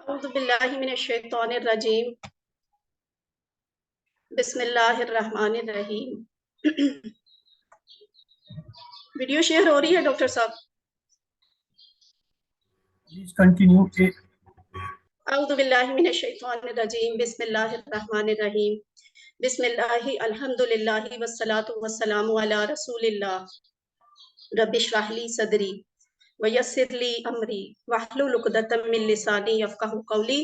औज़ु बिल्लाहि मिनश शैतानिर रजीम। बिस्मिल्लाहिर रहमानिर रहीम। Video share हो रही है डॉक्टर साहब? Please continue. औज़ु बिल्लाहि मिनश शैतानिर रजीम। बिस्मिल्लाहिर रहमानिर रहीम। बिस्मिल्लाहि अल्हम्दुलिल्लाहि वस्सलातु वस्सलामु अला रसूलिल्लाह। रब्बिश्रह ली सदरी व यस्सिर ली अमरी वहलुल उक़दतम मिन लिसानी यफ़क़हू क़ौली।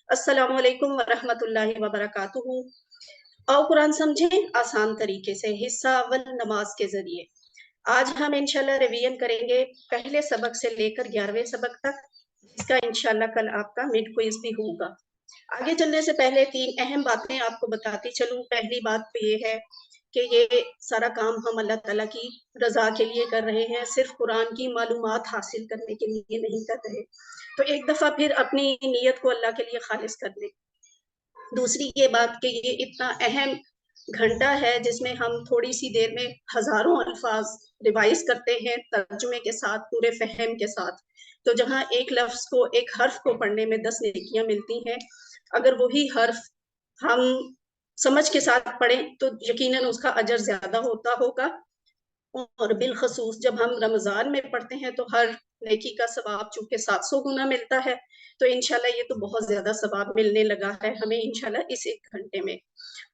अस्सलामु अलैकुम व रहमतुल्लाहि व बरकातुहू। आओ कुरान समझें आसान तरीके से, हिस्सा अव्वल नमाज के जरिए। आज हम इंशाल्लाह रिवीजन करेंगे पहले सबक से लेकर 11वें सबक तक, जिसका इंशाल्लाह कल आपका मिड क्विज भी होगा। आगे चलने से पहले 3 अहम बातें आपको बताती चलूं। पहली बात तो ये है कि ये सारा काम हम अल्लाह ताला की रजा के लिए कर रहे हैं, सिर्फ कुरान की मालूमात हासिल करने के लिए नहीं कर रहे। तो एक दफा फिर अपनी नीयत को अल्लाह के लिए खालिस कर लें। दूसरी ये बात कि ये इतना अहम घंटा है जिसमें हम थोड़ी सी देर में हजारों अल्फाज रिवाइज करते हैं तर्जुमे के साथ, पूरे फहम के साथ। तो जहाँ एक लफ्ज को, एक हर्फ को पढ़ने में 10 नेकियां मिलती हैं, अगर वही हर्फ हम समझ के साथ पढ़ें तो यकीनन उसका अजर ज्यादा होता होगा। और बिलखसूस जब हम रमजान में पढ़ते हैं तो हर नेकी का सवाब चूंकि 700 गुना मिलता है, तो इंशाल्लाह ये तो बहुत ज्यादा सवाब मिलने लगा है हमें इंशाल्लाह इस 1 घंटे में।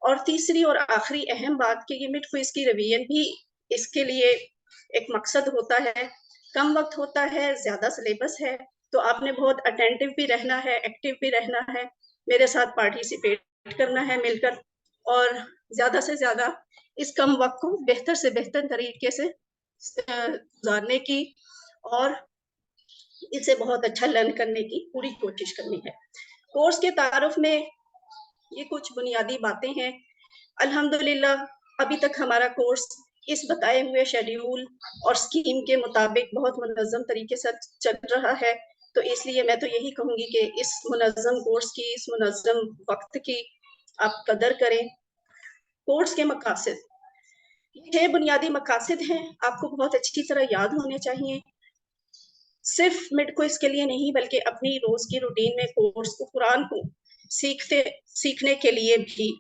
और तीसरी और आखिरी अहम बात कि ये मिड क्विज की रिवीजन भी इसके लिए एक मकसद होता है। कम वक्त होता है, ज्यादा सिलेबस है, तो आपने बहुत अटेंटिव भी रहना है, एक्टिव भी रहना है, मेरे साथ पार्टिसिपेट करना है मिलकर, और ज्यादा से ज्यादा इस कम वक्त को बेहतर से बेहतर तरीके से गुजारने की और इसे बहुत अच्छा लर्न करने की पूरी कोशिश करनी है। कोर्स के तारुफ में ये कुछ बुनियादी बातें हैं। अल्हम्दुलिल्लाह अभी तक हमारा कोर्स इस बताए हुए शेड्यूल और स्कीम के मुताबिक बहुत मुनज़्ज़म तरीके से चल रहा है। तो इसलिए मैं तो यही कहूँगी कि इस मुनज़्ज़म कोर्स की, इस मुनज़्ज़म वक्त की आप कदर करें। कोर्स के मकासद, ये बुनियादी मकासद हैं, आपको बहुत अच्छी तरह याद होने चाहिए। सिर्फ मिड क्विज के लिए नहीं, बल्कि अपनी रोज की रूटीन में कोर्स को, कुरान को सीखने के लिए भी।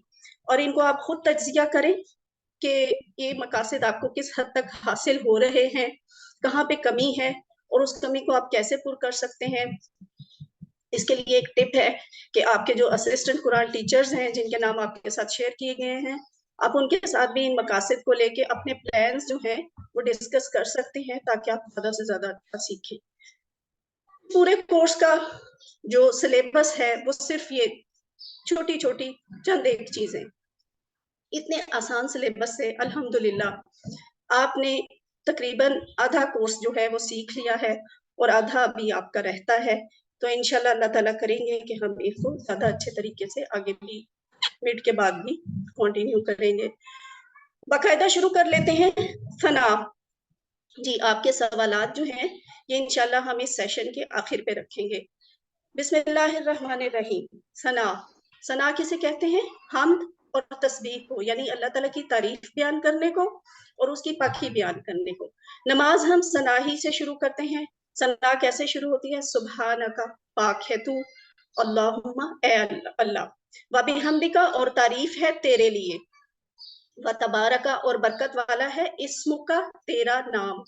और इनको आप खुद तज्जिया करें कि ये मकासद आपको किस हद तक हासिल हो रहे हैं, कहाँ पे कमी है और उस कमी को आप कैसे पूरा कर सकते हैं। इसके लिए एक टिप है कि आपके जो असिस्टेंट कुरान टीचर्स हैं, जिनके नाम आपके साथ शेयर किए गए हैं, आप उनके साथ भी इन मकासद को लेके अपने प्लान्स जो हैं वो डिस्कस कर सकते हैं, ताकि आप ज्यादा से ज्यादा अच्छा सीखें। पूरे कोर्स का जो सिलेबस है वो सिर्फ ये छोटी छोटी चंद एक चीजें, इतने आसान सिलेबस से अल्हम्दुलिल्लाह आपने तकरीबन आधा कोर्स जो है वो सीख लिया है और आधा अभी आपका रहता है। तो इंशाल्लाह अल्लाह ताला करेंगे कि हम इसको ज्यादा अच्छे तरीके से आगे भी मिड के बाद भी कंटिन्यू करेंगे। बाकायदा शुरू कर लेते हैं। सना जी, आपके सवालात जो हैं ये इंशाल्लाह हम इस सेशन के आखिर पे रखेंगे। बिस्मिल्लाहिर्रहमानिर्रहीम। सना, सना किसे कहते हैं? हमद और तस्बीह को, यानी अल्लाह ताला की तारीफ बयान करने को और उसकी पाकी बयान करने को। नमाज हम सना ही से शुरू करते हैं। सना कैसे शुरू होती है? सुबहानका, पाक है तू, अल्लाहुम्मा, ए अल्लाह, व बिहम्दिका, और तारीफ है तेरे लिए, व तबारका, और बरकत वाला है इस्मुका, तेरा नाम,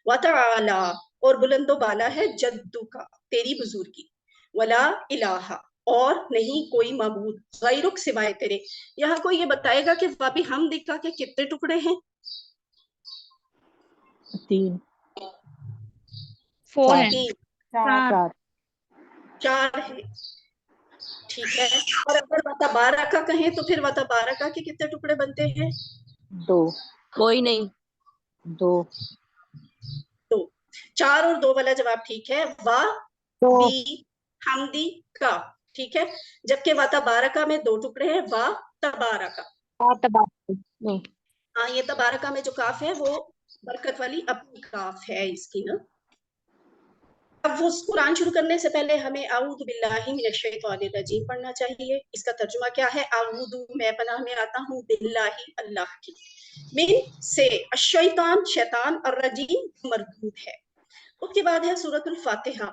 व तआला, और बुलंदो बाला है जद्दू का, तेरी बुजुर्गी, वला इलाहा, और नहीं कोई माबूद गैरुक, सिवाय तेरे। यहाँ कोई ये बताएगा कि वाबी हम दिक्का के कितने टुकड़े हैं? 3 4 है। 3, 4 है, ठीक है। और अगर वतबारका कहें तो फिर वतबारका के कितने टुकड़े बनते हैं? 2 कोई नहीं। 2 4 और 2 वाला जवाब ठीक है। वा बी हमदी का, ठीक है। जबकि वा तबारका में 2 टुकड़े हैं। वा तबारका, नहीं, हाँ, ये तबारका में जो काफ है वो बरकत वाली अपनी काफ है इसकी ना। अब वो कुरान शुरू करने से पहले हमें आऊदु बिल्लाहि मिनश शैतानिर रजीम पढ़ना चाहिए। इसका तर्जुमा क्या है? आऊदु, मैं पनाह में आता हूँ, बिल्लाहि, अल्लाह की, मिन से, अश-शैतान, शैतान, और रजीम, मरदूद है। उसके बाद है सूरतुल फातिहा।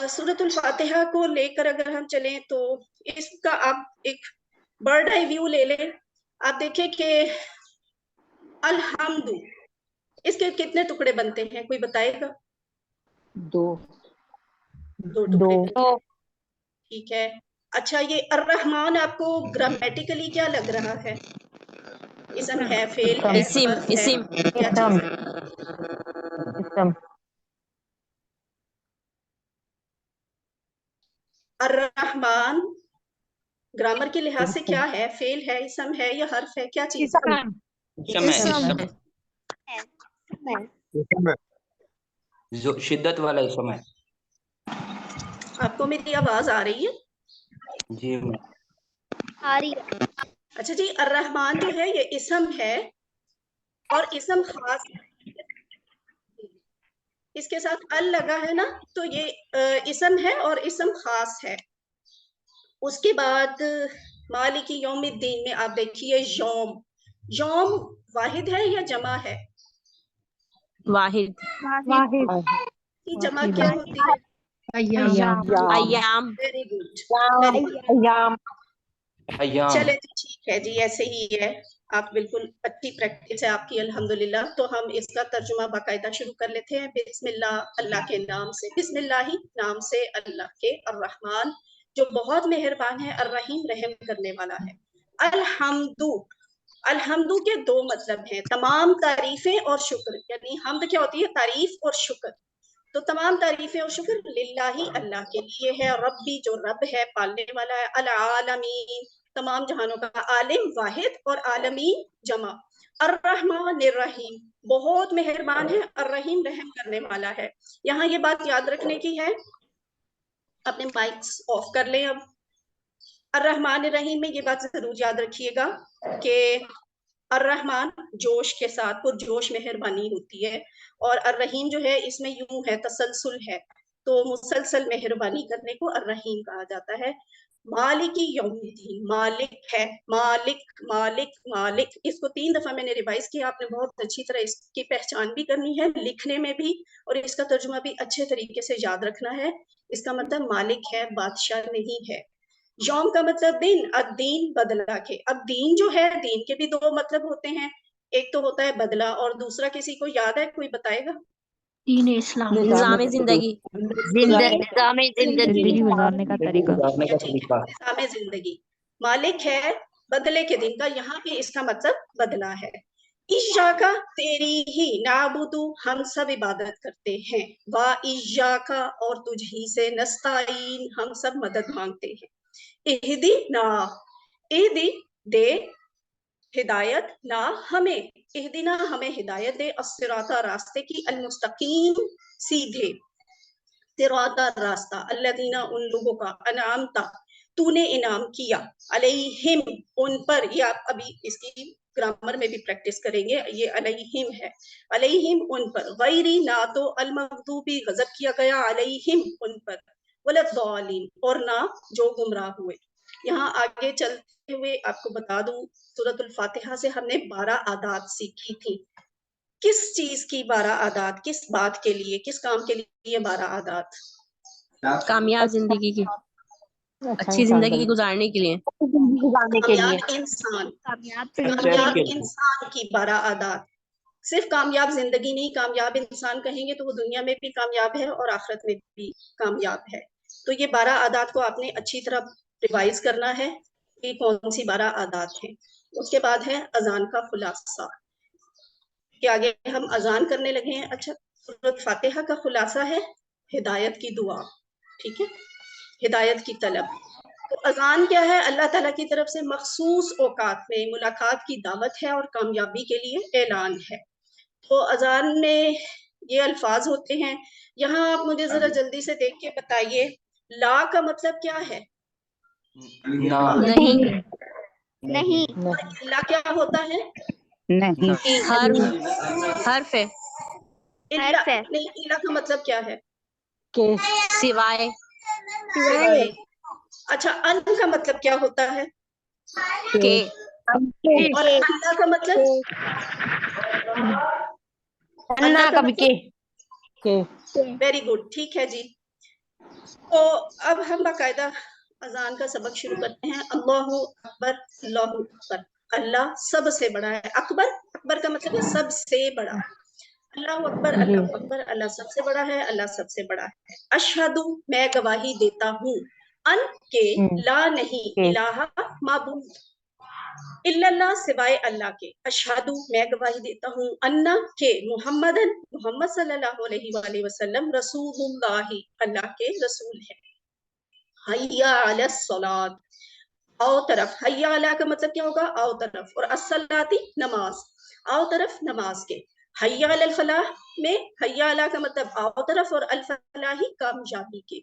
सूरतुल फातिहा को लेकर अगर हम चलें तो इसका आप एक बर्ड आई व्यू ले लें, आप देखें कि अलहम्दु, इसके कितने टुकड़े बनते हैं, कोई बताएगा? दो। दो टुकड़े बनते हैं, ठीक है। अच्छा, ये अर्रहमान आपको ग्रामेटिकली क्या लग रहा है? इसम है, फेल है, इसिम, हर्फ है, इसिम, क्या चीज है? इसिम। अर्रहमान ग्रामर के लिहाज से क्या है? फेल है, इसम है या हर्फ है, क्या चीज है? इसम। जो शिद्दत वाला इसम है। आपको मेरी आवाज आ रही है? जी मैं आ रही है। अच्छा जी, अर्रहमान जो है ये इसम है और इसम खास, इसके साथ अल लगा है ना, तो ये इसम है और इसम खास है। उसके बाद मालिकी यौमिद्दीन में आप देखिए यौम, यौम वाहिद है या जमा है? वाहिद। की जमा क्या होती है? अय्याम। Very good, very good. अय्याम। चले जी, ठीक है जी, ऐसे ही है। आप बिल्कुल अच्छी प्रैक्टिस है आपकी अल्हम्दुलिल्लाह। तो हम इसका तर्जुमा बाकायदा शुरू कर लेते हैं। बिस्मिल्लाह, अल्लाह के नाम से, बिस्मिल्लाही नाम से अल्लाह के, अर्रहमान जो बहुत मेहरबान है, अर्रहीम रहम करने वाला है। अल्हम्दु, अल्हम्दु के दो मतलब हैं, तमाम तारीफें और शुक्र। यानी हमद क्या होती है? तारीफ और शुक्र। तो तमाम तारीफें और शुक्र लिल्लाही, अल्लाह के लिए है। रब्बी जो रब है, पालने वाला है। अल आलमीन तमाम जहानों का, आलिम वाहिद और आलमीन जमा। अर्रहमान रहीम बहुत मेहरबान है, अर्रहीम रहम करने वाला है। यहाँ ये बात याद रखने की है, अपने माइक्स ऑफ कर लें अब। अर्रहमान रहीम में ये बात जरूर याद रखिएगा कि अर्रहमान जोश के साथ पुरजोश मेहरबानी होती है, और अर्रहीम जो है इसमें यूं है, तसलसल है, तो मुसलसल मेहरबानी करने को अर्रहीम कहा जाता है। मालिकी यौमिद्दीन, मालिक है, मालिक मालिक मालिक, इसको 3 दफा मैंने रिवाइज किया, आपने बहुत अच्छी तरह इसकी पहचान भी करनी है, लिखने में भी, और इसका तर्जुमा भी अच्छे तरीके से याद रखना है। इसका मतलब मालिक है, बादशाह नहीं है। यौम का मतलब दिन, अद्दीन बदला के। अब दीन जो है, दीन के भी दो मतलब होते हैं, एक तो होता है बदला और दूसरा किसी को याद है, कोई बताएगा? दीन इस्लाम, निज़ाम जिंदगी। निज़ाम जिंदगी गुजारने का तरीका। गुजारने का ठीक है, तरीका। निज़ाम जिंदगी। मालिक है बदले के दिन का, यहाँ पे इसका मतलब बदला है। ईशा का, तेरी ही, नाबुदु हम सब इबादत करते हैं, वा ईशा का और तुझ ही से, नस्ताइन हम सब मदद मांगते हैं। इहदी ना, इहदी दे, हिदायत ना हमें, इहदिना हमें हिदायत दे, अस्सिराता रास्ते की, अलमुस्तकीम सीधे, सिराता रास्ता, अल्लज़ीना उन लोगों का, अनअमता तूने इनाम किया, अलैहिम उन पर, ये आप अभी इसकी ग्रामर में भी प्रैक्टिस करेंगे, ये अलैहिम है, अलैहिम उन पर, गैरी ना तो अलमगदूबी गजब किया गया, अलैहिम उन पर, वलद्दालिन और ना जो गुमराह हुए। यहाँ आगे चलते हुए आपको बता दूं, सूरतुल फातिहा से हमने 12 आदात सीखी थी। किस चीज की 12 आदात, किस बात के लिए, किस काम के लिए 12 आदात? कामयाब जिंदगी की, अच्छी जिंदगी गुजारने के लिए। कामयाब इंसान, कामयाब सक्सेस इंसान की 12 आदात। सिर्फ कामयाब जिंदगी नहीं, कामयाब इंसान कहेंगे तो वो दुनिया में भी कामयाब है और आखिरत में भी कामयाब है। तो ये 12 आदात को आपने अच्छी तरह रिवाइज करना है कि कौन सी 12 आदात हैं। उसके बाद है अजान का खुलासा, कि आगे हम अजान करने लगे हैं। अच्छा, सूरत फातिहा का खुलासा है हिदायत की दुआ, ठीक है, हिदायत की तलब। तो अजान क्या है? अल्लाह ताला की तरफ से मखसूस औकात में मुलाकात की दावत है और कामयाबी के लिए ऐलान है। तो अजान में ये अल्फाज होते हैं। यहाँ आप मुझे जरा जल्दी से देख के बताइए, ला का मतलब क्या है? ना नहीं, नहीं, ला क्या होता है? नहीं, हर्फ है। इल्ला हर्फ है। नहीं, इल्ला का मतलब क्या है? सिवाय। सिवाय। अच्छा, अन का मतलब क्या होता है? के। और अल्लाह का मतलब? अल्लाह का मतलब? के। वेरी गुड, ठीक है जी। तो अब हम बाकायदा अजान का सबक शुरू करते हैं। अल्लाहु अकबर, अल्लाहु अकबर। अल्लाह सबसे बड़ा है। अकबर, अकबर का मतलब है सबसे बड़ा। अल्लाहु अकबर, अल्लाहु अकबर, अल्लाह सबसे बड़ा है, अल्लाह सबसे बड़ा है। अशहदु, मैं गवाही देता हूँ, अन के, ला नहीं, इलाहा माबूद, इल्लल्लाह सिवाय अल्लाह के। अशहदु, मैं गवाही देता हूँ, अन्ना के, मुहम्मदन, मोहम्मद सल्लल्लाहु अलैहि वसल्लम, रसूलुल्लाह, अल्लाह के रसूल है। हय्या अलस सलात, आओ तरफ। हय्या अला का मतलब क्या होगा? आओ तरफ। और अस्सलाती, नमाज, आओ तरफ नमाज के। हय्या अलल फलाह में हय्या अला का मतलब आओ तरफ, और अल फलाही कामयाबी के।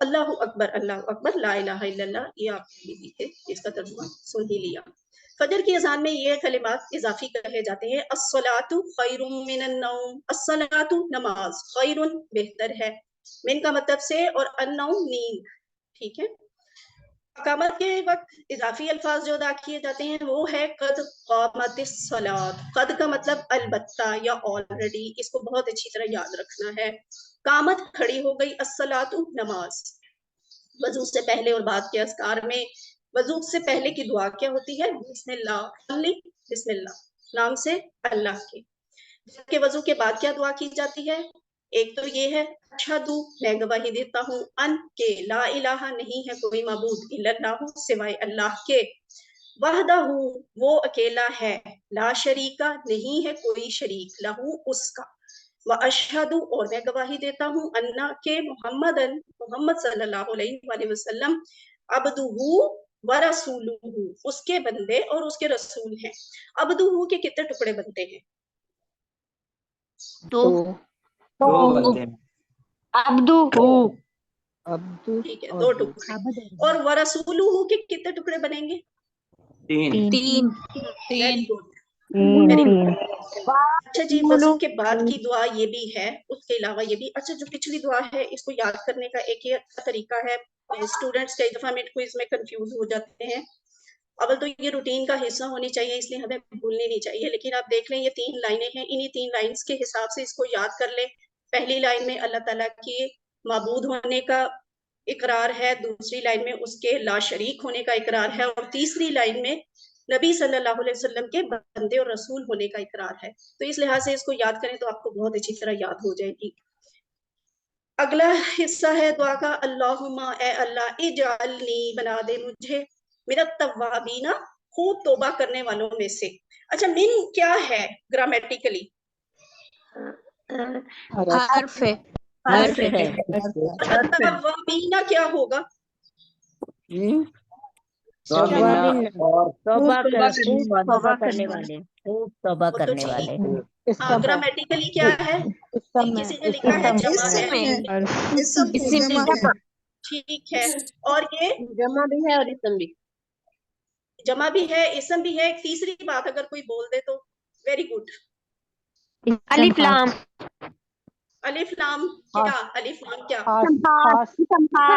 अल्लाहु अकबर, ला इलाहा इल्लल्लाह, ये आपने भी है, इसका तर्जुमा सुन ही लिया। फजर की अजान में ये कलिमात इजाफी कहे जाते हैं। अस्सलातु खैरुम मिनन नौम, अस्सलातु नमाज, खैरुन बेहतर है, मिन का मतलब से, और अन्नौम नींद, ठीक है। अकामत के वक्त इजाफी अल्फाज जो अदा किए जाते हैं वो है कद क़ामतिस सलात। कद का मतलब अलबत्ता या ऑलरेडी, इसको बहुत अच्छी तरह याद रखना है। कामत खड़ी हो गई, अस्सलातु नमाज। वजू से पहले और बाद के अस्कार में वजू से पहले की दुआ क्या होती है? बिस्मिल्लाह, बिस्मिल्लाह, नाम से अल्लाह के। जबकि वजू के बाद क्या दुआ की जाती है? एक तो ये है अशहदु, मैं गवाही देता हूँ, अन के, ला इलाहा नहीं है कोई माबूद, इल्लल्लाहु सिवाय अल्लाह के, वहदहु वो अकेला है, ला शरीका नहीं है कोई शरीक, लहू उसका, व अशहदु और मैं गवाही देता हूँ, अन्ना के, मोहम्मदन मोहम्मद सल्लल्लाहु अलैहि वसल्लम, अब्दुहु व रसूलुहु उसके बंदे और उसके रसूल हैं। अब्दुहु के कितने टुकड़े बनते हैं? दो दो बनते हैं। अब्दू ठीक है, दो टुकड़े। और वरसूलुहु के कितने टुकड़े बनेंगे? तीन। तीन वेरी गुड, वेरी गुड। अच्छा जी, वजू के बाद की दुआ ये भी है, उसके अलावा ये भी। अच्छा, जो पिछली दुआ है इसको याद करने का एक ये तरीका है। स्टूडेंट्स कई दफा मेरे को इसमें कंफ्यूज हो जाते हैं। अव्वल तो ये रूटीन का हिस्सा होनी चाहिए, इसलिए हमें भूलनी नहीं चाहिए। लेकिन आप देख लें, ये 3 लाइनें हैं, इन्हीं 3 लाइन्स के हिसाब से इसको याद कर लें। पहली लाइन में अल्लाह ताला के माबूद होने का इकरार है, दूसरी लाइन में उसके ला शरीक होने का इकरार है, और तीसरी लाइन में नबी सल्लल्लाहु अलैहि वसल्लम के बंदे और रसूल होने का इकरार है। तो इस लिहाज से इसको याद करें तो आपको बहुत अच्छी तरह याद हो जाएगी। अगला हिस्सा है दुआ का, अल्लाहुम्मा, ए अल्लाह, इजअलनी बना दे मुझे, मिनत तव्वाबीना, खूब तौबा करने वालों में से। अच्छा, मिन क्या है ग्रामेटिकली? हर्फ है, हर्फ है। तव्वाबीना क्या होगा? और तौबा करने वाले, खूब तौबा वो तो करने वाले। हाँ, ग्रामेटिकली क्या है? किसी ने लिखा है जमा है, ठीक है। और ये जमा भी है और इसम भी। जमा भी है, इसम भी है। एक तीसरी बात अगर कोई बोल दे तो वेरी गुड। अलिफ लाम, अलिफ लाम क्या? अलिफ लाम क्या?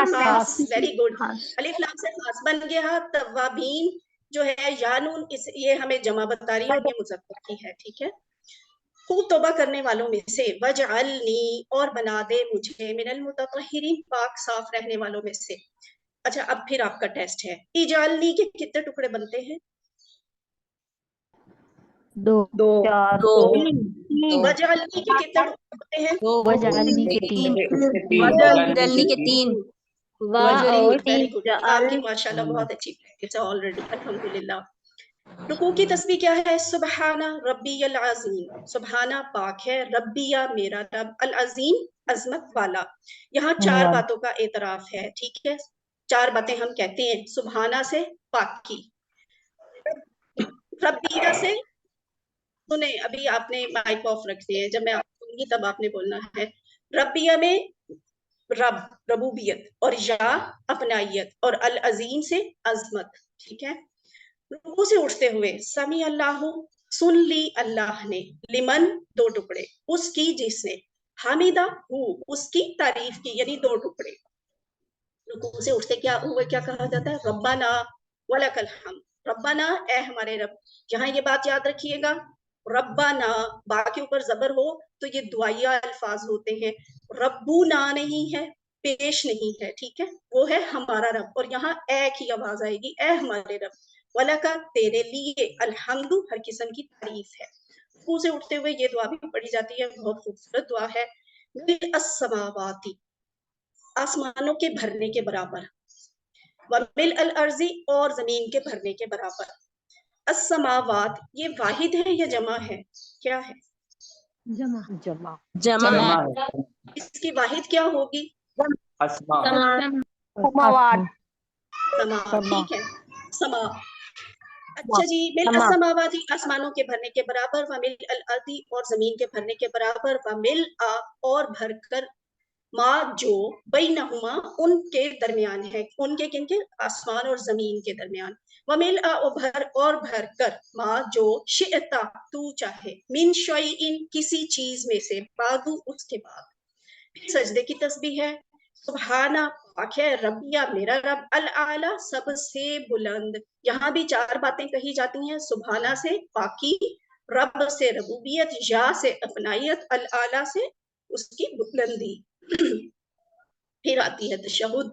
खास। Very good. अलिफ लाम से खास बन गया। तवाबीन जो है यानून, इस ये हमें जमा बता रही है और ये मुज़क्कर की है, ठीक है। खूब तौबा करने वालों में से, वजअलनी और बना दे मुझे, मिनल मुतत्तहिरीन पाक साफ रहने वालों में से। अच्छा, अब फिर आपका टेस्ट है। इजालनी के कितने टुकड़े बनते हैं? दो, चार, दो, वजअलनी के कितने टुकड़े बनते हैं? वजअलनी के तीन। जलनी के 3। Very good, very good. आपकी माशाल्लाह बहुत अच्छी प्रैक्टिस है ऑलरेडी, अल्हम्दुलिल्लाह। रुकू की तस्बीह क्या है? सुबहाना रब्बियल अज़ीम, सुबहाना पाक है, रब्बिया मेरा रब, अल अज़ीम अजमत वाला। यहाँ 4 बातों का एतराफ है, ठीक है। 4 बातें हम कहते हैं सुबहाना से, पाकी। रब्बिया से, सुने, अभी आपने माइक ऑफ रखते हैं, जब मैं आपको कहूंगी तब आपने बोलना है। रब्बिया में रब, रबूबियत, और या अपनाइयत, और अल अजीम से अजमत, ठीक है। रुकू से उठते हुए समी अल्लाहु, सुन ली अल्लाह ने, लिमन 2 टुकड़े, उसकी जिसने, हामिदा हु उसकी तारीफ की, यानी 2 टुकड़े। रुकू से उठते क्या हुए क्या कहा जाता है? रब्बाना वलकल हम, रब्बाना ए हमारे रब। यहाँ ये बात याद रखिएगा, रब्बाना बा के ऊपर जबर हो तो ये दुआया अल्फाज होते हैं, रब्बूना नहीं है, पेश नहीं है, ठीक है, वो है हमारा रब। और यहाँ ए की आवाज आएगी, ए हमारे रब, वलका तेरे लिए, अल्हम्दु हर किस्म की तारीफ है। रुकू से उठते हुए ये दुआ भी पढ़ी जाती है, बहुत खूबसूरत दुआ है। मिल अस्समावाती, आसमानों के भरने के बराबर, व मिल अल अर्जी, और जमीन के भरने के बराबर। अस्समावात ये वाहिद है या जमा है, क्या है? जमा जमा जमा है। इसकी वाहिद क्या होगी? अस्मा समावात समा, समा ठीक है, समा। अच्छा जी, मिल समा अस्समावाती आसमानों के भरने के बराबर, व मिल अल अर्दी और जमीन के भरने के बराबर, व मिल आ और भरकर, माँ जो बैनहुमा उनके दरमियान है, उनके किनके? आसमान और जमीन के दरमियान। व मिल आ और भर कर, माँ जो शिअता तू चाहे, मिन शैइन किसी चीज में से, बादू उसके बाद। फिर सजदे की तस्बीह है, सुबहाना पाक है, रबिया मेरा रब, अल आला सबसे बुलंद। यहाँ भी चार बातें कही जाती हैं, सुबहाना से पाकी, रब से रबूबियत, या से अपनाइयत, अल आला से उसकी बुलंदी। फिर आती है तशहुद।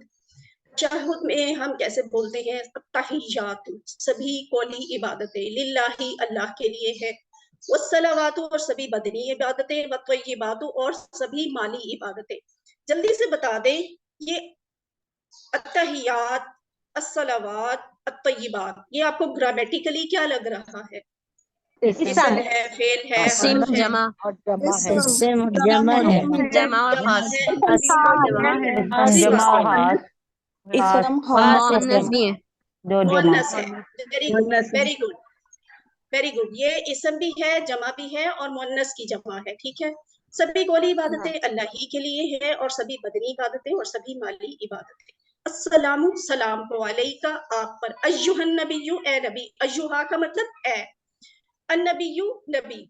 तशहुद में हम कैसे बोलते हैं? तहियातु, सभी कौली इबादतें, लिल्लाही अल्लाह के लिए है, वस्सलावातु और सभी बदनी इबादतें, वत्तय्यिबातु और सभी माली इबादतें। जल्दी से बता दें, ये अत्तहियात, अस्सलावात, अत्तय्यिबात, ये आपको ग्रामेटिकली क्या लग रहा है? इसम है, फेल है, इस्म हर्फ है, जमा और जमा है इस्म जमा है जमा और जमा खास है, जमा है जमा हाथ इसम और खास मुअन्नस भी है जो जमा मुअन्नस है। Very good, very good, very good. ये इसम भी है, जमा भी है, और मुअन्नस की जमा है, ठीक है। सभी कौली इबादतें अल्लाह ही के लिए है, और सभी बदनी इबादतें और सभी माली इबादतें। अस्सलामु, सलाम हो अलैका, आप पर, अय्युहन नबिय्यु, ए नबी, अय्युहा का मतलब ए, अन्नबिय्यु नबी,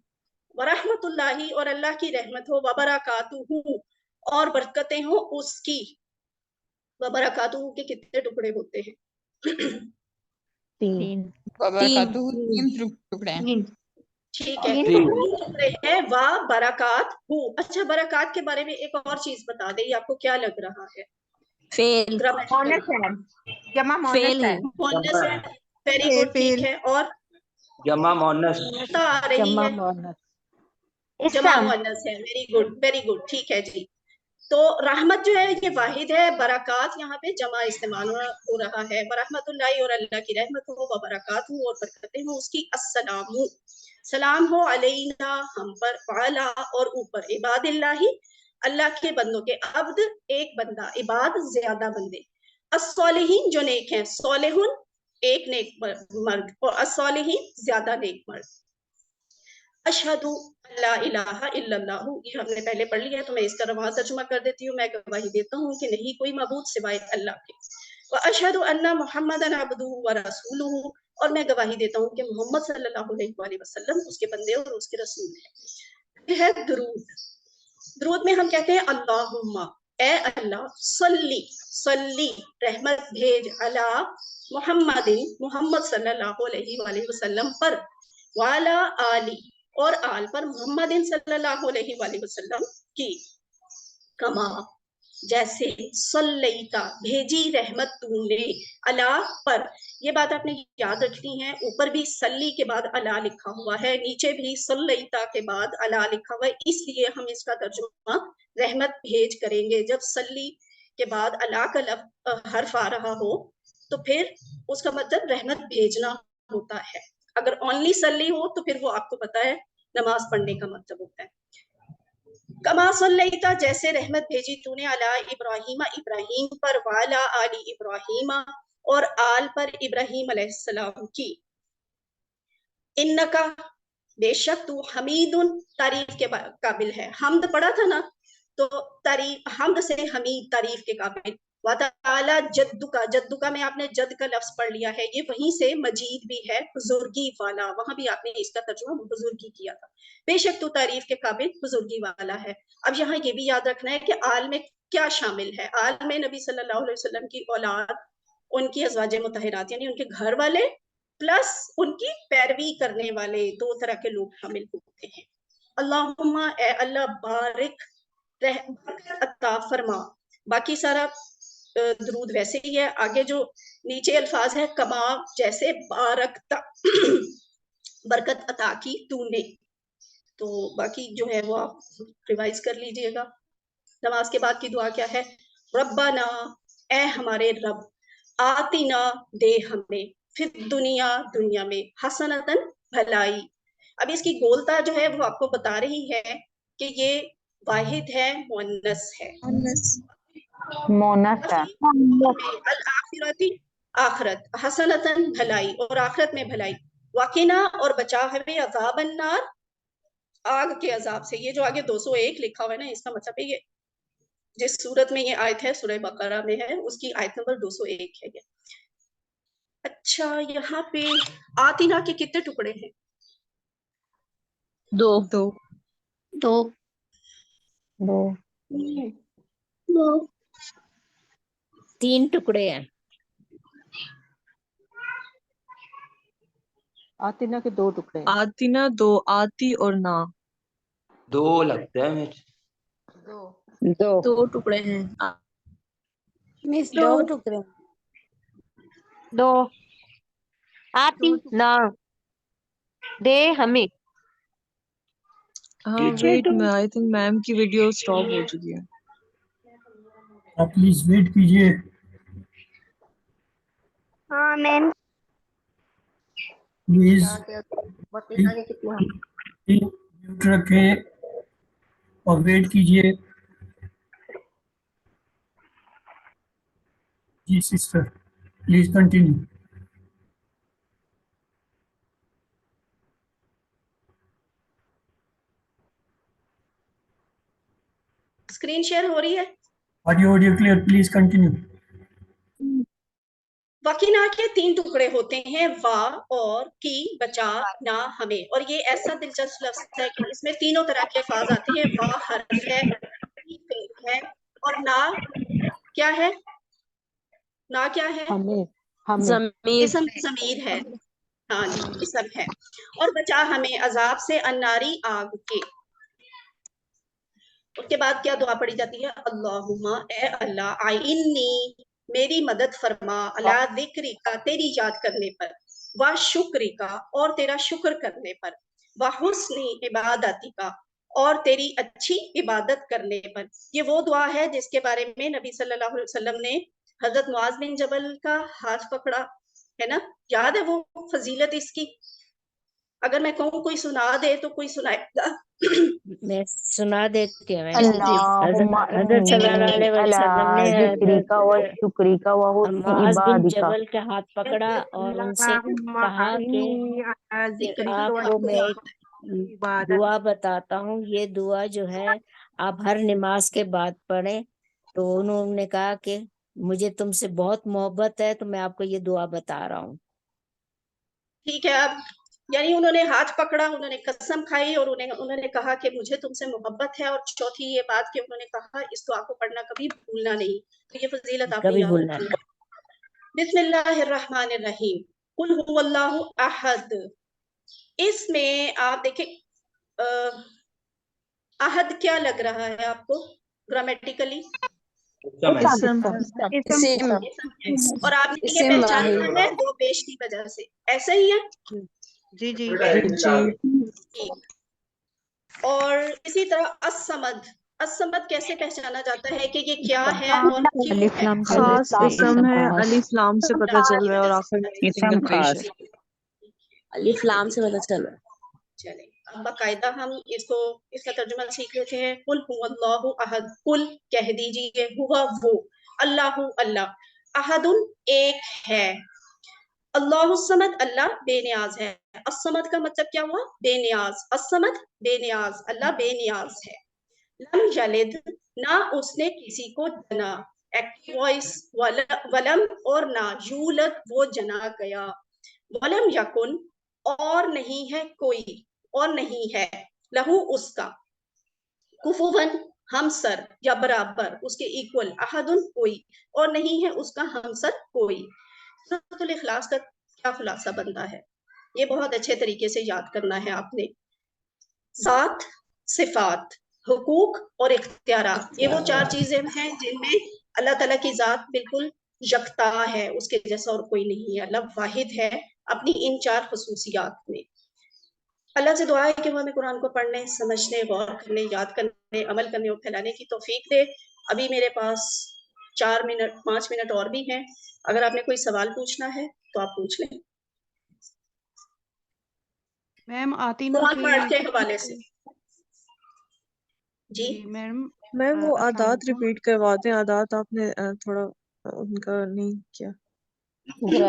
वरहमतुल्लाहि और अल्लाह की रहमत हो, वबरकातुहु और बरकतें हो उसकी। वबरकातुहु के कितने टुकड़े होते हैं? तीन तीन टुकड़े हैं। ठीक है, तीन। तीन टुकड़े हैं। वाह बरकात हु। अच्छा, बरकात के बारे में एक और चीज बता दे, ये आपको क्या लग रहा है? फेल ग्रामेटिकल फेल है मोनस है, वेरी गुड, ठीक है। और जमा मोनस ता आ रही जमा है, मुअन्नस जमा मोनस है, वेरी गुड, वेरी गुड, ठीक है जी। तो रहमत जो है ये वाहिद है, बरकात यहाँ पे जमा इस्तेमाल हो रहा है। बरहमतुल्लाहि और अल्लाह की रहमत हो, व बरकातहू और बरकतें हो उसकी, अस्सलामु सलाम हो अलैना हम पर, वाला और ऊपर, इबादिल्लाही अल्लाह के बंदों के, अब्द एक बंदा, इबाद ज्यादा बंदे, अस्सॉलिहीन जो नेक हैं, सॉलिहुन एक नेक मर्द, और अस्सॉलिहीन ज्यादा नेक मर्द। अशहदु ला इलाहा इल्लल्लाहु, ये हमने पहले पढ़ लिया, तो मैं इसका वहां तर्जुमा कर देती हूँ। मैं गवाही देता हूँ कि नहीं कोई मबूद सिवाय अल्लाह के, व अशहदु अन्ना मुहम्मदन अब्दुहु व रसूलुहु, और मैं गवाही देता हूँ कि मोहम्मद सल्लल्लाहु अलैहि वसल्लम उसके बंदे और उसके रसूल हैं। फिर है दुरूद। दुरूद में हम कहते हैं अल्लाहुम्मा, ए अल्लाह, सल्ली सल्ली रहमत भेज, अला मुहम्मदिन मोहम्मद सल्लल्लाहु अलैहि वसल्लम पर, वाला आली और आल पर, मोहम्मदिन सल्लल्लाहु अलैहि वसल्लम की, कमा जैसे, सल्लैता भेजी रहमत तूने, अला पर, ये बात आपने याद रखनी है, ऊपर भी सल्ली के बाद अला लिखा हुआ है, नीचे भी सल्लैता के बाद अला लिखा हुआ है, इसलिए हम इसका तर्जुमा रहमत भेज करेंगे। जब सल्ली के बाद अला का हर्फ आ रहा हो तो फिर उसका मतलब रहमत भेजना होता है। अगर ओनली सल्ली हो तो फिर वो आपको पता है नमाज पढ़ने का मतलब होता है। कमा सल्लैता जैसे रहमत भेजी तूने, अला इब्राहीम इब्राहीम पर, वाला आली इब्राहीम और आल पर इब्राहीम अलैहिस्सलाम की, इन्नका बेशक तू, हमीदुन तारीफ के काबिल है। हमद पढ़ा था ना, तो तारीफ, हमद से हमीद तारीफ के काबिल। वाला जद्दुका, जद्दुका में आपने जद का लफ्ज पढ़ लिया है, ये वहीं से मजीद भी है, बुजुर्गी वाला, वहां भी आपने इसका तर्जुमा बुजुर्गी किया था। बेशक तू तारीफ के काबिल बुजुर्गी वाला है। अब यहाँ ये भी याद रखना है कि आल में क्या शामिल है। आल में नबी सल्लल्लाहु अलैहि वसल्लम की औलाद, उनकी अज़वाजे मुतहरात यानी उनके घर वाले, प्लस उनकी पैरवी करने वाले, दो तरह के लोग शामिल होते हैं। अल्लाहुम्मा, ए अल्लाह, बारिक बरकत अता फरमा, बाकी सारा दरूद वैसे ही है। आगे जो नीचे अल्फाज है, कमा जैसे बारकता बरकत अता की तूने, तो बाकी जो है वो आप रिवाइज कर लीजिएगा। नमाज के बाद की दुआ क्या है? रब्बाना, ए हमारे रब, आतिना दे हमें, फिर दुनिया में, हसनतन भलाई। अब इसकी गोलता जो है वो आपको बता रही है कि ये वाहिद है, मुअन्नस है। मोनस है। अल आखिरती, आखरत, हसनतन भलाई, और आखरत में भलाई, वकीना और बचा हमें अज़ाबन नार, आग के अजाब से। ये जो आगे 201 लिखा हुआ है ना, इसका मतलब है ये जिस सूरत में ये आयत है सूरह बकरा में है, उसकी आयत नंबर 201 है ये। अच्छा, यहाँ पे आतिना के कितने टुकड़े हैं? 2 2 3 टुकड़े हैं। आतिना के 2 टुकड़े हैं। आती ना 2, आती और ना। 2 लगता है मुझे। 2 टुकड़े हैं। मिस 2 टुकड़े। 2 आती ना दे हमें। हाँ वेट, मैं आई थिंक मैम की वीडियो स्टॉप हो चुकी है। आप प्लीज वेट कीजिए। हाँ मैम। प्लीज म्यूट रखें और वेट कीजिए। जी sister, please continue. Screen share हो रही है? Audio clear, please continue. वकीना के 3 टुकड़े होते हैं, वा और की, बचा ना हमें। और ये ऐसा दिलचस्प लफ्ज है कि इसमें तीनों तरह के अल्फाज आते हैं। वा हर्फ है, की फेल है, और ना क्या है? ना क्या है? हमें ज़मीर। इसम ज़मीर है। हाँ जी, इसम है। और बचा हमें अजाब से, अन्नारी आग के। उसके बाद क्या दुआ पढ़ी जाती है? अल्लाहुम्मा, ए अल्लाह, आइन्नी, मेरी मदद फरमा, अला जिक्री का, तेरी याद करने पर, व शुक्री का, और तेरा शुक्र करने पर, व हुस्नी इबादती का, और तेरी अच्छी इबादत करने पर। ये वो दुआ है जिसके बारे में नबी सल्लल्लाहु अलैहि वसल्लम ने हजरत मुआज बिन जबल का हाथ पकड़ा है ना, याद है वो फजीलत इसकी? अगर मैं कहूँ कोई सुना दे तो कोई सुनाएगा? मैं सुना देती हूँ। अल्लाहुम्मा हज़रत सल्लल्लाहु अलैहि अला वसल्लम ने जिक्रिका व शुक्रिका व हुस्नि मुआज़ बिन इबादिका। जबल का हाथ पकड़ा और उनसे कहा कि आपको मैं एक दुआ बताता हूँ। ये दुआ जो है आप हर नमाज के बाद पढ़ें। तो उन्होंने कहा कि मुझे तुमसे बहुत मोहब्बत है, तो मैं आपको ये दुआ बता रहा हूँ। ठीक है। अब यानी उन्होंने हाथ पकड़ा, उन्होंने कसम खाई, और उन्होंने कहा कि मुझे तुमसे मोहब्बत है। और चौथी ये बात कि उन्होंने कहा इस दुआ को पढ़ना कभी भूलना नहीं। तो ये फजीलत आपने कभी याद भूलना रखनी है। बिस्मिल्लाहिर्रहमानिर्रहीम, कुल हुवल्लाहु अहद। इसमें आप देखें, अहद क्या लग रहा है आपको ग्रामेटिकली? इसम। और आपने ये पहचाना है 2 पेश की वजह से, ऐसा ही है? जी जी जी। और इसी तरह असमद, असमद कैसे पहचाना जाता है कि ये क्या है और क्यों है? खास इसम है, अलिफ लाम से पता चल रहा है और आखिर में सिंगल पेश है। अलिफ लाम से पता चल रहा है। चले अब बाकायदा हम इसका तर्जुमा सीख लेते हैं। कुल हुवल्लाहु अहद, कुल कह दीजिए, हुवा वो, अल्लाहु अल्लाह, अहदुन एक है, अल्लाहु समद, अल्लाह बेनियाज है। असमद का मतलब क्या हुआ? बेनियाज। असमद बेनियाज, अल्लाह बेनियाज है। लम यलिद, ना उसने किसी को जना, एक्टिव वॉइस, वलम और ना, यूलद वो जना गया, वलम यकुन और नहीं है कोई, और नहीं है, लहू उसका, कुफुवन हमसर या बराबर, उसके इक्वल, अहदुन कोई, और नहीं है उसका हमसर कोई। सूरतुल इखलास का क्या खुलासा बनता है? ये बहुत अच्छे तरीके से याद करना है आपने। ज़ात, सिफात, हुकूक और इख्तियारात, ये वो 4 चीजें हैं जिनमें अल्लाह ताला की जात बिल्कुल यकता है, उसके जैसा और कोई नहीं है। अल्लाह वाहिद है अपनी इन 4 खसूसियात में। अल्लाह से दुआ है कि वो हमें कुरान को पढ़ने, समझने, गौर करने, याद करने, अमल करने और फैलाने की तौफीक दे। अभी मेरे पास 4 मिनट 5 मिनट और भी हैं। अगर आपने कोई सवाल पूछना है तो आप पूछ लें। मैम आतीना कुरान पाठ के हवाले से जी जी मैम मैम वो अस्सलाम आदात वालेकुम। रिपीट करवाते हैं। आदात आपने थोड़ा उनका नहीं किया।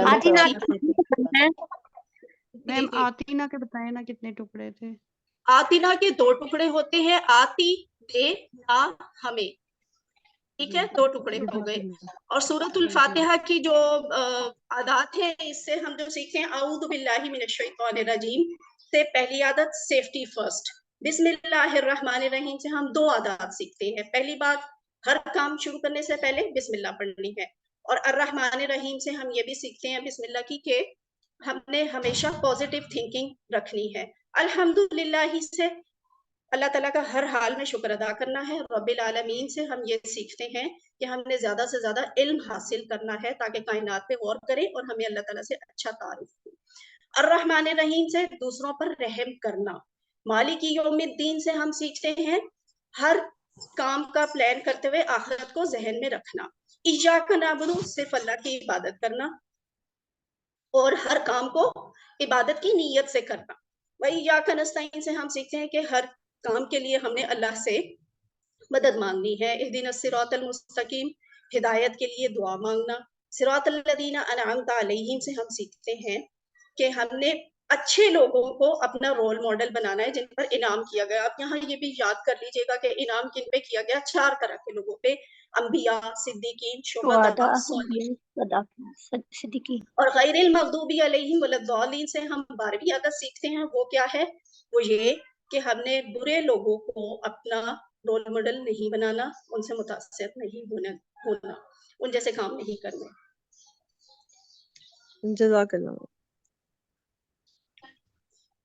आतीना मैम आतीना के बताए ना कितने टुकड़े थे। आतिना के 2 टुकड़े होते हैं, आती दे ना हमें, ठीक है, 2 टुकड़े हो गए। और सूरतुल फातिहा की जो आदात है, इससे हम जो सीखते हैं औज़ु बिल्लाहि मिनश शैतानिर रजीम से पहली आदत सेफ्टी फर्स्ट, बिस्मिल्लाहिर्रहमानिर्रहीम से हम 2 आदात सीखते हैं। पहली बात, हर काम शुरू करने से पहले बिस्मिल्लाह पढ़नी है। और अर्रहमानिर्रहीम से हम ये भी सीखते हैं बिस्मिल्लाह की के हमने हमेशा पॉजिटिव थिंकिंग रखनी है। अल्हम्दुलिल्लाह से अल्लाह ताला का हर हाल में शुक्र अदा करना है। रब्बिल आलमीन से हम ये सीखते हैं कि हमने ज्यादा से ज्यादा इल्म हासिल करना है ताकि कायनात पे गौर करें और हमें अल्लाह ताला से अच्छा तारुफ हो। अर्रहमान रहीम से दूसरों पर रहम करना। मालिकी यौमिद्दीन से हम सीखते हैं हर काम का प्लान करते हुए आखिरत को जहन में रखना। इय्याका नअबुदु सिर्फ अल्लाह की इबादत करना और हर काम को इबादत की नीयत से करना। वही इय्याका नस्तईन से हम सीखते हैं कि हर काम के लिए हमने अल्लाह से मदद मांगनी है। इहदिनस सिरातल मुस्तकीम, हिदायत के लिए दुआ मांगना। सिरातल लदीना अनअमता अलैहिम से हम सीखते हैं कि हमने अच्छे लोगों को अपना रोल मॉडल बनाना है जिन पर इनाम किया गया। आप यहाँ ये भी याद कर लीजिएगा कि इनाम किन पे किया गया, 4 तरह के लोगों पे, अंबिया, सिद्दीकीन, शुहदा, सिद्दीकी और गैरिल मगदूबी अलैहिम वलद्दालिन से हम 12वीं आदत सीखते हैं। वो क्या है? वो ये कि हमने बुरे लोगों को अपना रोल मॉडल नहीं बनाना, उनसे मुतासिर नहीं होना, उन जैसे काम नहीं करने। जज़ाकल्लाह।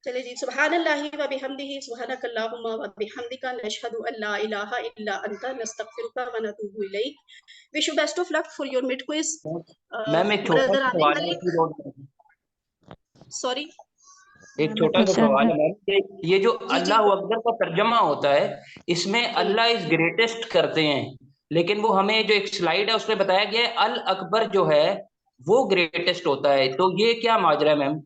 चले जी, सुब्हानल्लाहि व बिहम्दिही, सुब्हानकल्लाहुम्मा व बिहम्दिका, नशहदु अल्ला इलाहा इल्ला अंता, नस्तगफिरुका व नतूबु इलैक। Wish you best of luck for your mid quiz. Ma'am एक छोटा ब्रदर सा आमिर सवाल है मलिक, कि रोड सॉरी एक छोटा सा सवाल है मैम कि ये जो जी अल्लाह अकबर का तर्जमा होता है, इसमें अल्लाह इज ग्रेटेस्ट करते हैं, लेकिन वो हमें जो एक स्लाइड है उसमें बताया गया है अल अकबर जो है वो ग्रेटेस्ट होता है, तो ये क्या माजरा है मैम?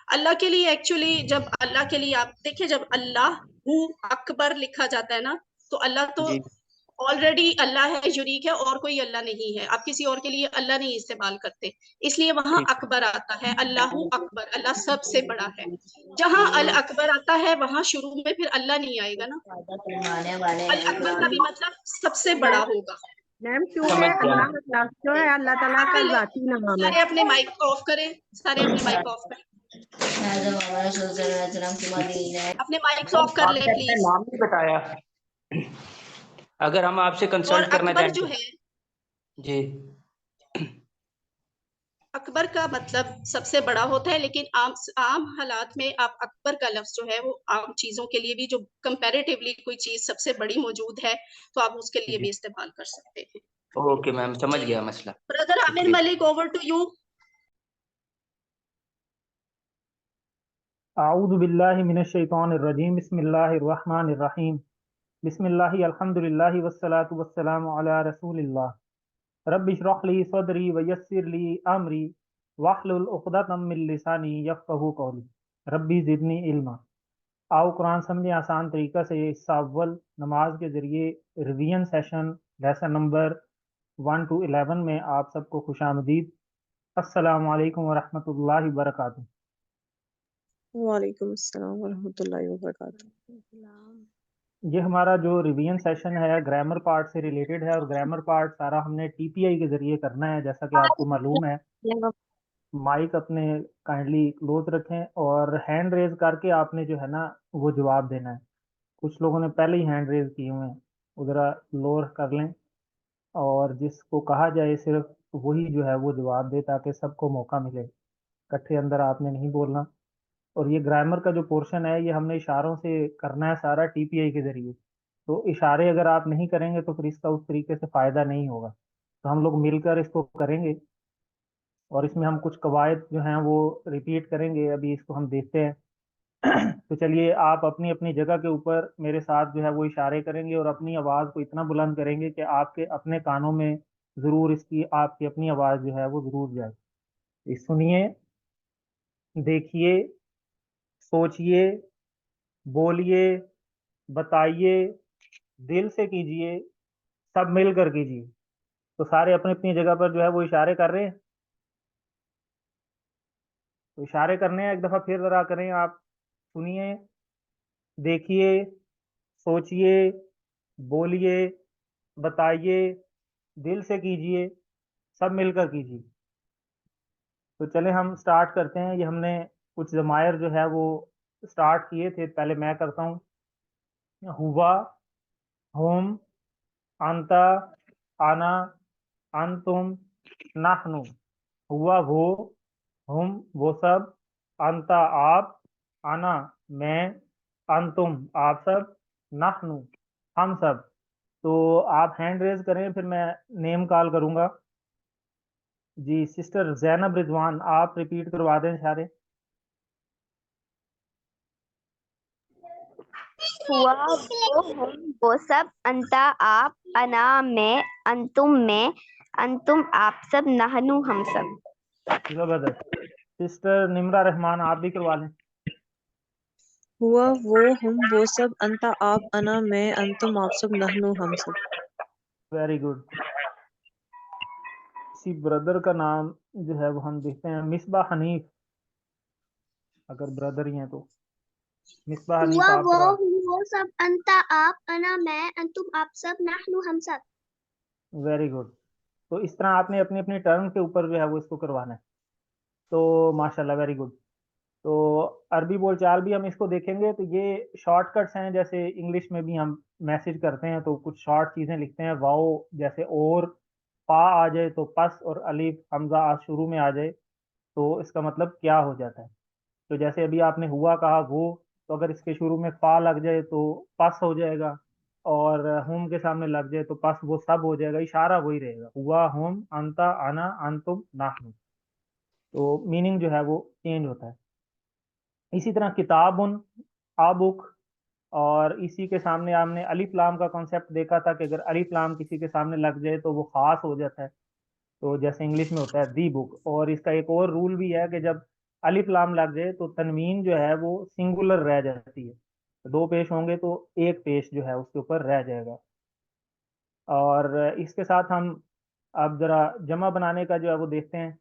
अल्लाह के लिए एक्चुअली जब अल्लाह के लिए आप देखिए, जब अल्लाह हु अकबर लिखा जाता है ना, तो अल्लाह तो जी ऑलरेडी अल्लाह है, यूनिक है, और कोई अल्लाह नहीं है। आप किसी और के लिए अल्लाह नहीं इस्तेमाल करते, इसलिए वहां ठीक अकबर आता है। अल्लाहु अकबर, अल्लाह सबसे बड़ा है। जहां अल अकबर आता है वहां शुरू में फिर अल्लाह नहीं आएगा ना। अल अकबर का भी मतलब सबसे बड़ा होगा। मैम क्यों है समझ गया अल्लाह का क्यों है अल्लाह ताला का जाती नाम है। सारे अपने माइक ऑफ करें, सारे अपने माइक ऑफ करें, अपने माइक मैम ऑफ कर ले आपने अपना प्लीज। नाम नहीं बताया, अगर हम आपसे और कंसल्ट करना अकबर चाहें जो तो। है, जी अकबर का मतलब सबसे बड़ा होता है, लेकिन आम हालात में आप अकबर का लफ्ज जो है वो आम चीजों के लिए भी, जो कंपैरेटिवली कोई चीज सबसे बड़ी मौजूद है तो आप उसके लिए जी भी इस्तेमाल कर सकते हैं। ओके मैम, समझ जी गया मसला। ब्रदर आमिर शुक्रिया। Malik, over to you. आऊज़ु बिल्लाहि मिनश शैतानिर रजीम, बिस्मिल्लाहिर रहमानिर रहीम, बिस्मिल्लाहि अल्हम्दुलिल्लाहि वस्सलातु वस्सलामु अला रसूलिल्लाह। रब्बि इश्रह ली सदरी व यस्सिर ली अमरी वहलुल उक़दतम मिन लिसानी यफ़क़हू क़ौली रब्बी ज़िदनी इल्मा। आओ कुरान समझे आसान तरीका से। इस अव्वल नमाज के ज़रिए revision session lesson number 1 to 11 में आप सबको खुशामदीद। अस्सलामु अलैकुम व रहमतुल्लाहि व बरकातुहू। वालेकुम अस्सलाम वरहमतुल्लाहि वबरकातुहू। ये हमारा जो रिवीजन सेशन है ग्रामर पार्ट से रिलेटेड है, और ग्रामर पार्ट सारा हमने टीपीआई के ज़रिए करना है, जैसा कि आपको मालूम है। माइक अपने काइंडली क्लोज रखें और हैंड रेज करके आपने जो है ना वो जवाब देना है। कुछ लोगों ने पहले ही हैंड रेज किए हुए हैं, उधर लोअर कर लें, और जिसको कहा जाए सिर्फ वही जो है वो जवाब दे, ताकि सबको मौका मिले। इकट्ठे अंदर आपने नहीं बोलना। और ये ग्रामर का जो पोर्शन है ये हमने इशारों से करना है सारा टीपीआई के ज़रिए। तो इशारे अगर आप नहीं करेंगे तो फिर इसका उस तरीके से फ़ायदा नहीं होगा। तो हम लोग मिलकर इसको करेंगे और इसमें हम कुछ कवायद जो हैं वो रिपीट करेंगे। अभी इसको हम देखते हैं। तो चलिए, आप अपनी अपनी जगह के ऊपर मेरे साथ जो है वो इशारे करेंगे और अपनी आवाज़ को इतना बुलंद करेंगे कि आपके अपने कानों में ज़रूर इसकी आपकी अपनी आवाज़ जो है वो ज़रूर जाए। सुनिए, देखिए, सोचिए, बोलिए, बताइए, दिल से कीजिए, सब मिलकर कीजिए। तो सारे अपनी अपनी जगह पर जो है वो इशारे कर रहे हैं। तो इशारे करने हैं, एक दफ़ा फिर ज़रा करें आप। सुनिए, देखिए, सोचिए, बोलिए, बताइए, दिल से कीजिए, सब मिलकर कीजिए। तो चले हम स्टार्ट करते हैं। ये हमने कुछ ज़मायर जो है वो स्टार्ट किए थे। पहले मैं करता हूँ। हुआ, हुम, अंता, आना, अंतुम, नहनु। हुआ वो, हुम वो सब, अंता आप, आना मैं, अंतुम आप सब, नहनु हम सब। तो आप हैंड रेज करें, फिर मैं नेम कॉल करूंगा। जी, सिस्टर जैनब रिजवान, आप रिपीट करवा दें सारे। हुआ वो हम वो सब, अंता आप, अना मैं, अंतुम आप सब, नहनु हम सब। जबरदस्त। सिस्टर निमरा रहमान, आप भी करवा लें। हुआ वो हम वो सब, अंता आप, अना मैं, अंतुम आप सब, नहनु हम सब। Very good. इसी ब्रदर का नाम जो है वो हम देखते हैं, मिसबा हनीफ, अगर ब्रदर ही हैं तो मिसबा हनीफ हुआ आप वो करवा। हम वो सब, अंता आप, अना मैं, अंतुम आप सब, नहनु हम सब। Very good. तो इस तरह आपने अपनी अपनी टर्न के ऊपर जो है वो इसको करवाना है। तो माशाल्लाह, वेरी गुड। तो अरबी बोलचाल भी हम इसको देखेंगे। तो ये शॉर्टकट्स हैं, जैसे इंग्लिश में भी हम मैसेज करते हैं तो कुछ शॉर्ट चीज़ें लिखते हैं। वाओ जैसे और, पा आ जाए तो पस, और अलिफ हमजा आज शुरू में आ जाए तो इसका मतलब क्या हो जाता है। तो जैसे अभी आपने हुआ कहा वो, तो अगर इसके शुरू में फा लग जाए तो पस हो जाएगा, और हुम के सामने लग जाए तो पस वो सब हो जाएगा। इशारा वही रहेगा, हुआ, हुम, अंता, आना, अंतुम, नाहनु। तो मीनिंग जो है वो चेंज होता है। इसी तरह किताबुन, आबुक, और इसी के सामने हमने अलिफ लाम का कॉन्सेप्ट देखा था कि अगर अलिफ लाम किसी के सामने लग जाए तो वो खास हो जाता है। तो जैसे इंग्लिश में होता है दी बुक। और इसका एक और रूल भी है कि जब अलिफ लाम लग जाए तो तनवीन जो है वो सिंगुलर रह जाती है। तो दो पेश होंगे तो एक पेश जो है उसके ऊपर रह जाएगा। और इसके साथ हम अब जरा जमा बनाने का जो है वो देखते हैं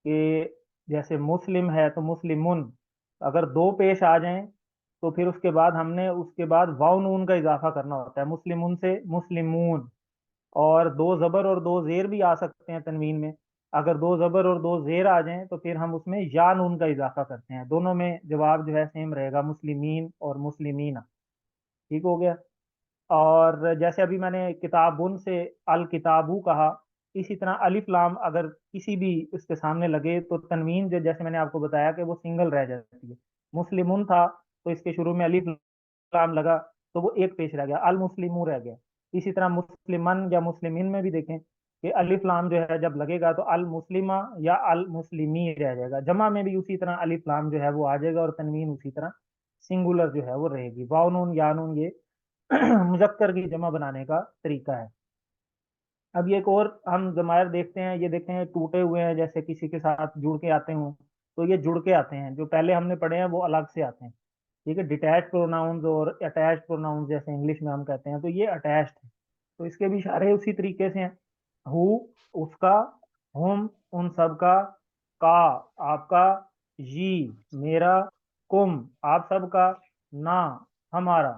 कि जैसे मुस्लिम है तो मुस्लिमुन, अगर दो पेश आ जाएं तो फिर उसके बाद हमने उसके बाद वाव नून का इजाफा करना होता है, मुस्लिमुन से मुस्लिमून। और दो जबर और दो जेर भी आ सकते हैं तनवीन में। अगर दो जबर और दो जेर आ जाएं तो फिर हम उसमें या नून का इजाफा करते हैं। दोनों में जवाब जो है सेम रहेगा, मुस्लिमीन और मुस्लिमीना। ठीक हो गया। और जैसे अभी मैंने किताबुन से अल किताबू कहा, इसी तरह अलिफ लाम अगर किसी भी उसके सामने लगे तो तनवीन जो, जैसे मैंने आपको बताया कि वो सिंगल रह जाती है। मुस्लिमुन था तो इसके शुरू में अलिफ लाम लगा तो वो एक पेश रह गया, अल मुस्लिमू रह गया। इसी तरह मुस्लिमन या मुस्लिमिन में भी देखें कि अलिफ लाम जो है जब लगेगा तो अल मुस्लिमा या अल मुस्लिमी रह जाएगा। जमा में भी उसी तरह अलिफ लाम जो है वो आ जाएगा और तनवीन उसी तरह सिंगुलर जो है वो रहेगी। वाव नून या नून ये मुजक्कर की जमा बनाने का तरीका है। अब ये एक और हम जमायर देखते हैं, ये देखते हैं टूटे हुए हैं, जैसे किसी के साथ जुड़ के आते हों तो ये जुड़ के आते हैं। जो पहले हमने पढ़े हैं वो अलग से आते हैं। ठीक है, डिटैच प्रोनाउंस और अटैच प्रोनाउंस जैसे इंग्लिश में हम कहते हैं, तो ये अटैच्ड है। तो इसके भी इशारे उसी तरीके से हैं। हु उसका, हुम उन सब का, का आपका, जी मेरा, कुम आप सब का, ना हमारा।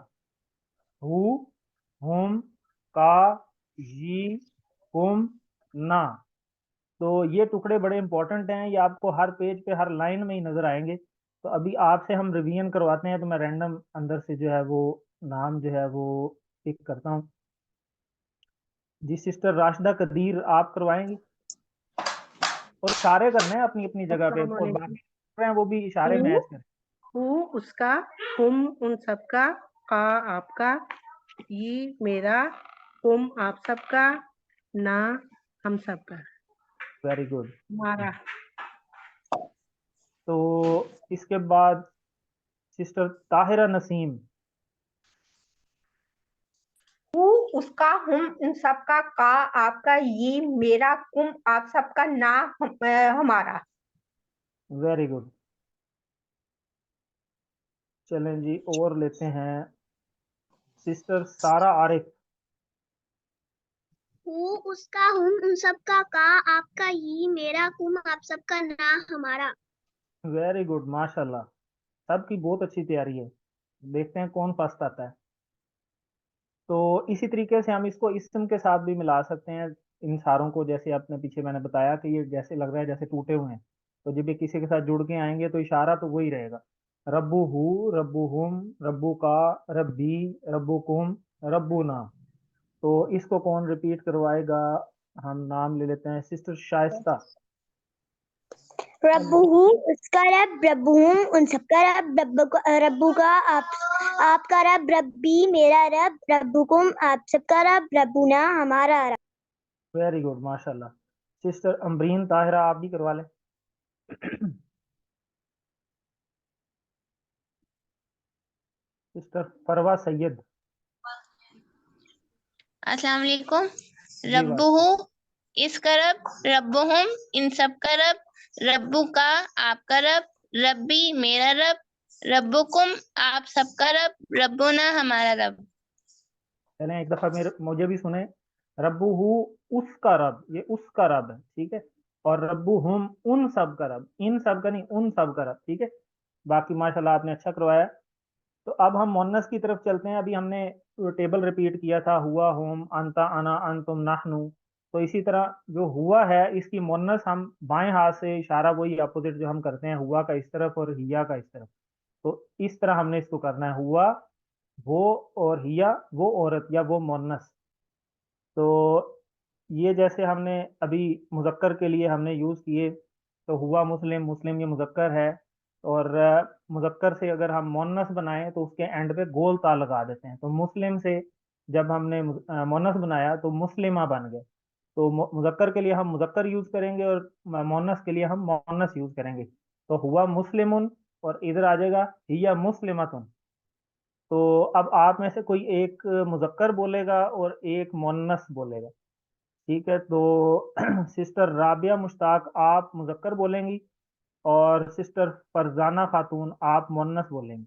हु, हुम, का, जी, कुम, ना। तो ये टुकड़े बड़े इंपॉर्टेंट हैं, ये आपको हर पेज पे हर लाइन में ही नजर आएंगे। तो अभी आपसे हम रिवीजन करवाते हैं, तो मैं रैंडम अंदर से जो है वो नाम जो है वो पिक करता हूँ। जी, सिस्टर राशिदा कदीर, आप करवाएंगी। और इशारे करने हैं अपनी अपनी जगह पे, और बाकी कर रहे हैं वो भी इशारे मैच करें। हु उसका, हुम उन सबका, का आपका, ये मेरा, तुम आप सबका, ना हम सबका। Very good. हमारा। तो इसके बाद सिस्टर ताहिरा नसीम। हु उसका, हम इन सबका, का आपका, ये मेरा, कुम आप सबका, ना हमारा। Very good. चलें जी और लेते हैं सिस्टर सारा आरिफ। वो उसका, हम उन सबका, का आपका, ये मेरा, कुम आप सबका, ना हमारा। वेरी गुड माशाल्लाह, सबकी बहुत अच्छी तैयारी है। देखते हैं कौन फर्स्ट आता है। तो इसी तरीके से हम इसको इस्म के साथ भी मिला सकते हैं इन सारों को, जैसे आपने पीछे मैंने बताया कि ये जैसे लग रहा है जैसे टूटे हुए हैं, तो जब ये किसी के साथ जुड़ के आएंगे तो इशारा तो वही रहेगा। रब्बू हु, रब्बू हुम, रब्बू का, रब्बी, रब्बू कुम, रब्बू ना। तो इसको कौन रिपीट करवाएगा? हम नाम ले लेते हैं सिस्टर शाइस्ता। रब्बुहु उसका रब, रब्बुहुम उन सबका रब, रब्बू का आपका रब, रब्बी मेरा रब, रब्बुकुम आप सबका रब, रब्बुना हमारा रब। वेरी गुड माशाल्लाह। सिस्टर अमरीन ताहिरा आप भी करवा लें। सिस्टर फरवा सैयद। अस्सलाम वालेकुम। जी रब्बुहु इसका रब, रब्बुहुम इन सब का रब, रब्बू का आपका रब, रब्बी मेरा रब, रब्बुकुम आप सबका रब, रब्बुना हमारा रब। चलें एक दफा मुझे भी सुने। रब्बू हु उसका रब, ये उसका रब है, ठीक है। और रब्बू हुम उन सब का रब, इन सब का नहीं, उन सब का रब, ठीक है। बाकी माशाल्लाह आपने अच्छा करवाया। तो अब हम मोन्नस की तरफ चलते हैं। अभी हमने टेबल रिपीट किया था, हुआ, हुम, अंता, अना, अंतुम, नाहनु। तो इसी तरह जो हुआ है इसकी मोन्नस हम बाएं हाथ से इशारा वही अपोजिट जो हम करते हैं, हुआ का इस तरफ और हिया का इस तरफ। तो इस तरह हमने इसको करना है, हुआ वो और हिया वो औरत या वो मोन्नस। तो ये जैसे हमने अभी मुजक्कर के लिए हमने यूज़ किए, तो हुआ मुस्लिम, मुस्लिम ये मुजक्कर है। और मुजक्कर से अगर हम मोन्नस बनाएं तो उसके एंड पे गोल ता लगा देते हैं। तो मुस्लिम से जब हमने मोन्नस बनाया तो मुस्लिमा बन गए। तो मुजक्कर के लिए हम मुजक्कर यूज़ करेंगे और मोन्नस के लिए हम मोन्नस यूज़ करेंगे। तो हुआ मुस्लिमुन और इधर आ जाएगा हिया मुस्लिमतुन। तो अब आप में से कोई एक मुजक्कर बोलेगा और एक मोन्नस बोलेगा, ठीक है। तो सिस्टर राबिया मुश्ताक आप मुजक्कर बोलेंगी और सिस्टर फरजाना खातून आप मोन्नस बोलेंगी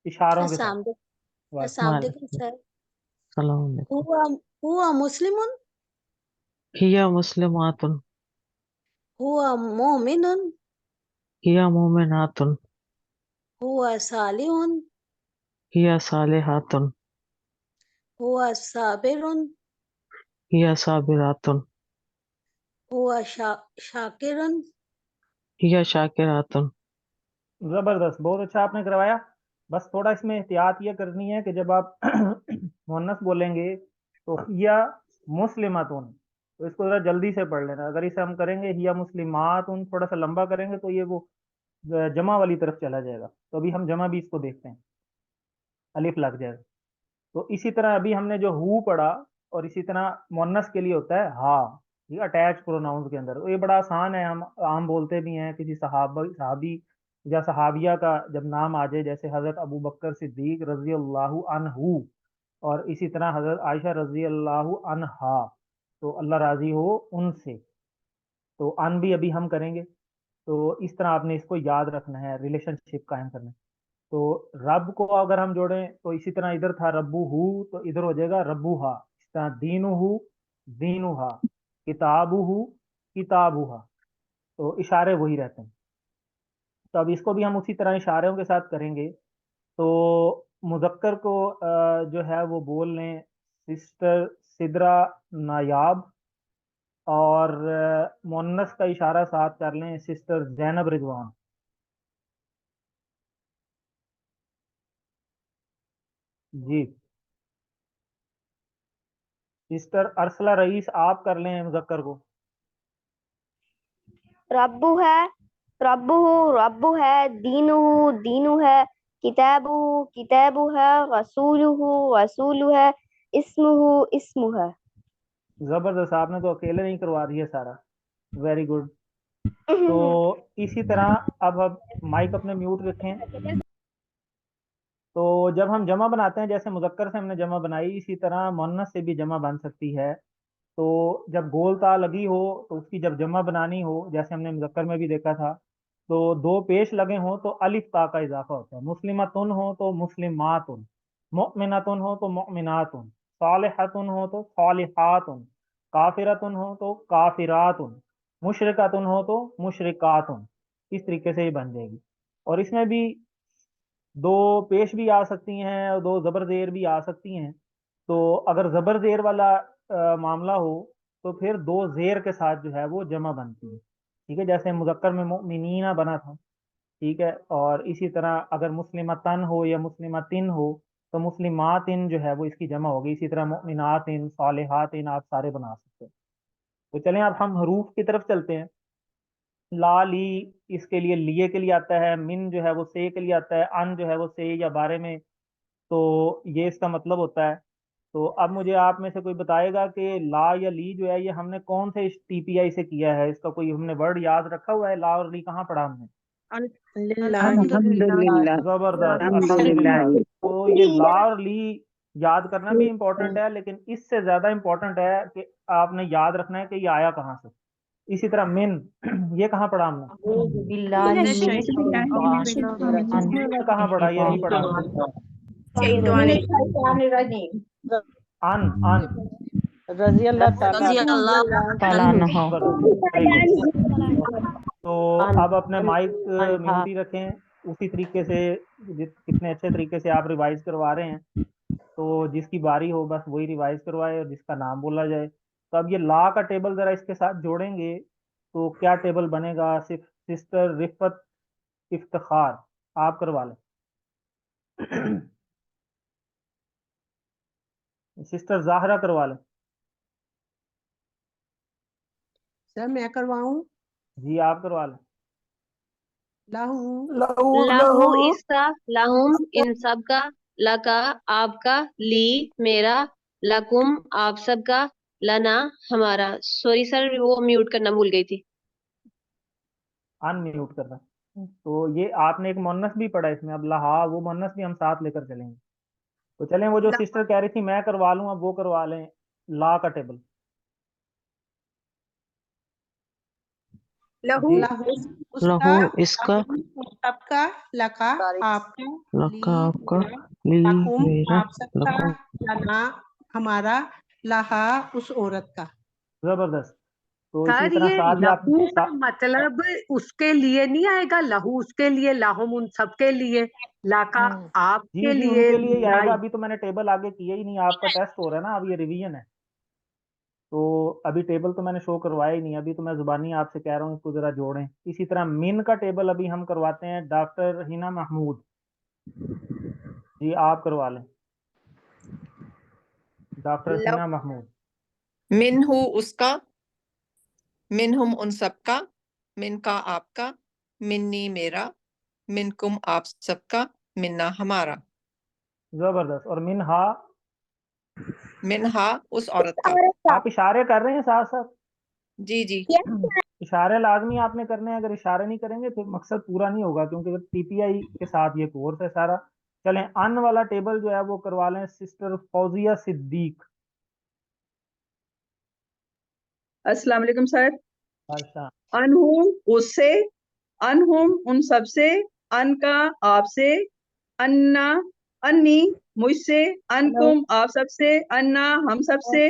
इशारों के साथ। अस्सलाम वालेकुम सर। सलाम हुआ हुआ मुस्लिमुन, हिया मुस्लिमातुन, हुआ मोमिनुन, हिया मोमिनातुन, हुआ सालिहुन, हिया सालिहातुन, हुआ साबिरुन, हिया साबिरातुन, हुआ शाकिरुन। हिया शाकिरातुन। जबरदस्त, बहुत अच्छा आपने करवाया। बस थोड़ा इसमें एहतियात ये करनी है कि जब आप मुन्नस बोलेंगे तो हिया मुस्लिमातुन, तो इसको जरा जल्दी से पढ़ लेना। अगर इसे हम करेंगे हिया मुस्लिमातुन थोड़ा सा लंबा करेंगे तो ये वो जमा वाली तरफ चला जाएगा। तो अभी हम जमा भी इसको देखते हैं, अलिफ लग जाएगा। तो इसी तरह अभी हमने जो हु पढ़ा और इसी तरह मुन्नस के लिए होता है हा, ये अटैच प्रोनाउंस के अंदर। तो ये बड़ा आसान है, हम आम बोलते भी हैं। किसी सहाबी या सहाबिया का जब नाम आ जाए, जैसे हजरत अबू बकर सिद्दीक रजी अल्लाहु अन्हु और इसी तरह हजरत आयशा रजी अल्लाहु अन्हा, तो अल्लाह राजी हो उनसे। तो अन भी अभी हम करेंगे। तो इस तरह आपने इसको याद रखना है, रिलेशनशिप कायम करना है। तो रब को अगर हम जोड़ें तो इसी तरह इधर था रब्बू हु, तो इधर हो जाएगा रब्बू हा। इस तरह दीनु हु, दीनु हा, किताबु हु, किताबु हा। तो इशारे वही रहते हैं। तो अब इसको भी हम उसी तरह इशारों के साथ करेंगे। तो मुजक्कर को जो है वो बोल लें सिस्टर सिदरा नायाब, और मुन्नस का इशारा साथ कर लें सिस्टर जैनब रिजवान। जी सिस्टर अरसला रईस आप कर लें मुजक्कर को। रब्बू है, रब्बू है, दीनू दीनू है, किताबुहु किताबुहा, रसूलुहु रसूलुहा, इस्मुहु इस्मुहा। जबरदस्त, आपने तो अकेले नहीं करवा दिया सारा, वेरी गुड। तो इसी तरह अब माइक अपने म्यूट रखें। तो जब हम जमा बनाते हैं, जैसे मुजक्कर से हमने जमा बनाई, इसी तरह मुअन्नस से भी जमा बन सकती है। तो जब गोल ता लगी हो तो उसकी जब जमा बनानी हो, जैसे हमने मुजक्कर में भी देखा था, तो दो पेश लगे हों तो अलिफ ता का इजाफा होता है। मुस्लिमतुन हो तो मुस्लिमातुन, मुमिनतुन हो तो मुमिनातुन, सालिहतुन हो तो सालिहातुन, काफिरतुन हो तो काफिरातुन, मुशरिकतुन हो तो मुशरिकातुन। इस तरीके से ये बन जाएगी। और इसमें भी दो पेश भी आ सकती हैं और दो जबर जेर भी आ सकती हैं। तो अगर जबर जेर वाला मामला हो तो फिर दो जेर के साथ जो है वो जमा बनती है। ठीक है, जैसे मुजक्कर में मोमिनीना बना था। ठीक है, और इसी तरह अगर मुस्लिमतन हो या मुस्लिमतिन हो तो मुस्लिमातिन जो है वो इसकी जमा होगी। इसी तरह मोमिनातिन, सालिहातिन आप सारे बना सकते हैं। तो चलें अब हम हरूफ की तरफ चलते हैं। ला ली इसके लिए के लिए आता है, मिन जो है वो से के लिए आता है, अन जो है वो से या बारे में। तो ये इसका मतलब होता है। तो अब मुझे आप में से कोई बताएगा कि ला या ली जो है ये हमने कौन से टीपीआई से किया है, इसका कोई हमने वर्ड याद रखा हुआ है? ला और ली कहाँ पढ़ा हमने? अल्हम्दुलिल्लाह। जबरदस्त, अल्हम्दुलिल्लाह। तो ये ला और ली याद करना भी इम्पोर्टेंट है, लेकिन इससे ज्यादा इम्पोर्टेंट है कि आपने याद रखना है कि ये आया कहाँ से। इसी तरह मिन ये कहाँ पढ़ा हमने? कहाँ पढ़ा? ये नहीं पढ़ा हमने। अन अन रजी अल्लाह ताला अन्हु। तो अब अपने माइक म्यूट ही रखें। उसी तरीके से कितने अच्छे तरीके से आप रिवाइज करवा रहे हैं, तो जिसकी बारी हो बस वही रिवाइज करवाए और जिसका नाम बोला जाए। तो अब ये ला का टेबल जरा इसके साथ जोड़ेंगे तो क्या टेबल बनेगा? सिर्फ सिस्टर रिफत इफ्तिखार आप करवा लें। सिस्टर जाहरा करवा लें। सर मैं करवाऊं? जी आप करवा लें। लहू लहू इसका, लहुम इन सब का, लका आपका, ली मेरा, लकुम आप सबका, लना हमारा। सॉरी सर, वो म्यूट करना भूल गई थी। अनम्यूट करना। तो ये आपने एक मुन्नस भी पढ़ा इसमें, अब लहा वो मुन्नस भी हम साथ लेकर चलेंगे। तो चलें, वो जो सिस्टर कह रही थी मैं करवा लूं, अब वो करवा लें ला का टेबल। लहू लहू इसका, सबका, लका आपका, लका आपका, ली लकुम मेरा, आप सबका, लकुम। लना हमारा, लहा उस औरत का। जबरदस्त। तो इसी सर तरह ये साथ ही आप लहू का मतलब उसके लिए नहीं आएगा? लहू उसके लिए, लाहुम उन सबके लिए, लाका जी आपके जी लिए, उनके लिए ही आएगा। लाई। अभी तो मैंने टेबल आगे किया ही नहीं, आपका टेस्ट हो रहा है ना, अब ये रिवीजन है। तो अभी टेबल तो मैंने शो करवाया ही नहीं, अभी तो मैं जुबानी आपसे कह रहा हूँ इसको जरा जोड़ें। इसी तरह मिन का टेबल अभी हम करवाते हैं डॉक्टर हिना महमूद जी, आप करवा लें। डॉक्टर हिना महमूद। मिनहु उसका, मिनहुम उन सबका, मिनका आपका, मिन्नी मेरा, मिनकुम आप सबका, मिन्ना हमारा। जबरदस्त। और मिनहा? मिनहा उस औरत का। आप इशारे कर रहे हैं साथ साथ? जी जी। इशारे लाजमी आपने करने हैं, अगर इशारे नहीं करेंगे फिर मकसद पूरा नहीं होगा, क्योंकि टीपीआई के साथ ये कोर्स है सारा। चलें, अन वाला टेबल जो है वो करवा लें सिस्टर फौजिया सिद्दीक। अस्सलाम वालेकुम सर। अच्छा, अनहुम उससे, अनहुम उन सबसे, अन का आपसे, अन्ना अन्नी मुझसे, अनकुम आप सबसे, अन्ना हम सबसे,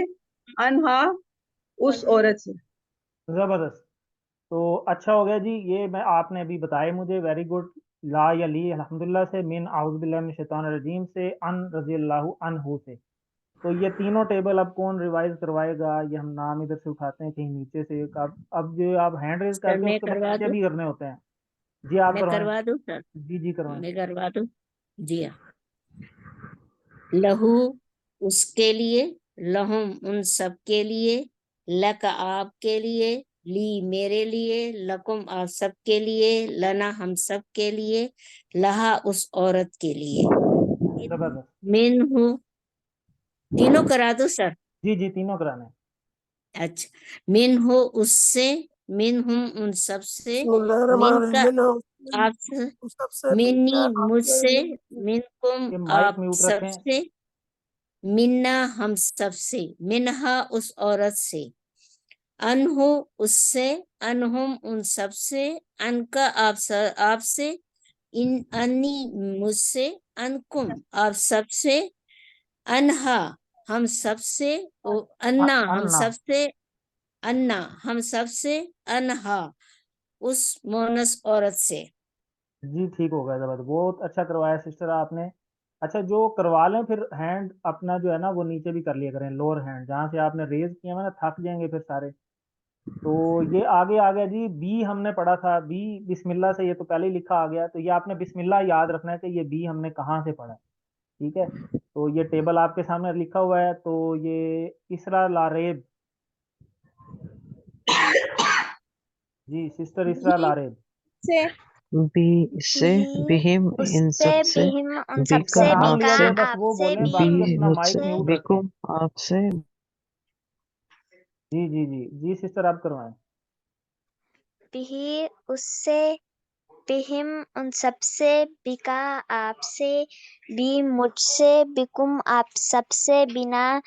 अनहा उस औरत से। जबरदस्त। तो अच्छा हो गया जी, ये मैं आपने अभी बताया मुझे, वेरी गुड। ला या ली अल्हम्दुलिल्लाह से, मिन आउज़ बिल्लाहि मिनश शैतानिर रजीम से, अन रज़ी अल्लाहु अन्हु से। तो ये तीनों टेबल अब कौन रिवाइज करवाएगा? ये हम नाम इधर से उठाते हैं कहीं नीचे से। अब जो आप हैंड रेज सर करते हैं मैं उसके बाद करवा नीचे दूं? भी करने होते हैं। जी आप मैं करवाएं। करवा दूं सर? जी जी करवाएं। मैं करवा दूं? जी हाँ। लहू उसके लिए, लहुम उन सब के लिए, लक आपके लिए, ली मेरे लिए, लकुम आप सब के लिए, लना हम सब के लिए, लहा उस औरत के लिए। जबरदस्त। मिन हूँ, तीनों करा दो सर। जी जी तीनों कराने हैं। अच्छा, मिन हो उससे, मिन हुम उन सब से, मिन का आपसे, मिन्नी मुझसे, मिनकुम ये माइक आप म्यूट सब रखें। से, मिन्ना हम सब से, मिनहा उस औरत से, अनहु उससे, अनहुम उन सब से, अनका आपसे, इन अन्नी मुझसे, अनकुम आप सब से, अनहा हम सब से, अन्ना हम अन्ना। सब से, अन्ना हम सब से, अनहा उस मोनस औरत से। जी ठीक हो गया, जबरदस्त, बहुत अच्छा करवाया सिस्टर आपने। अच्छा, जो करवा लें फिर हैंड अपना जो है ना वो नीचे भी कर लिया करें, लोअर हैंड जहाँ से आपने रेज किया है ना, थक जाएंगे फिर सारे। तो ये आगे आ गया जी, बी हमने पढ़ा था, बी बिस्मिल्लाह से, ये तो पहले ही लिखा आ गया, तो ये आपने बिस्मिल्लाह याद रखना है कि ये बी हमने कहाँ से पढ़ा है। ठीक है, तो ये टेबल आपके सामने लिखा हुआ है, तो ये इसरा लारेब, जी सिस्टर इसरा लारेब। बी से बिहिम इन सब से, बिहिम उन बी सबसे, का नाम लिया बिका आपसे, करें बस, वो आपसे, बोलें, बी बाकी बी अपना माइक मुझसे, म्यूट रखें। बिकुम आपसे। जी जी जी जी सिस्टर आप करवाएं। बिही उससे, बिहिम उन सबसे, बिका आपसे, बी मुझसे, बिकुम आप सबसे, बिना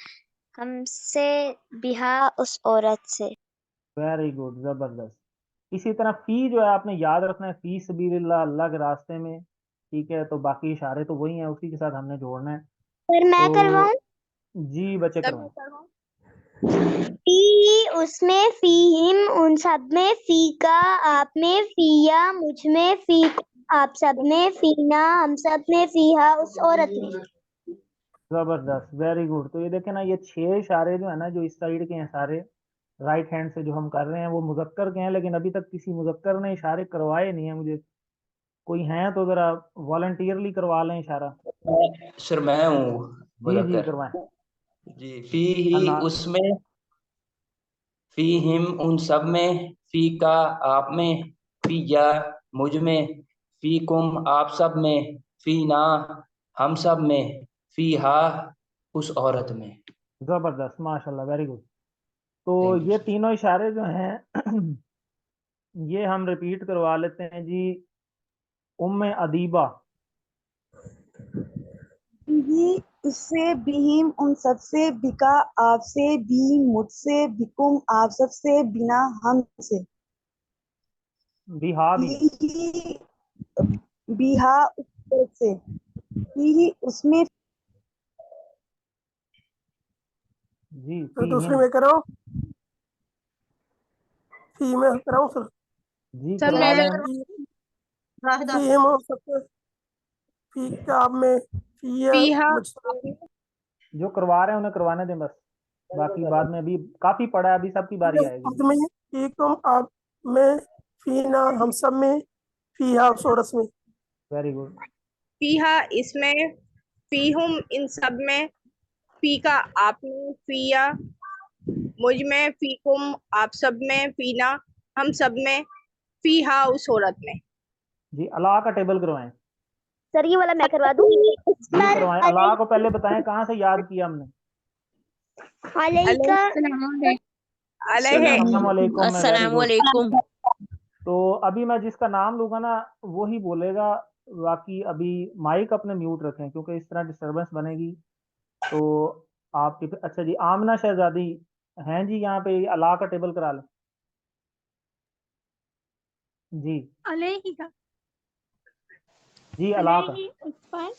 हमसे, बिहा उस औरत से। वेरी गुड, जबरदस्त। इसी तरह फी जो है आपने याद रखना है, फी सबीलिल्लाह, अल्लाह के रास्ते में। ठीक है, तो बाकी इशारे तो वही हैं, उसी के साथ हमने जोड़ना है। फिर मैं करवाऊं? तो जी बच्चे करवाएं। फी उसमें, फीहिम उन सब में, फी का आप में, फिया मुझ में, फी आप सब में, फीना हम सब में, फीहा उस औरत में। जबरदस्त, वेरी गुड। तो ये देखें ना, ये 6 इशारे जो है ना, जो इस साइड के हैं सारे, राइट हैंड से जो हम कर रहे हैं वो मुजक्कर के हैं, लेकिन अभी तक किसी मुजक्कर ने इशारे करवाए नहीं है मुझे। कोई हैं तो जरा वॉलंटियरली करवा लें इशारा। सर मैं हूँ जी जी मुजक्कर। करवाएं। जी, फी ही अन्ना, उसमें, फी हिम उन सब में, फी का आप में, फी या मुझ में, फी कुम आप सब में, फी ना हम सब में, फी हा उस औरत में। जबरदस्त, माशाल्लाह, वेरी गुड। तो थैंक यू ये सर। तीनों इशारे जो हैं ये हम रिपीट करवा लेते हैं जी। उम्मे अदीबा, बिही उससे, बिहिम उन सबसे, बिका आपसे, बी मुझसे, बिकुम आप सबसे, बिना हमसे, बिहा भी, बिही बिहा उस औरत से, बिही उसमें, जी तो फी दूसरी हिम, में कराओ, फी में कराओ सर। जी सर करवा मैं लें। फी हम और सबसे, फी का आप में, फिया मुझसे। जो करवा रहे हैं उन्हें करवाने दें बस, बाकी बाद में, अभी काफी पड़ा है, अभी सबकी बारी आएगी। मुझ में, फी तुम आप में, फीना हम सब में, फीहा उस औरत में। Very good. फीहा इसमें, फीहुम इन सब में, फी का आप में, फिया मुझ में, फीकुम आप सब में, फीना हम सब में, फीहा उस औरत में। जी अल्लाह का टेबल करवाएं। सर ये वाला मैं करवा दूं? जी करवाएं। अल्लाह को पहले बताएं कहाँ से याद किया हमने। अलैका अस्सलाम वालेकुम, वेरी अस्सलाम गुड। वालेकुम। तो अभी मैं जिसका नाम लूंगा ना वो ही बोलेगा, बाकी अभी माइक अपने म्यूट रखें क्योंकि इस तरह डिस्टरबेंस बनेगी। तो आपके, अच्छा जी आमना शहजादी हैं जी यहाँ पे, अल्लाह का टेबल करा लें जी। अलैहि का, जी अल्लाह का, अलैहि उस पर,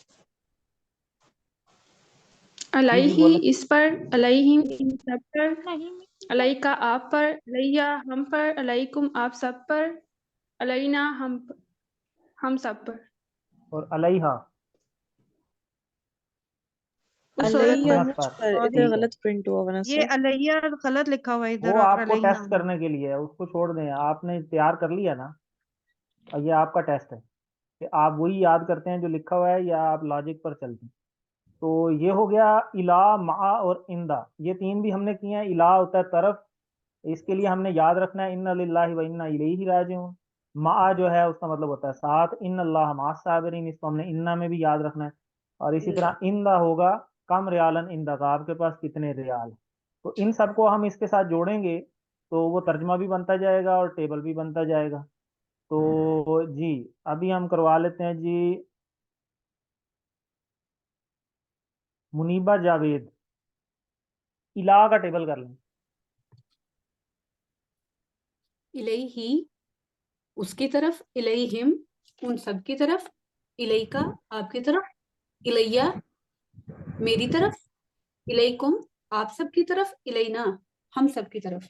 जी जी अलैहि बोले। इस पर, अलैहिम इन सब पर, अलैका आप पर, अलैया हम पर, अलैकुम आप सब पर, अलैना हम सब पर। और अलैहा उस औरत अलैया उनस मुझ पर, पर, इधर ठीक है। गलत प्रिंट हुआ वरना ये सर। अलैया गलत लिखा हुआ है वो इधर, और आपको अलैना टेस्ट है। करने के लिए है, उसको छोड़ दें, आपने तैयार कर लिया ना, और ये आपका टेस्ट है कि आप वही याद करते हैं जो लिखा हुआ है या आप लॉजिक पर चलते हैं। तो ये हो गया इला, मा और इंदा, ये तीन भी हमने किए हैं। इला होता है तरफ, इसके लिए हमने याद रखना है इन्ना लिल्लाहि व इन्ना इलैहि राजिऊन। मा जो है उसका मतलब होता है साथ, इन अल्लाह मा साबिरीन, इसको हमने इन्ना में भी याद रखना है। और इसी तरह इंदा होगा कम रियालन इंदा का, आपके पास कितने रियाल। तो इन सबको हम इसके साथ जोड़ेंगे तो वो तर्जमा भी बनता जाएगा और टेबल भी बनता जाएगा। तो जी अभी हम करवा लेते हैं जी मुनीबा जावेद, इला का टेबल कर लें। इलैही उसकी तरफ, इलैहिम उन सब की तरफ, इलैका आपकी तरफ, इलैया मेरी तरफ, इलैकुम आप सब की तरफ, इलैना हम सब की तरफ।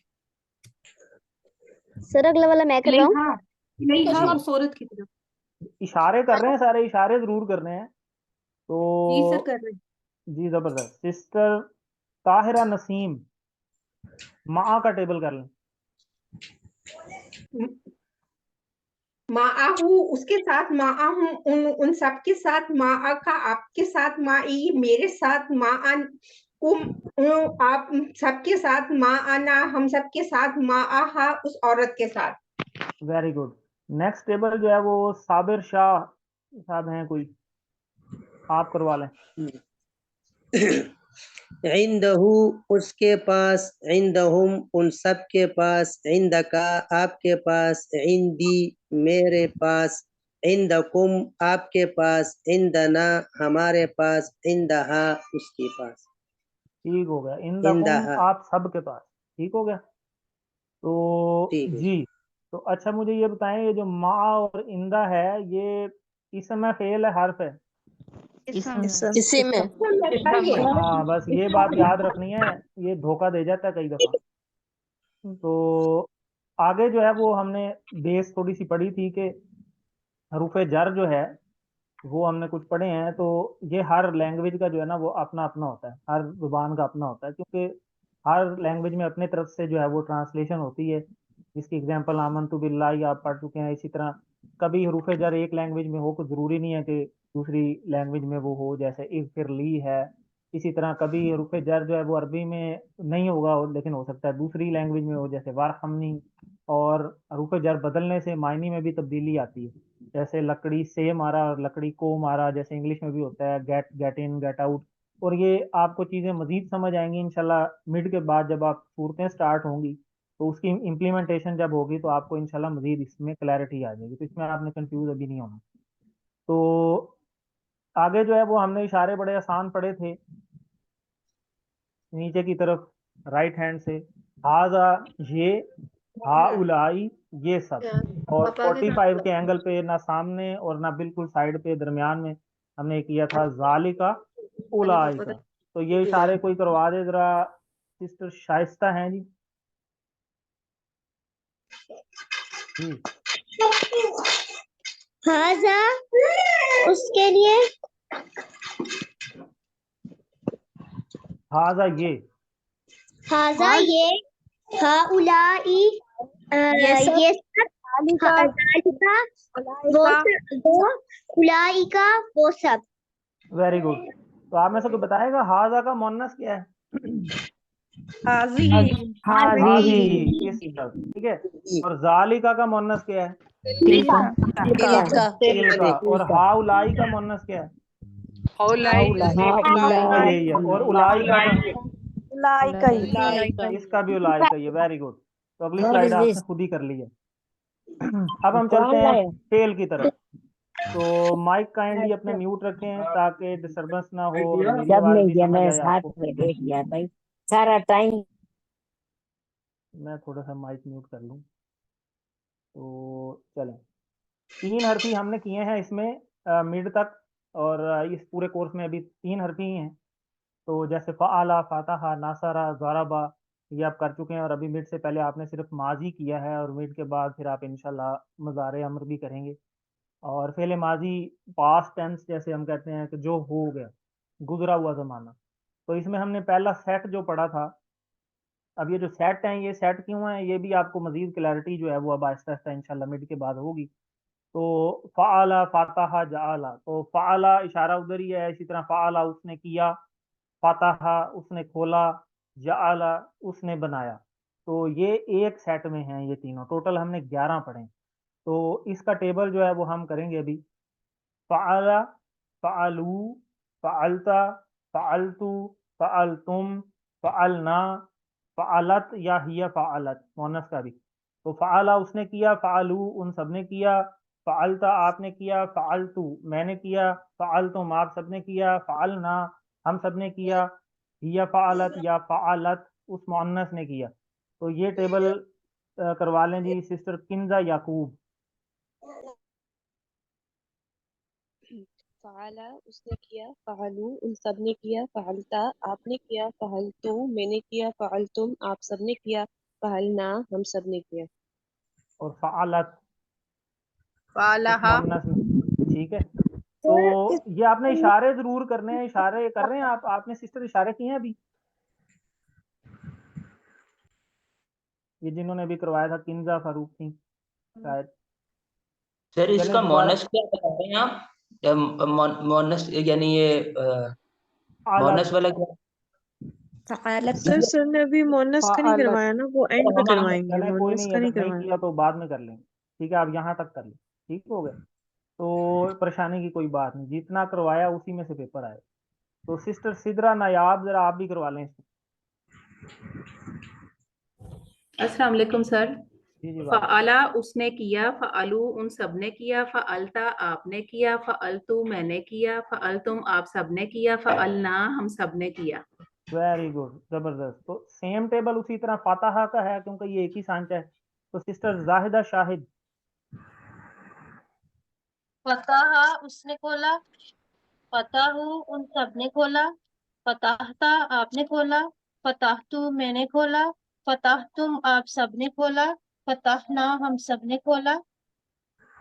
सर अगला वाला मैं कर रहा हूँ। इलैहा, इलैहा उस औरत की तरफ। इशारे कर रहे हैं, सारे इशारे जरूर कर रहे हैं। जी सर तो कर रहे हैं। जी जबरदस्त। सिस्टर ताहिरा नसीम, मा का टेबल कर लें। माआहू उसके साथ, माआहू उन सब के साथ, माआ का आपके साथ, माई मेरे साथ, माआन आप सबके साथ, माआना हम सबके साथ, माआहा उस औरत के साथ। Very good. नेक्स्ट टेबल जो है वो साबिर शाह साहब हैं, कोई आप करवा लें। इंदहू उसके पास, इंदहुम उन सब के पास, इंदका आपके पास, इंदी मेरे पास, इंदकुम आपके पास, इंदना हमारे पास, इंदहा उसके पास। ठीक हो गया। इंदकुम आप सब के पास, ठीक हो गया। तो जी तो अच्छा मुझे ये बताएं, ये जो मा और इंदा है ये इसम है, फेल है, हर्फ है? इसी में हाँ बस ये बात याद रखनी है, ये धोखा दे जाता है कई दफा। तो आगे जो है वो हमने बेस थोड़ी सी पढ़ी थी कि हरूफ जर जो है वो हमने कुछ पढ़े हैं। तो ये हर लैंग्वेज का जो है ना वो अपना अपना होता है, हर जुबान का अपना होता है, क्योंकि हर लैंग्वेज में अपने तरफ से जो है वो ट्रांसलेशन होती है। जिसकी एग्जांपल आमनतु बिल्लाहि आप पढ़ चुके हैं। इसी तरह कभी हरूफ जर एक लैंग्वेज में हो, कुछ जरूरी नहीं है कि दूसरी लैंग्वेज में वो हो, जैसे इग़फिर ली है। इसी तरह कभी हरूफ जर जो है वो अरबी में नहीं होगा लेकिन हो सकता है दूसरी लैंग्वेज में हो, जैसे वारहमनी। और हरूफ जर बदलने से मायने में भी तब्दीली आती है, जैसे लकड़ी से मारा और लकड़ी को मारा, जैसे इंग्लिश में भी होता है get, get in, get out. और ये आपको चीज़ें मजीद समझ आएंगी इंशाल्लाह मिड के बाद, जब आप सूरतें स्टार्ट होंगी तो उसकी इम्प्लीमेंटेशन जब होगी तो आपको इंशाल्लाह मजीद इसमें क्लैरिटी आ जाएगी। तो इसमें आपने कंफ्यूज अभी नहीं होना। तो आगे जो है वो हमने इशारे बड़े आसान पढ़े थे, नीचे की तरफ राइट हैंड से, हाजा ये, हा उलाई ये सब। और 45 के एंगल पे ना सामने और ना बिल्कुल साइड पे, दरमियान में हमने किया था जालिका उलाई का। तो ये इशारे कोई करवा दे जरा। सिस्टर शाइस्ता हैं जी। हाजा उसके लिए, हाजा ये, हाजा ये, हाउलाई ये सब, जालिका वो उलाइका वो सब। Very good. तो आप में से कोई बताएगा हाजा का मुन्नस क्या है? हाजी हाजी ये सब, ठीक है। और जालिका का मुन्नस क्या है? तिलका। और हाउलाई का मुन्नस क्या है? यही है। और उलाई का इसका भी उलाई का ही है। Very good. तो अगली स्लाइड आपने खुद ही कर ली है। अब हम चलते हैं फेल की तरफ। तो माइक काइंडली अपने म्यूट रखें ताकि डिस्टरबेंस ना हो और मेरी जब आवाज नहीं भी किया समझ मैं आए हाथ आपको। में देख लिया भाई, सारा टाइम। मैं थोड़ा सा माइक म्यूट कर लूं। तो चलें, 3 हरफी हमने किए हैं इसमें मिड तक, और इस पूरे कोर्स में अभी 3 हरफी ही हैं। तो जैसे फ़अला, फ़तहा, नासरा, ज़रबा ये आप कर चुके हैं। और अभी मिड से पहले आपने सिर्फ माजी किया है, और मिड के बाद फिर आप इंशाल्लाह मज़ारे अमर भी करेंगे। और फेले माजी पास्ट टेंस जैसे हम कहते हैं कि जो हो गया, गुजरा हुआ ज़माना। तो इसमें हमने पहला सेट जो पढ़ा था, अब ये जो सेट हैं ये सेट क्यों हैं ये भी आपको मजीद क्लैरिटी जो है वो अब आहिस्ता आहिस्ता इंशाल्लाह मिड के बाद होगी। तो फ़अला, फ़तहा, जअला। तो फ़अला इशारा उधर ही है। इसी तरह फ़अला उसने किया, फ़तहा उसने खोला, जअला उसने बनाया। तो ये एक सेट में हैं, ये तीनों टोटल हमने 11 पढ़े। तो इसका टेबल जो है वो हम करेंगे अभी। फ़अला, फ़अलू, फ़अलता, फ़अलतु, फ़अलतुम, फ़अलना, फ़अलत या हिया फ़अलत मुअन्नस का भी। तो फ़अला उसने किया, फ़अलू उन सब ने किया, फ़अलता आपने किया, फ़अलतु मैंने किया, फ़अलतुम आप सब ने किया, फ़अलना हम सब ने किया, हिया फ़अलत या फ़अलत उस मुअन्नस ने किया। तो ये टेबल करवा लें जी सिस्टर किंजा याकूब। फ़अला उसने किया, फ़अलू उन सब ने किया, फ़अलता आपने किया, फ़अलतु मैंने किया, फ़अलतुम आप सब ने किया, फ़अलना हम सब ने किया। और फ़अलत फ़अलहा मुअन्नस में, ठीक है। तो ये आपने इशारे जरूर करने हैं, इशारे कर रहे हैं आप, आपने सिस्टर इशारे किए हैं अभी, ये जिन्होंने अभी करवाया था किंजा फारूक थी शायद। सर चलें इसका दोबारा। मोनस क्या बता रहे हैं आप? मोनस यानी ये आलत मोनस वाला क्या? सर ने अभी मोनस का नहीं फ़अलत। करवाया ना, वो एंड पे करवाएंगे, चलें कोई मोनस नहीं, का नहीं अगर नहीं करवाया। किया तो बाद में कर लेंगे, ठीक है। आप यहाँ तक कर लें, ठीक हो गया। तो परेशानी की कोई बात नहीं, जितना करवाया उसी में से पेपर आए। तो सिस्टर सिदरा नायाब जरा आप भी करवा लें इसको। अस्सलाम वालेकुम सर। जी जी बात। फ़अला उसने किया, फ़अलू उन सब ने किया, फ़अलता आपने किया, फ़अलतु मैंने किया, फ़अलतुम आप सब ने किया, फ़अलना हम सब ने किया। वेरी गुड, जबरदस्त। तो सेम टेबल उसी तरह फातहा का है क्योंकि ये एक ही सांचा है। तो सिस्टर जाहिदा शाहिद। फतहा उसने खोला, फतहू उन सब ने खोला, फतहता आपने खोला, फतहतु मैंने खोला, फतहतुम आप सब ने खोला, फतहना हम सब ने खोला।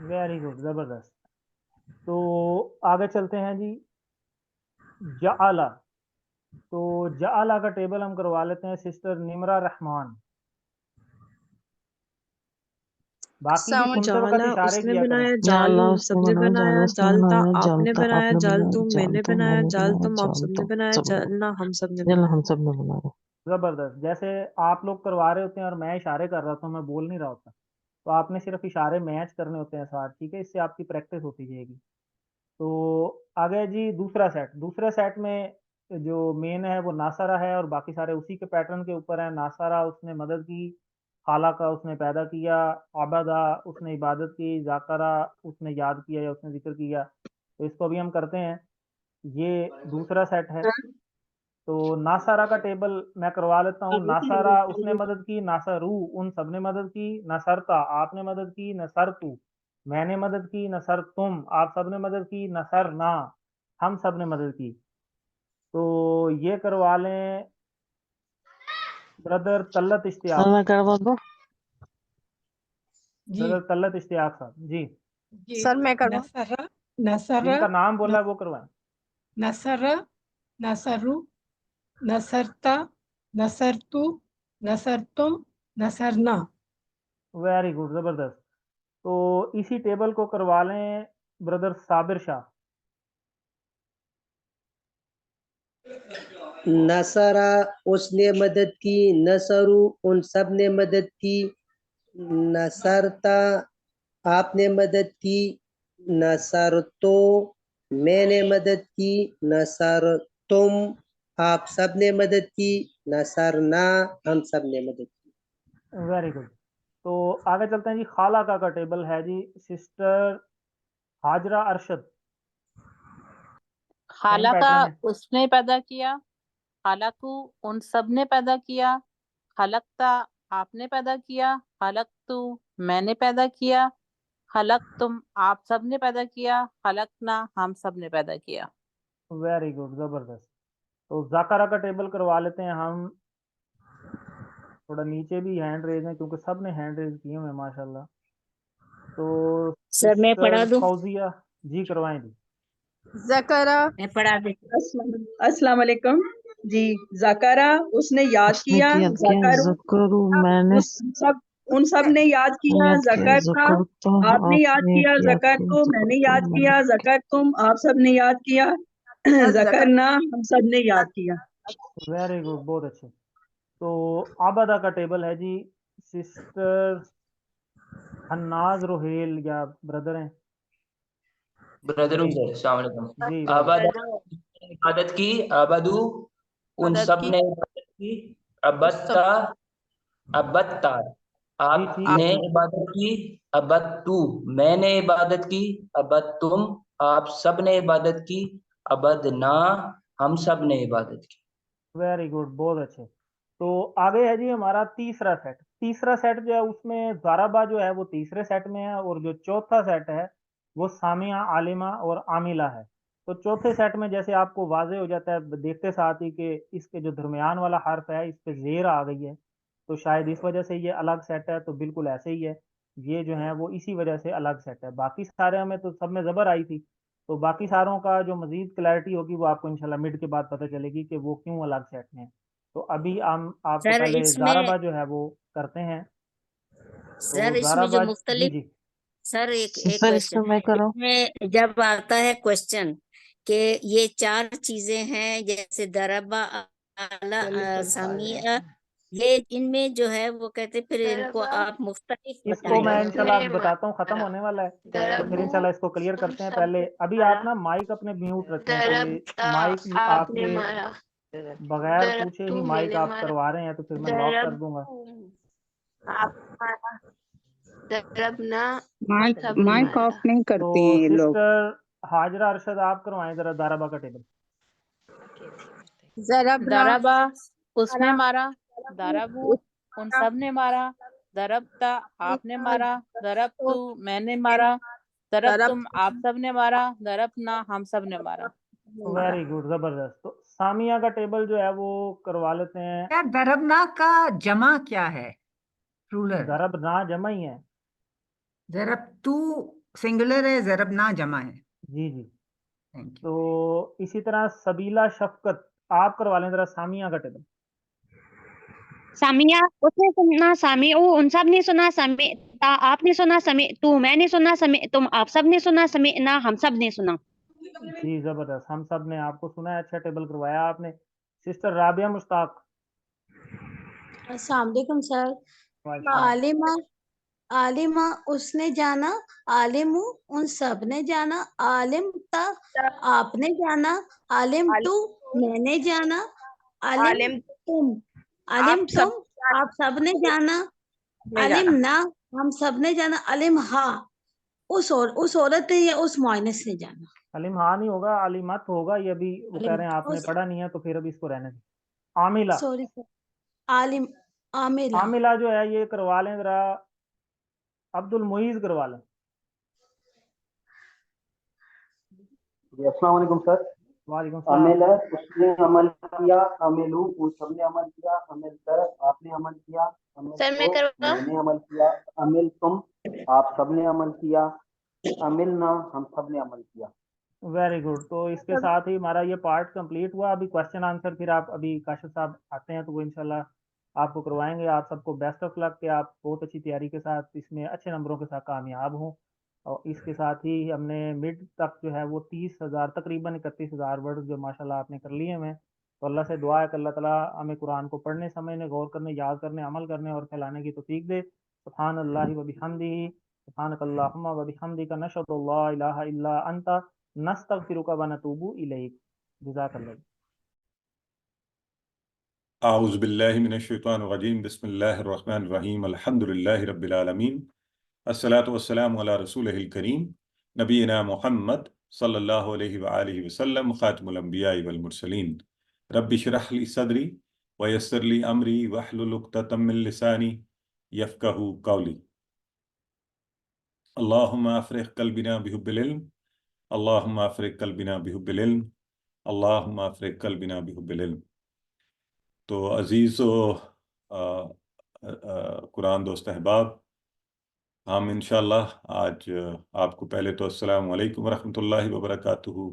वेरी गुड, जबरदस्त। तो आगे चलते हैं जी। जाला, तो जाला का टेबल हम करवा लेते हैं सिस्टर निमरा रहमान। बाकी भी सुनते वक्त जाला इशारे उसने किया करें। बनाया, या जालू अल्लाह उसने सबने बनाया, बनाया, जाला उसने जालता बनाया, आपने जालता बनाया, आपने बनाया, जालतू मैंने जालतू बनाया, मैंने बनाया, जालतुम आप सबने जालतू बनाया, सब ने जालना हम सबने जल बनाया। हम सब ने बनाया। जबरदस्त। जैसे आप लोग करवा रहे होते हैं और मैं इशारे कर रहा होता हूँ, मैं बोल नहीं रहा होता, तो आपने सिर्फ इशारे मैच करने होते हैं साथ, ठीक है। इससे आपकी प्रैक्टिस होती जाएगी। तो आगे जी दूसरा सेट। दूसरे सेट में जो मेन है वो नासारा है और बाकी सारे उसी के पैटर्न के ऊपर है। नासारा उसने मदद की, खाला का उसने पैदा किया, आबादा उसने इबादत की, जाकरा उसने याद किया या उसने जिक्र किया। तो इसको अभी हम करते हैं। ये दूसरा सेट है। तो नासारा का टेबल मैं करवा लेता हूँ। नासारा उसने मदद की, नासरू उन सब ने मदद की, नसरता आपने मदद की, नसरतु मैंने मदद की, नसर तुम आप सब ने मदद की, नसर ना हम सब ने मदद की। तो ये करवा लें ब्रदर तल्लत इश्तियाक। मैं करवा दूं? ब्रदर तल्लत इश्तियाक साहब जी, जी सर मैं करवा नसर नसर जिनका नाम बोला है वो करवाएं। नसर नसरु नसरता नसरतु नसरतुम नसरना। वेरी गुड, जबरदस्त। तो इसी टेबल को करवा लें ब्रदर साबिर शाह। नसरा उसने मदद की, नसरू उन सब ने मदद की, नसरता आपने मदद की, नसर तो मैंने मदद की, नसर तुम आप सब ने मदद की, नसरना हम सब ने मदद की। Very good. तो आगे चलते हैं जी। खाला का टेबल है जी सिस्टर हाजरा अरशद। सेम खाला का पैटर्न है। उसने पैदा किया, खालाकू उन सब ने पैदा किया, खलकता आपने पैदा किया, खलकतू मैंने पैदा किया, खलक तुम आप सब ने पैदा किया, खलकना हम सब ने पैदा किया। वेरी गुड, जबरदस्त। तो जाकरा का टेबल करवा लेते हैं हम। थोड़ा नीचे भी हैंड रेज है क्योंकि सब ने हैंड रेज किए हुए हैं माशाल्लाह। तो सर मैं पढ़ा सिस्टर दूं? फौजिया जी करवाएं जी। जकरा मैं पढ़ा देती अस्सलाम वालेकुम जी। जकरा उसने याद उसने किया, किया जकरू मैंने उन सब ने याद किया, याद किया, जकर था जकर तो आपने याद आपने किया, याद जकर किया, तो जकर मैंने तो याद मैंने किया, जकर तुम आप सब ने याद किया, जकर ना हम सब ने याद किया। वेरी गुड, बहुत अच्छे। तो आबादा का टेबल है जी, सिस्टर हन्नाज रोहेल या ब्रदर हैं ब्रदर जी सर, अस्सलाम वालेकुम। जी इबादत की, आबदू, उन मदद सब की, ने इबादत की, उस सब अबत्ता, अबत्ता, जी ठीक है आपने जी इबादत की, अबत्तू, मैंने इबादत की, अबत्तुम, आप सब ने इबादत की, अबदना, हम सब ने इबादत की। वेरी गुड, बहुत अच्छे। तो आगे है जी हमारा तीसरा सेट। तीसरा सेट जो है उसमें ज़ाराबा जो है वो तीसरे सेट में है, और जो चौथा सेट है वो सामिया, आलिमा और आमिला है। तो चौथे सेट में जैसे आपको वाजे हो जाता है देखते साथ ही कि इसके जो दरमियान वाला हर्फ है इस पे जेर आ गई है, तो शायद इस वजह से ये अलग सेट है। तो बिल्कुल ऐसे ही है, ये जो है वो इसी वजह से अलग सेट है। बाकी सारे में तो सब में ज़बर आई थी, तो बाकी सारों का जो मजीद क्लैरिटी होगी वो आपको इंशाल्लाह मिड के बाद पता चलेगी कि वो क्यों अलग सेट में है। तो अभी हम आपको सर पहले इसमें ज़ाराबा जो है वो करते हैं। सर तो इसमें जो ज़ाराबा जी मुख्तलिफ जी सर एक सर क्वेश्चन इसको मैं करूँ? इसमें जब आता है क्वेश्चन कि ये चार चीजें हैं, जैसे दरबा, आला, सामिया, ये इनमें जो है वो कहते फिर इनको आप मुख्तलिफ इसको मैं बताएं। इंशाल्लाह बताता हूँ, ख़त्म होने वाला है तो फिर इंशाल्लाह इसको क्लियर करते हैं। पहले अभी आप ना माइक अपने म्यूट रखें, कि माइक आपके बगैर पूछे ही माइक आप करवा रहे हैं तो फिर मैं लॉक कर दूंगा। माइक ऑफ नहीं तो करती हैं ये लोग। सिस्टर हाजरा अरशद आप करवाएं जरा दाराबा का टेबल। दरबा, उसने मारा, दरबू, उन सब ने मारा, दरबता, आपने मारा, दरबतू, मैंने मारा, दरबतुम, आप सब ने मारा, दरबना, हम सब ने मारा। वेरी गुड, जबरदस्त। तो सामिया का टेबल जो है वो करवा लेते हैं। क्या दरबना का जमा क्या है? रूलर। दरब ना जमा ही है। जरब तू सिंगुलर है, जरब ना जमा है। जी जी। Thank you. तो इसी तरह सबीला शफकत आप करवा लें जरा सामिया का टेबल। सामिया, उसने सुना सामी, ओ उन सब ने सुना समी, आपने सुना समी, तू मैंने सुना समी, तुम आप सब ने सुना समी, ना हम सब ने सुना। जी जबरदस्त, हम सब ने आपको सुना है, अच्छा टेबल करवाया आपने। सिस्टर राबिया मुश्ताक। अस्सलाम वालेकुम सर। वालेकुम। आलिमा, आलिमा उसने जाना, आलिमू उन सब ने जाना, आलिम ता आपने जाना, आलिम तू मैंने जाना, आलिम तुम, आलिम तुम आप सब ने जाना, आलिम ना हम सब ने जाना, आलिम हा उस औरत ने या उस मोइनस ने जाना। अलीम हाँ नहीं होगा, अलीमत होगा। ये अभी वो कह रहे हैं आपने पढ़ा नहीं है तो फिर अभी इसको रहने दें। आमिला, सॉरी सर, आलिम, आमिला, आमिला जो है ये करवा लें जरा, अब्दुल मुईज करवा लें। अस्सलाम वालेकुम सर। वालेकुम अमिल सलाम। उसने अमल किया, अमिलू उन सबने अमल किया, अमिल कर आपने अमल किया, अमिल सर मैं तो करवा मैंने अमल किया, अमिल तुम आप सबने अमल किया, अमिल ना हम सबने अमल किया। Very good. तो इसके साथ ही हमारा ये पार्ट कंप्लीट हुआ। अभी क्वेश्चन आंसर फिर आप अभी काशिफ साहब आते हैं तो वो इंशाल्लाह आपको करवाएंगे। आप सबको बेस्ट ऑफ लक, कि आप बहुत अच्छी तैयारी के साथ इसमें अच्छे नंबरों के साथ कामयाब हों। और इसके साथ ही हमने मिड तक जो है वो 30,000 तकरीबन 31,000 वर्ड जो माशाल्लाह आपने कर लिए हैं। तो अल्लाह से दुआ है कि अल्लाह ताला हमें कुरान को पढ़ने, समझने, गौर करने, याद करने, अमल करने और फैलाने की तौफीक दे। सुभान अल्लाहि व बिहम्दिही, सुभानक अल्लाहुम्मा व बिहम्दिका, नशहदु अल्ला इलाहा इल्ला अंता, नस्तगफिरुका व नतूबु इलैक। जज़ाकल्लाह। आऊज़ु बिल्लाहि मिनश शैतानिर रजीम, बिस्मिल्लाहिर रहमानिर रहीम, अल्हम्दुलिल्लाहि रब्बिल आलमीन, अस्सलातु वस्सलामु अला रसूलिहिल करीम, नबीना मुहम्मद सल्लल्लाहु अलैहि व आलिहि वसल्लम, खातिमुल अंबिया वल मुरसलीन, रब्बि इश्रह ली सदरी व यस्सिर ली अमरी वहलुल उक़दतम मिन लिसानी यफ़क़हू क़ौली। अल्लाहुम्मा अफ़रिग़ क़ल्बिना बिहुब्बिल इल्म, अल्लाहुम्मा अफ़रिग़ क़ल्बिना बिहुब्बिल इल्म, अल्लाहुम्मा अफ़रिग़ क़ल्बिना बिहुब्बिल इल्म। तो अज़ीज़ कुरान दोस्त अहबाब, हम इंशाल्लाह आज आपको पहले तो अस्सलामु अलैकुम वरहमतुल्लाहि वबरकातुहू।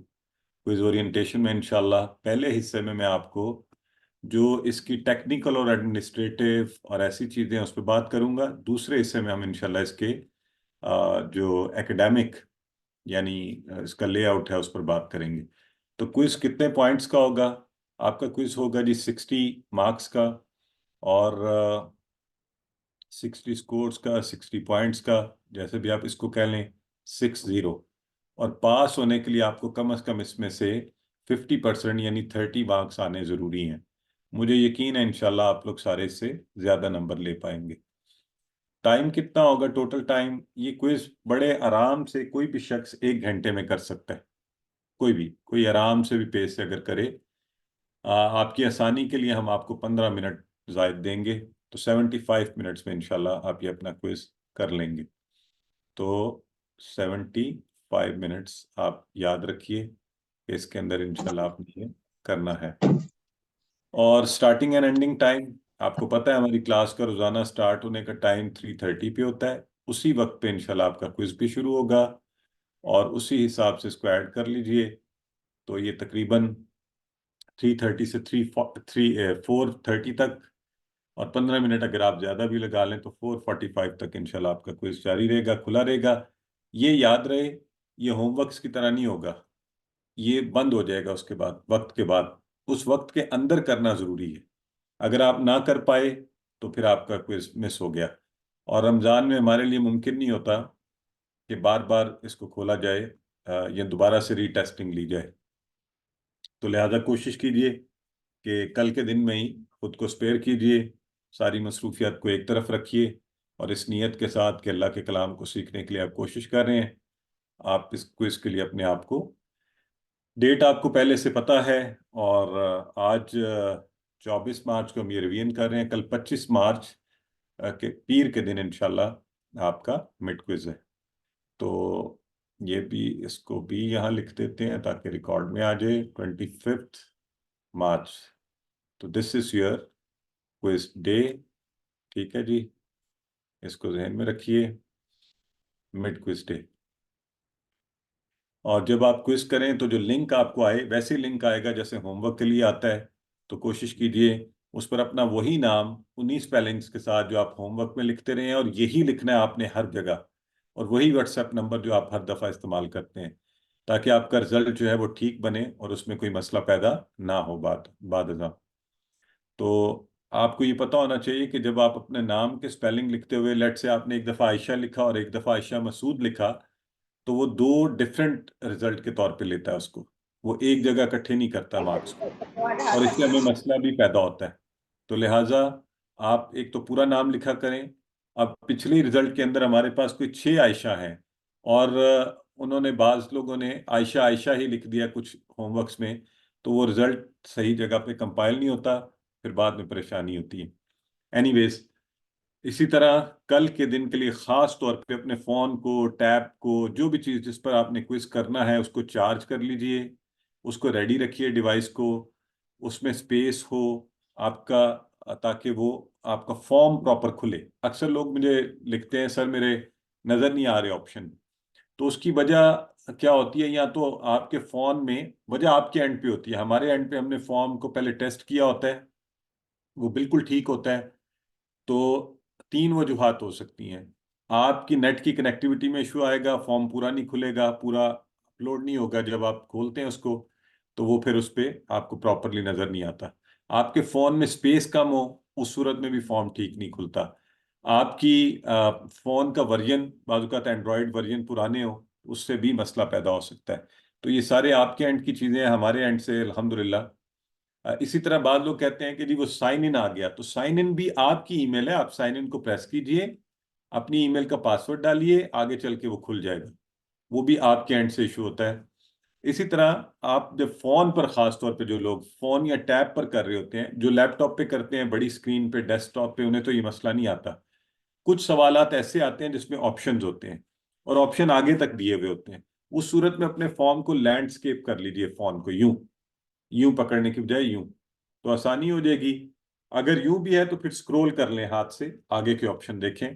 क्विज़ ओरिएंटेशन में इंशाल्लाह पहले हिस्से में मैं आपको जो इसकी टेक्निकल और एडमिनिस्ट्रेटिव और ऐसी चीज़ें उस पर बात करूंगा। दूसरे हिस्से में हम इंशाल्लाह इसके जो एकेडमिक यानी इसका लेआउट है उस पर बात करेंगे। तो क्विज़ कितने पॉइंट्स का होगा? आपका क्विज़ होगा जी 60 मार्क्स का। और 60 स्कोर्स का, 60 पॉइंट्स का, जैसे भी आप इसको कह लें, 60। और पास होने के लिए आपको कम से कम इसमें से 50% यानी 30 मार्क्स आने ज़रूरी हैं। मुझे यकीन है इंशाल्लाह आप लोग सारे इससे ज़्यादा नंबर ले पाएंगे। टाइम कितना होगा टोटल टाइम? ये क्विज बड़े आराम से कोई भी शख्स 1 घंटे में कर सकता है। कोई आराम से भी पेस से अगर करे। आपकी आसानी के लिए हम आपको 15 मिनट ज़ायद देंगे, तो 75 मिनट्स में इंशाल्लाह आप ये अपना क्विज कर लेंगे। तो 75 मिनट्स आप याद रखिए, इसके अंदर इंशाल्लाह आपने ये करना है। और स्टार्टिंग एंड एंडिंग टाइम आपको पता है, हमारी क्लास का रोज़ाना स्टार्ट होने का टाइम 3:30 पे होता है। उसी वक्त पे इंशाल्लाह आपका क्विज भी शुरू होगा, और उसी हिसाब से इसको ऐड कर लीजिए। तो ये तकरीबन 3:30 से 4:30 तक, और 15 मिनट अगर आप ज़्यादा भी लगा लें तो 4:45 तक इंशाल्लाह आपका क्विज जारी रहेगा, खुला रहेगा। ये याद रहे, ये होमवर्क्स की तरह नहीं होगा, ये बंद हो जाएगा उसके बाद, वक्त के बाद। उस वक्त के अंदर करना ज़रूरी है। अगर आप ना कर पाए तो फिर आपका क्विज मिस हो गया। और रमज़ान में हमारे लिए मुमकिन नहीं होता कि बार बार इसको खोला जाए या दोबारा से रीटेस्टिंग ली जाए। तो लिहाजा कोशिश कीजिए कि कल के दिन में ही खुद को स्पेयर कीजिए, सारी मसरूफियत को एक तरफ रखिए, और इस नीयत के साथ कि अल्लाह के कलाम को सीखने के लिए आप कोशिश कर रहे हैं। आप इस क्विज के लिए अपने आप को, डेट आपको पहले से पता है, और आज 24 मार्च को हम ये रिवीजन कर रहे हैं। कल 25 मार्च के पीर के दिन इंशाल्लाह आपका मिड क्विज है। तो ये भी, इसको भी यहाँ लिख देते हैं ताकि रिकॉर्ड में आ जाए। 25 मार्च, तो this is your quiz day. ठीक है जी, इसको जहन में रखिए, मिड क्विज डे। और जब आप क्विज करें तो जो लिंक आपको आए वैसे लिंक आएगा जैसे होमवर्क के लिए आता है। तो कोशिश कीजिए उस पर अपना वही नाम 19 स्पेलिंग्स के साथ जो आप होमवर्क में लिखते रहे हैं, और यही लिखना है आपने हर जगह, और वही व्हाट्सएप नंबर जो आप हर दफ़ा इस्तेमाल करते हैं, ताकि आपका रिजल्ट जो है वो ठीक बने और उसमें कोई मसला पैदा ना हो बाद। तो आपको ये पता होना चाहिए कि जब आप अपने नाम के स्पेलिंग लिखते हुए, लेट से आपने एक दफ़ा आयशा लिखा और एक दफ़ा आयशा मसूद लिखा, तो वो 2 डिफरेंट रिजल्ट के तौर पे लेता है उसको, वो एक जगह इकट्ठे नहीं करता मार्क्स को, और इससे हमें मसला भी पैदा होता है। तो लिहाजा आप एक तो पूरा नाम लिखा करें। अब पिछले रिजल्ट के अंदर हमारे पास कोई 6 आयशा हैं, और उन्होंने, बाज लोगों ने आयशा आयशा ही लिख दिया कुछ होमवर्क्स में, तो वो रिजल्ट सही जगह पे कंपाइल नहीं होता, फिर बाद में परेशानी होती है। एनीवेज, इसी तरह कल के दिन के लिए ख़ास तौर पे अपने फ़ोन को, टैब को, जो भी चीज़ जिस पर आपने क्विज करना है उसको चार्ज कर लीजिए, उसको रेडी रखिए डिवाइस को, उसमें स्पेस हो आपका, ताकि वो आपका फॉर्म प्रॉपर खुले। अक्सर लोग मुझे लिखते हैं, सर मेरे नज़र नहीं आ रहे ऑप्शन। तो उसकी वजह क्या होती है? या तो आपके फ़ोन में वजह आपके एंड पे होती है। हमारे एंड पे हमने फॉर्म को पहले टेस्ट किया होता है, वो बिल्कुल ठीक होता है। तो 3 वजूहात हो सकती हैं। आपकी नेट की कनेक्टिविटी में इशू आएगा, फॉर्म पूरा नहीं खुलेगा, पूरा अपलोड नहीं होगा जब आप खोलते हैं उसको, तो वो फिर उस पर आपको प्रॉपरली नज़र नहीं आता। आपके फ़ोन में स्पेस कम हो, उस सूरत में भी फॉर्म ठीक नहीं खुलता। आपकी फ़ोन का वर्जन, बाज़ एंड्रॉयड वर्जन पुराने हो, उससे भी मसला पैदा हो सकता है। तो ये सारे आपके एंड की चीज़ें हैं, हमारे एंड से अल्हम्दुलिल्लाह। इसी तरह बाद लोग कहते हैं कि जी वो साइन इन आ गया, तो साइन इन भी आपकी ईमेल है, आप साइन इन को प्रेस कीजिए, अपनी ईमेल का पासवर्ड डालिए, आगे चल के वो खुल जाएगा। वो भी आपके एंड से इशू होता है। इसी तरह आप जब फोन पर, खास तौर पे जो लोग फोन या टैब पर कर रहे होते हैं, जो लैपटॉप पे करते हैं, बड़ी स्क्रीन पे, डेस्कटॉप पे, उन्हें तो ये मसला नहीं आता। कुछ सवालात ऐसे आते हैं जिसमें ऑप्शंस होते हैं और ऑप्शन आगे तक दिए हुए होते हैं। उस सूरत में अपने फॉर्म को लैंडस्केप कर लीजिए, फोन को यूं यूं पकड़ने की बजाय यूं, तो आसानी हो जाएगी। अगर यूं भी है तो फिर स्क्रॉल कर लें हाथ से, आगे के ऑप्शन देखें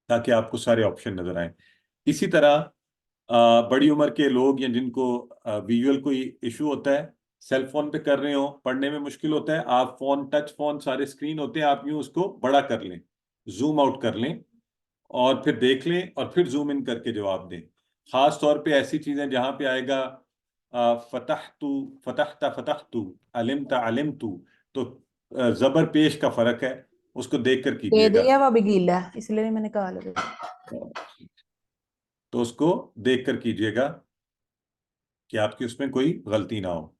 ताकि आपको सारे ऑप्शन नजर आए। इसी तरह बड़ी उम्र के लोग या जिनको विजुअल कोई इशू होता है, सेल फोन पे कर रहे हो, पढ़ने में मुश्किल होता है, आप फोन, टच फोन, सारे स्क्रीन होते हैं, आप यूं उसको बड़ा कर लें, जूम आउट कर लें, और फिर देख लें, और फिर जूम इन करके जवाब दें। खास तौर पे ऐसी चीजें जहां पे आएगा फतहतु फतहता फतहतु, अलिमता अलिमतु, तो जबर पेश का फर्क है, उसको देख कर दे कीजिएगा। दिया वो भी गीला है, इसलिए मैंने कहा लगे। तो उसको देख कर कीजिएगा कि आपकी उसमें कोई गलती ना हो।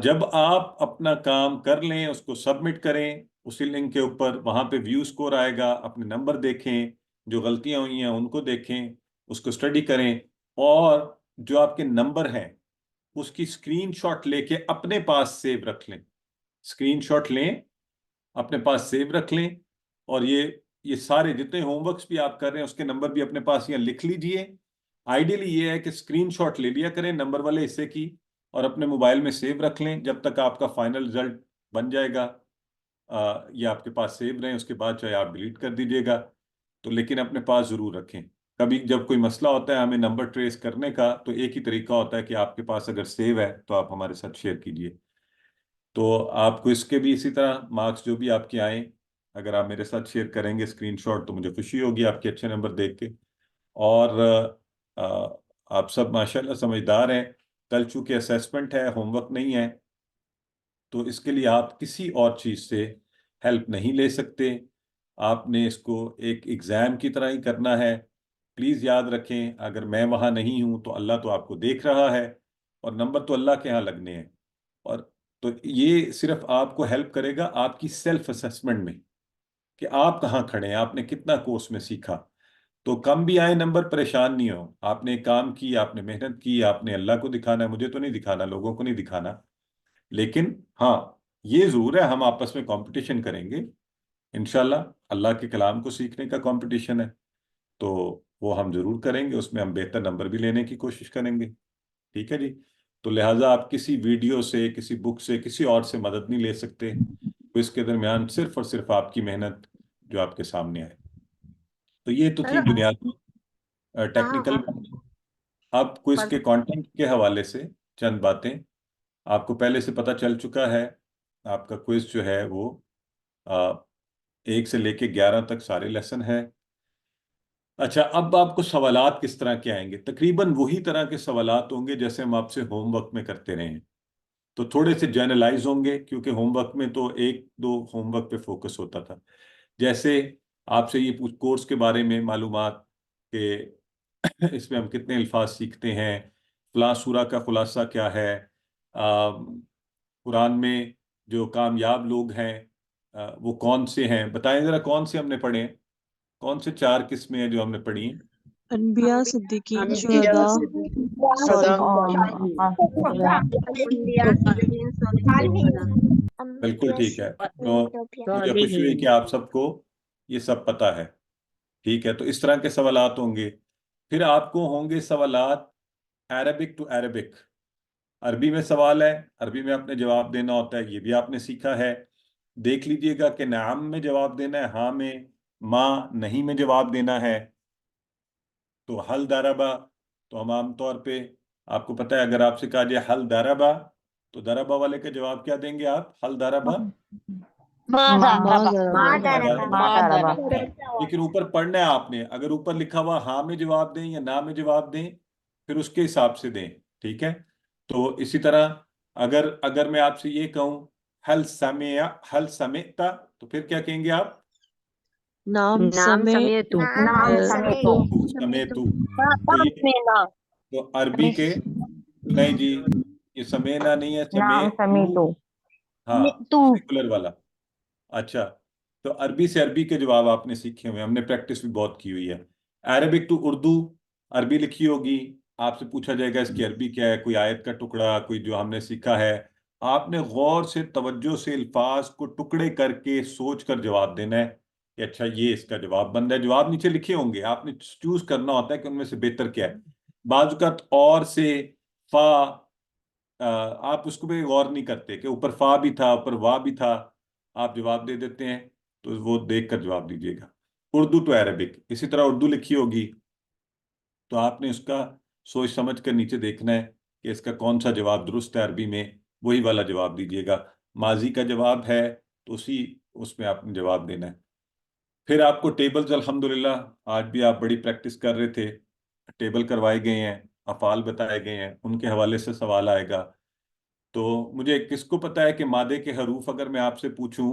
जब आप अपना काम कर लें, उसको सबमिट करें उसी लिंक के ऊपर, वहां पे व्यू स्कोर आएगा, अपने नंबर देखें, जो गलतियां हुई हैं उनको देखें, उसको स्टडी करें, और जो आपके नंबर हैं उसकी स्क्रीनशॉट लेके अपने पास सेव रख लें। स्क्रीनशॉट लें, अपने पास सेव रख लें, और ये सारे जितने होमवर्क्स भी आप कर रहे हैं उसके नंबर भी अपने पास यहाँ लिख लीजिए। आइडियली ये है कि स्क्रीनशॉट ले लिया करें नंबर वाले हिस्से की, और अपने मोबाइल में सेव रख लें जब तक आपका फाइनल रिजल्ट बन जाएगा। ये आपके पास सेव रहें, उसके बाद चाहे आप डिलीट कर दीजिएगा, तो लेकिन अपने पास ज़रूर रखें। कभी जब कोई मसला होता है हमें नंबर ट्रेस करने का, तो एक ही तरीका होता है कि आपके पास अगर सेव है तो आप हमारे साथ शेयर कीजिए। तो आपको इसके भी इसी तरह मार्क्स जो भी आपके आए, अगर आप मेरे साथ शेयर करेंगे स्क्रीनशॉट, तो मुझे खुशी होगी आपके अच्छे नंबर देख के। और आप सब माशाल्लाह समझदार हैं। कल चूंकि असेसमेंट है, होमवर्क नहीं है, तो इसके लिए आप किसी और चीज़ से हेल्प नहीं ले सकते। आपने इसको एक एग्ज़ाम की तरह ही करना है। प्लीज़ याद रखें, अगर मैं वहाँ नहीं हूँ तो अल्लाह तो आपको देख रहा है, और नंबर तो अल्लाह के यहाँ लगने हैं। और तो ये सिर्फ आपको हेल्प करेगा आपकी सेल्फ असेसमेंट में, कि आप कहाँ खड़े हैं, आपने कितना कोर्स में सीखा। तो कम भी आए नंबर, परेशान नहीं हो, आपने काम की, आपने मेहनत की, आपने अल्लाह को दिखाना है, मुझे तो नहीं दिखाना, लोगों को नहीं दिखाना। लेकिन हाँ, ये जरूर है, हम आपस में कंपटीशन करेंगे इंशाल्लाह। अल्लाह के कलाम को सीखने का कंपटीशन है, तो वो हम जरूर करेंगे, उसमें हम बेहतर नंबर भी लेने की कोशिश करेंगे। ठीक है जी। तो लिहाजा आप किसी वीडियो से, किसी बुक से, किसी और से मदद नहीं ले सकते। तो इसके दरमियान सिर्फ और सिर्फ आपकी मेहनत जो आपके सामने आए। तो ये तो थी बुनियादी टेक्निकल। अब क्विज के कंटेंट के हवाले से चंद बातें। आपको पहले से पता चल चुका है, आपका क्विज जो है वो 1 से लेके 11 तक सारे लेसन है। अच्छा, अब आपको सवालात किस तरह के आएंगे? तकरीबन वही तरह के सवालात होंगे जैसे हम आपसे होमवर्क में करते रहे हैं। तो थोड़े से जनरलाइज होंगे, क्योंकि होमवर्क में तो 1-2 होमवर्क पे फोकस होता था। जैसे आपसे ये कोर्स के बारे में मालूमात कि इसमें हम कितने अल्फाज सीखते हैं, फलां सूरा का खुलासा क्या है, कुरान में जो कामयाब लोग हैं वो कौन से हैं, बताएं ज़रा, कौन से हमने पढ़े हैं, कौन से 4 किस्में हैं जो हमने पढ़ी हैं? अनबिया, सिद्दीकीन, शुहदा, बिल्कुल ठीक है। तो मुझे खुशी हुई कि आप सबको ये सब पता है। ठीक है, तो इस तरह के सवालात होंगे। फिर आपको होंगे सवालात अरबिक टू अरबिक। अरबी में सवाल है, अरबी में आपने जवाब देना होता है, ये भी आपने सीखा है। देख लीजिएगा कि नाम में जवाब देना है, हाँ में, माँ नहीं में जवाब देना है। तो हल दरबा, तो हम आमतौर पे, आपको पता है अगर आपसे कहा जाए हल दरबा, तो दरबा वाले का जवाब क्या देंगे आप? हल दरबा, लेकिन ऊपर पढ़ना है आपने। अगर ऊपर लिखा हुआ हाँ में जवाब दें या ना में जवाब दें, फिर उसके हिसाब से दें। ठीक है। तो इसी तरह अगर अगर मैं आपसे ये कहूं हल समेता, तो फिर क्या कहेंगे आप? नाम समेतु। समेतु। तो अरबी के, नहीं जी, ये समेना नहीं है, समेतु। हाँ, सिंगुलर वाला। अच्छा, तो अरबी से अरबी के जवाब आपने सीखे हुए, हमने प्रैक्टिस भी बहुत की हुई है। अरबिक टू उर्दू, अरबी लिखी होगी, आपसे पूछा जाएगा इसकी अरबी क्या है, कोई आयत का टुकड़ा, कोई जो हमने सीखा है। आपने गौर से, तवज्जो से अल्फाज को टुकड़े करके सोच कर जवाब देना है कि अच्छा ये इसका जवाब बन रहा है। जवाब नीचे लिखे होंगे, आपने चूज करना होता है कि उनमें से बेहतर क्या है। बाजुकात और से फा, आप उसको भी गौर नहीं करते कि ऊपर फा भी था, ऊपर वाह भी था, आप जवाब दे देते हैं। तो वो देख कर जवाब दीजिएगा। उर्दू टू अरबिक, इसी तरह उर्दू लिखी होगी, तो आपने उसका सोच समझ कर नीचे देखना है कि इसका कौन सा जवाब दुरुस्त है अरबी में, वही वाला जवाब दीजिएगा। माजी का जवाब है तो उसी उसमें आपने जवाब देना है। फिर आपको टेबल्स, अल्हम्दुलिल्लाह आज भी आप बड़ी प्रैक्टिस कर रहे थे, टेबल करवाए गए हैं, अफ़ाल बताए गए हैं, उनके हवाले से सवाल आएगा। तो मुझे किसको पता है कि मादे के हरूफ अगर मैं आपसे पूछूं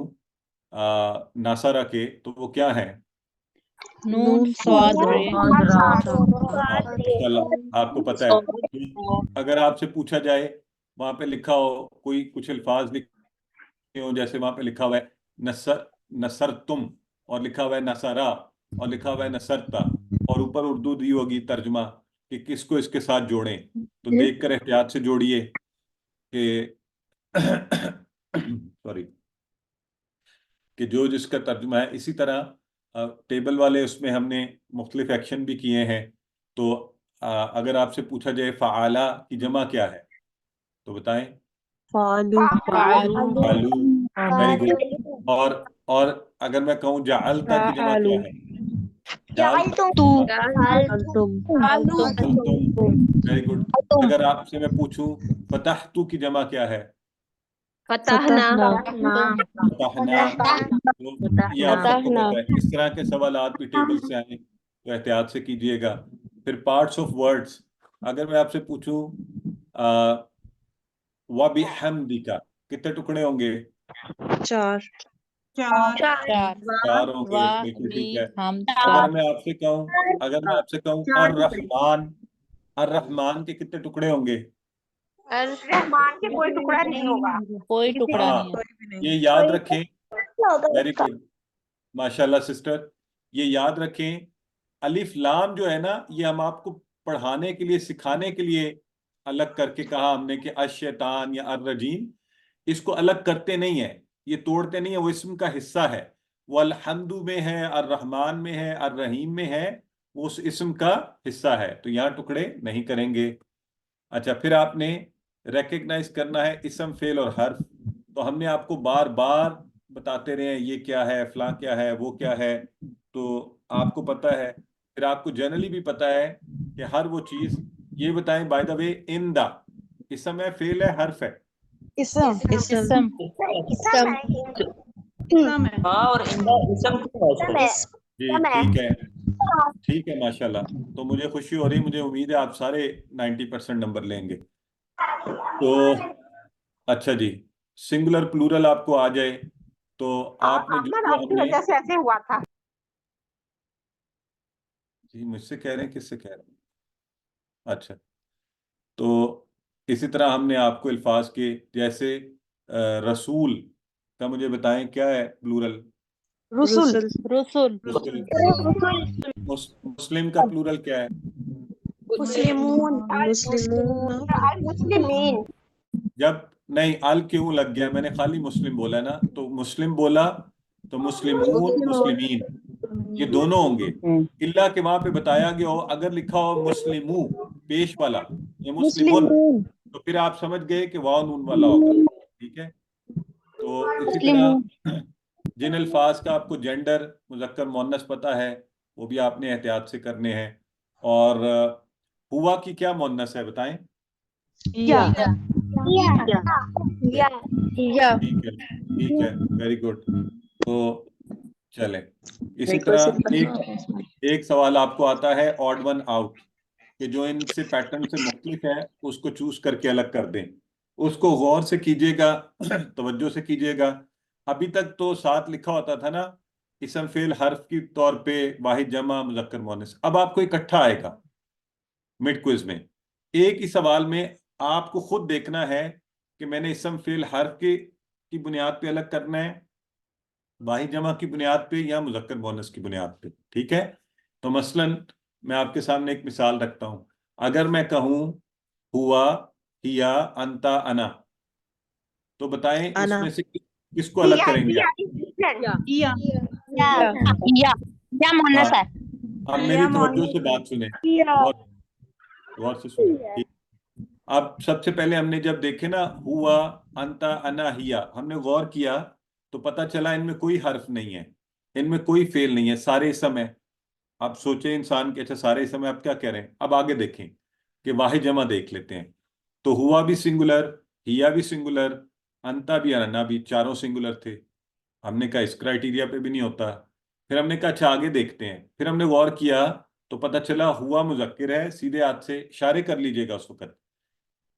नासारा के, तो वो क्या है? नून स्वाद रे माशाल्लाह आपको पता है। अगर आपसे पूछा जाए, वहां पे लिखा हो कोई कुछ अल्फाज लिखे हो, जैसे वहां पे लिखा हुआ है नसर तुम, और लिखा हुआ है नसारा, और लिखा हुआ है नसरता, और ऊपर उर्दू दी होगी तर्जुमा कि किसको इसके साथ जोड़ें, तो देखकर एहतियात से जोड़िए कि सॉरी, कि जो जिसका तर्जुमा है। इसी तरह टेबल वाले उसमें हमने मुख्तलिफ एक्शन भी किए हैं। तो अगर आपसे पूछा जाए फ़आला की जमा क्या है, तो बताएं। फालू फालू, वेरी गुड। और अगर मैं कहूँ जाअलता की जमा क्या है? Very good. अगर आपसे मैं पूछूं फतहतु की जमा क्या है? फतहना फतहना। तो ये आप सबको पता है। इस तरह के सवालात भी टेबल से आए तो एहतियात से कीजिएगा। फिर पार्ट्स ऑफ वर्ड्स, अगर मैं आपसे पूछूं वबिहम्दिका, कितने टुकड़े होंगे? 4 4 होंगे, बिल्कुल ठीक है। अगर मैं आपसे कहूं अर्रहमान, अर्रहमान के कितने टुकड़े होंगे? रहमान के कोई टुकड़ा नहीं होगा, कोई टुकड़ा हाँ, नहीं है। ये याद रखें। वेरी गुड, माशाल्लाह सिस्टर, ये याद रखें। अलिफ लाम जो है ना, ये हम आपको पढ़ाने के लिए, सिखाने के लिए अलग करके कहा हमने कि अश-शैतान या अर्रजीम, इसको अलग करते नहीं है, ये तोड़ते नहीं है, वो इसम का हिस्सा है। वो अल-हम्दु में है, अर्रहमान में है, अर्रहीम में है, वो उस इसम का हिस्सा है, तो यहाँ टुकड़े नहीं करेंगे। अच्छा, फिर आपने रिकग्नाइज करना है इसम, फेल और हर्फ। तो हमने आपको बार बार बताते रहे हैं ये क्या है, फलां क्या है, वो क्या है, तो आपको पता है। फिर आपको जनरली भी पता है कि हर वो चीज, ये बताएं by the way, in the इसम है, फेल है, हर्फ है? इसम और इसम क्यों है इसमें? जी ठीक है माशाल्लाह। तो मुझे खुशी हो रही, मुझे उम्मीद है आप सारे 90% नंबर लेंगे। तो अच्छा जी, सिंगुलर प्लूरल आपको आ जाए तो आपने आपकी वजह से ऐसे हुआ था। जी मुझसे कह रहे हैं, किससे कह रहे हैं? अच्छा, तो इसी तरह हमने आपको अल्फाज के, जैसे रसूल का मुझे बताएं क्या है प्लूरल? रसूल मुस्लिम का प्लूरल क्या है? मुस्लिमीन। जब नहीं अल क्यों लग गया, मैंने खाली मुस्लिम बोला ना, तो मुस्लिम बोला तो मुस्लिमून, मुस्लिमीन, ये दोनों होंगे। इल्ला के वहां पे बताया गया हो, अगर लिखा हो मुस्लिमू पेश वाला, ये मुस्लिमुन, तो फिर आप समझ गए कि वाव नून वाला होगा। ठीक है। तो इसी तरह जिन अल्फाज का आपको जेंडर मुज़क्कर मुअन्नस पता है, वो भी आपने एहतियात से करने हैं। और हुआ की क्या मुअन्नस है बताएं? ठीक है, वेरी गुड। तो चलें, इसी तरह एक सवाल आपको आता है ऑड वन आउट, कि जो इनसे पैटर्न से मुख्तलिफ है उसको चूज करके अलग कर दें। उसको गौर से कीजिएगा, तवज्जो से कीजिएगा। अभी तक तो साथ लिखा होता था ना, इसम फेल हर्फ की तौर पे वाहिद जमा मुज़क्कर मुअन्नस। अब आपको इकट्ठा आएगा मिड क्विज में, एक ही सवाल में आपको खुद देखना है कि मैंने इसम फेल हर्फ की बुनियाद पे अलग करना है, वाहिद जमा की बुनियाद पे, या मुज़क्कर मुअन्नस की बुनियाद पे। ठीक है। तो मसलन मैं आपके सामने एक मिसाल रखता हूं। अगर मैं कहूं हुआ, हिया, अंता, अना, तो बताएं इसमें से किसको अलग करेंगे आप? या मुअन्नस है। अब मेरी तवज्जो से बात सुने, गौर से सुने। ठीक। अब सबसे पहले हमने जब देखे ना हुआ, अंता, अना, हिया, हमने गौर किया तो पता चला इनमें कोई हर्फ नहीं है, इनमें कोई फेल नहीं है, सारे इसम है। आप सोचे इंसान के, अच्छा सारे इसम है, आप क्या कह रहे हैं? अब आगे देखें कि वाहिद जमा देख लेते हैं। तो हुआ भी सिंगुलर, हिया भी सिंगुलर, अंता भी, अना भी, चारों सिंगुलर थे। हमने कहा इस क्राइटेरिया पे भी नहीं होता। फिर हमने कहा अच्छा आगे देखते हैं। फिर हमने गौर किया तो पता चला हुआ मुज़क्किर है, सीधे हाथ से इशारे कर लीजिएगा उस वक्त।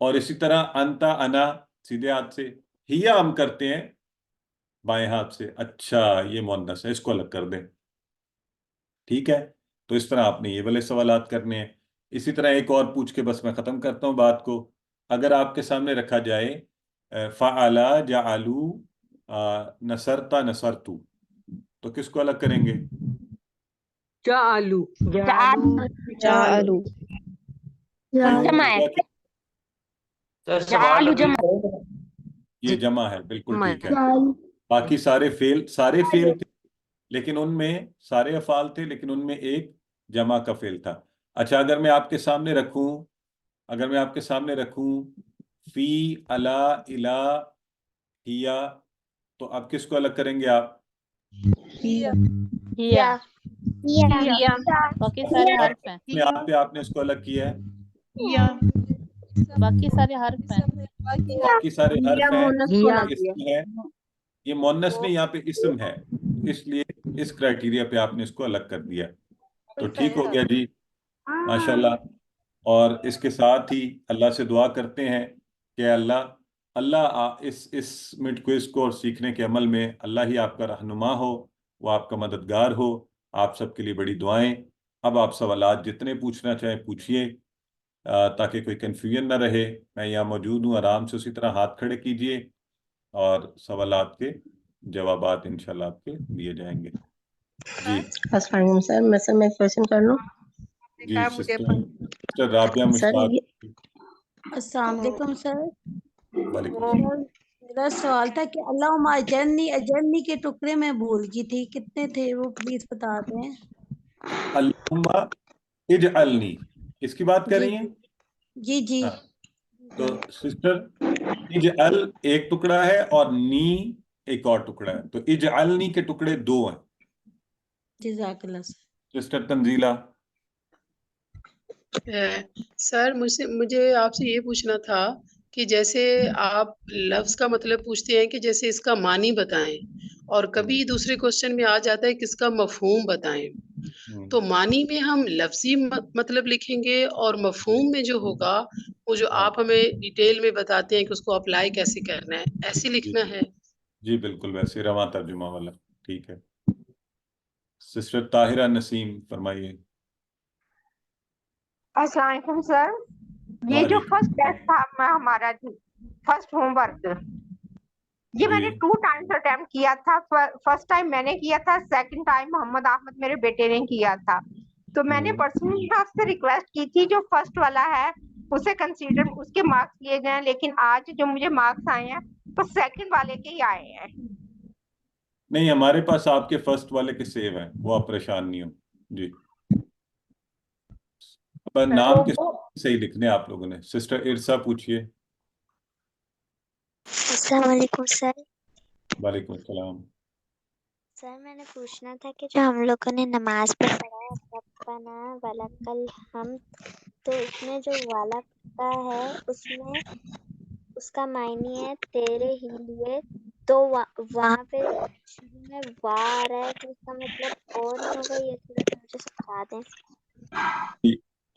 और इसी तरह अंता, अना सीधे हाथ से, हिया हम करते हैं बाएं हाथ से। अच्छा, ये मुअन्नस है, इसको अलग कर दें। ठीक है, तो इस तरह आपने ये वाले सवालात करने हैं। इसी तरह एक और पूछ के बस मैं खत्म करता हूँ बात को। अगर आपके सामने रखा जाए फ़अला जअलू नसरता नसरतू, तो किसको अलग करेंगे? जालू जालू जमा है, तो सवाल जालू रिपीट जमा। करें। ये जमा है, बिल्कुल ठीक है। बाकी सारे फेल थे, लेकिन उनमें सारे अफाल थे, लेकिन उनमें एक जमा का फेल था। अच्छा, अगर मैं आपके सामने रखूं फी अला इला हिया, तो आप किसको अलग करेंगे? आप हिया या हिया बाकी सारे हर्फ हैं। अपने आप पे आपने इसको अलग किया है, बाकी सारे हर्फ हैं। बाकी सारे हर्फ हैं, इसम है, ये मुअन्नस नहीं, यहाँ पे इसम है, इसलिए इस क्राइटेरिया पे आपने इसको अलग कर दिया। तो ठीक हो गया जी, माशाल्लाह। और इसके साथ ही अल्लाह से दुआ करते हैं कि अल्लाह इस मिड क्विज को और सीखने के अमल में अल्लाह ही आपका रहनुमा हो, वो आपका मददगार हो। आप सबके लिए बड़ी दुआएं। अब आप सवालात जितने पूछना चाहें पूछिए, ताकि कोई कन्फ्यूजन ना रहे। मैं यहाँ मौजूद हूँ, आराम से उसी तरह हाथ खड़े कीजिए और सवालात के जवाबात इंशाल्लाह आपके दिए जाएंगे। जी सर मैं क्वेश्चन कर लूं? जी, सिस्टर राबिया मुश्ताक। अस्सलाम वालेकुम सर। वालेकुम। सर मेरा सवाल था कि अल्लाहुम्मा अजरनी, अजरनी के टुकड़े में भूल गई थी, कितने थे वो प्लीज बता दें। अल्लाहुम्मा इजअलनी, इसकी बात कर रही हैं? जी जी। हाँ, तो सिस्टर इजअल एक टुकड़ा है और नी एक और टुकड़ा है, तो इजअलनी के टुकड़े दो हैं। जज़ाकल्लाह सर। सिस्टर तंजीला। सर मुझे आपसे ये पूछना था कि जैसे आप लफ्ज का मतलब पूछते हैं कि जैसे इसका मानी बताएं, और कभी दूसरे क्वेश्चन में आ जाता है कि इसका मफहूम बताएं, तो मानी में हम लफ्जी मतलब लिखेंगे और मफहूम में जो होगा वो जो आप हमें डिटेल में बताते हैं कि उसको अप्लाई कैसे करना है, ऐसे लिखना है। जी बिल्कुल, वैसे रवा तर्जुमा वाला। ठीक है, सिस्टर ताहिरा नसीम फरमाइए। अस्सलाम वालेकुम सर। ये जो फर्स्ट टेस्ट था हमारा फर्स्ट होमवर्क, ये मैंने 2 टाइम्स अटेम्प्ट किया था। फर्स्ट टाइम मैंने किया था, सेकंड टाइम मोहम्मद अहमद मेरे बेटे ने किया था। तो मैंने पर्सनली आपसे रिक्वेस्ट की थी जो फर्स्ट वाला है उसे कंसीडर, उसके मार्क्स लिए जाएं, लेकिन आज जो मुझे मार्क्स आए हैं तो सेकंड वाले के ही आए हैं। नहीं, हमारे पास आपके फर्स्ट वाले के सेव हैं, वो आप परेशान नहीं हो जी। पर नाम किस सही लिखने आप लोगों ने। सिस्टर इरसा पूछिए। अस्सलाम वालेकुम सर। वालेकुम सलाम। सर मैंने पूछना था कि जो हम लोगों ने नमाज में पढ़ा है रब्बना वलकल हम्द, तो इसमें जो वाला का है उसमें उसका मायने है तेरे ही लिए, तो वहाँ पे शुरू में वार है, तो इसका मतलब और नहीं होगा, ये थोड़ा मुझे समझा दें।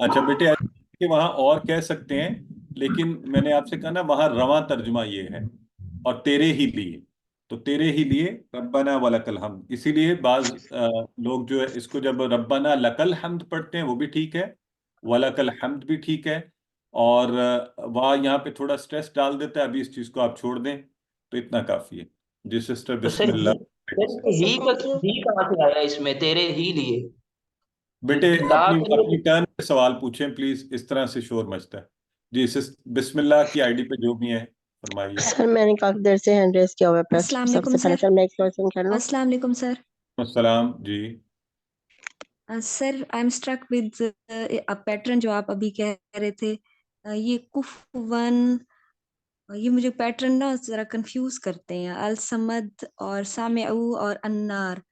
अच्छा बेटे, कि वहां और कह सकते हैं, लेकिन मैंने आपसे कहा ना वहां रवा तर्जुमा ये है, और तेरे ही लिए, तो तेरे ही लिए रब्बना वलकल हम्द। इसीलिए बाज लोग जो है इसको जब रब्बना लकल हम्द पढ़ते हैं वो भी ठीक है, वलकल हम्द भी ठीक है, और वह यहाँ पे थोड़ा स्ट्रेस डाल देता है। अभी इस चीज को आप छोड़ दें तो इतना काफी है जी। सिस्टर तो सर बिस्मिल्लाह। ही कहाँ से आया इसमें, तेरे ही लिए? बेटे ला अपनी टर्न पे सवाल पूछें प्लीज, इस तरह से शोर मचता है जी। बिस्मिल्लाह की आईडी पे जो भी है फरमाइए। सर मैंने काफी देर से हैंड रेस किया हुआ है। अस्सलाम सबसे वालेकुम पहले सर। सर मैं एक क्वेश्चन कर लूं? अस्सलाम वालेकुम सर। अस्सलाम जी। Sir I am struck with a pattern जो आप अभी कह रहे थे, ये कुफवन, ये मुझे पैटर्न ना जरा कंफ्यूज करते हैं। अल समद और सामेउ और अन्नार,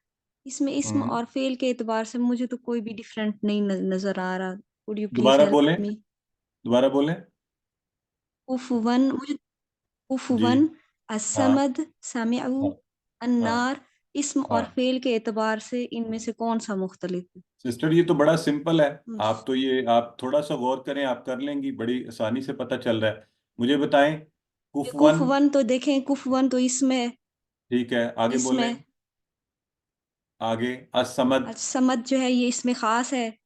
इसमें इस्म और फेल के एतबार से मुझे तो कोई भी डिफरेंट नहीं नजर आ रहा। वुड यू प्लीज दोबारा हेल्प बोलें, मी? दोबारा बोलें। कुफवन, मुझे कुफवन, असमद, सामेउ, अन्नार, इस्म और फेल के एतबार से इनमें से कौन सा मुख्तलिफ है? सिस्टर ये तो बड़ा सिंपल है, आप तो ये आप थोड़ा सा गौर करें, आप कर लेंगी, बड़ी आसानी से पता चल रहा है। मुझे बताएं कुफवन, कुफवन तो देखें, कुफवन तो इसमें, ठीक है, आगे बोले, इसमें आगे असमद, समद जो है ये इसमें खास है,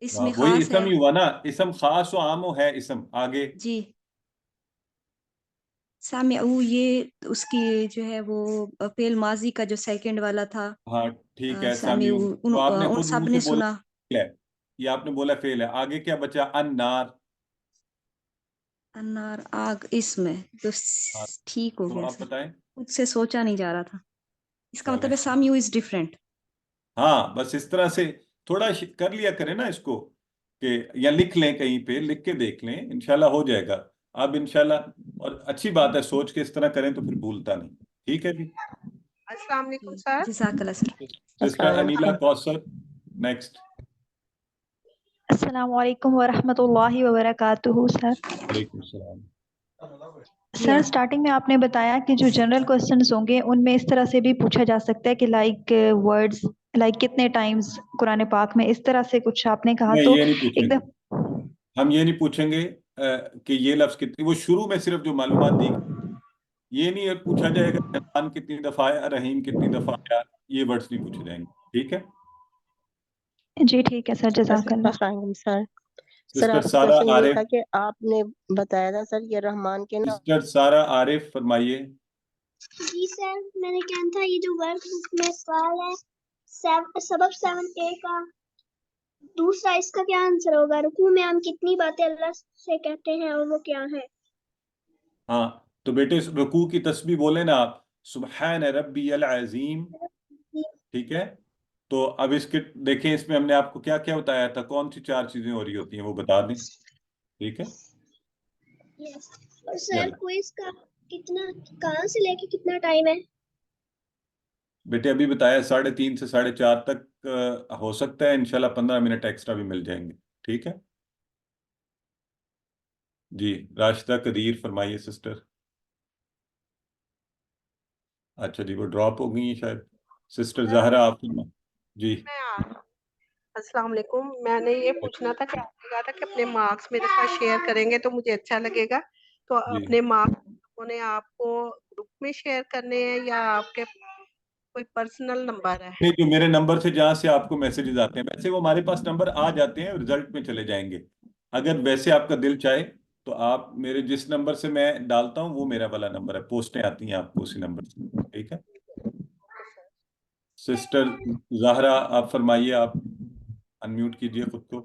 इसमें वही खास इसम है ही हुआ ना, इसम खास व आम है इसम। आगे जी। सामिऊ ये उसकी जो है वो फेल माजी का जो सेकंड वाला था, हाँ ठीक है, सामिऊ सामिऊ, तो आपने उन खुद सब मुंह ने से बोला सुना। फेल है, ये आपने बोला फेल है। आगे क्या बचा? अन्नार, अन्नार आग, इसमें तो हाँ, ठीक हो तो गया आप सर, बताएं। खुद से सोचा नहीं जा रहा था, इसका मतलब चलें, है सामिऊ इज डिफरेंट। हाँ बस इस तरह से थोड़ा कर लिया करें ना इसको, कि या लिख लें, कहीं पे लिख के देख लें, इंशाल्लाह हो जाएगा। अब इंशाल्लाह, और अच्छी बात है, सोच के इस तरह करें तो फिर भूलता नहीं। ठीक है जी। अस्सलाम वालेकुम सर। जज़ाकल्लाह sir. Sister Anila Kausar next. अस्सलाम वालेकुम वरहमतुल्लाहि वबरकातुहू सर। वालेकुम सलाम। सर स्टार्टिंग में आपने बताया कि जो जनरल क्वेश्चंस होंगे उनमें इस तरह से भी पूछा जा सकता है कि लाइक वर्ड्स, लाइक कितने टाइम्स कुरान पाक में, इस तरह से कुछ आपने कहा नहीं, तो ये नहीं पूछेंगे, एकदम। हम ये नहीं पूछेंगे कि ये लफ्ज कितनी, वो शुरू में सिर्फ जो मालूमात दी, ये नहीं पूछा जाएगा रहमान कितनी दफा आया, रहीम कितनी दफा आया, ये वर्ड्स नहीं पूछे जाएंगे। ठीक है जी ठीक है सर, जज़ाकल्लाह। सर सर सिस्टर आपका सारा क्वेश्चन ये आरिफ, था कि आपने बताया था सर ये रहमान के ना। सिस्टर सारा आरिफ फरमाइए। जी सर, मैंने क्या था, ये जो वर्क बुक में सवाल है सबक 7A का दूसरा, इसका क्या आंसर होगा? रुकू में हम कितनी बातें अल्लाह से कहते हैं और वो क्या है? हाँ तो बेटे रुकू की तस्बीह बोले ना आप, सुबहान रब्बियल अज़ीम। ठीक है, तो अब इसके देखें, इसमें हमने आपको क्या क्या बताया था, कौन सी 4 चीजें हो रही होती हैं वो बता दें। ठीक है, यस। और सर क्विज का कितना, कहाँ से लेके कितना टाइम है? बेटे अभी बताया 3:30 से 4:30 तक हो सकता है, इंशाल्लाह 15 मिनट एक्स्ट्रा भी मिल जाएंगे। ठीक है जी। राशिदा कदीर फरमाइए सिस्टर। अच्छा जी, वो ड्रॉप हो गई है शायद। सिस्टर जहरा आप जी। अस्सलाम वालेकुम। मैंने ये पूछना था कि आपने कहा था कि अपने मार्क्स मेरे साथ शेयर करेंगे तो मुझे अच्छा लगेगा, तो अपने मार्क्स उन्हें आपको ग्रुप में शेयर करने हैं या आपके कोई पर्सनल नंबर है? नहीं, जो मेरे नंबर से जहां से आपको मैसेजेस आते हैं, वैसे वो हमारे पास नंबर आ जाते हैं, रिजल्ट में चले जाएंगे। अगर वैसे आपका दिल चाहे तो आप मेरे जिस नंबर से मैं डालता हूँ वो मेरा वाला नंबर है, पोस्टें आती हैं आपको उसी नंबर से। ठीक है सिस्टर जहरा आप फरमाइए, आप अनम्यूट कीजिए खुद को।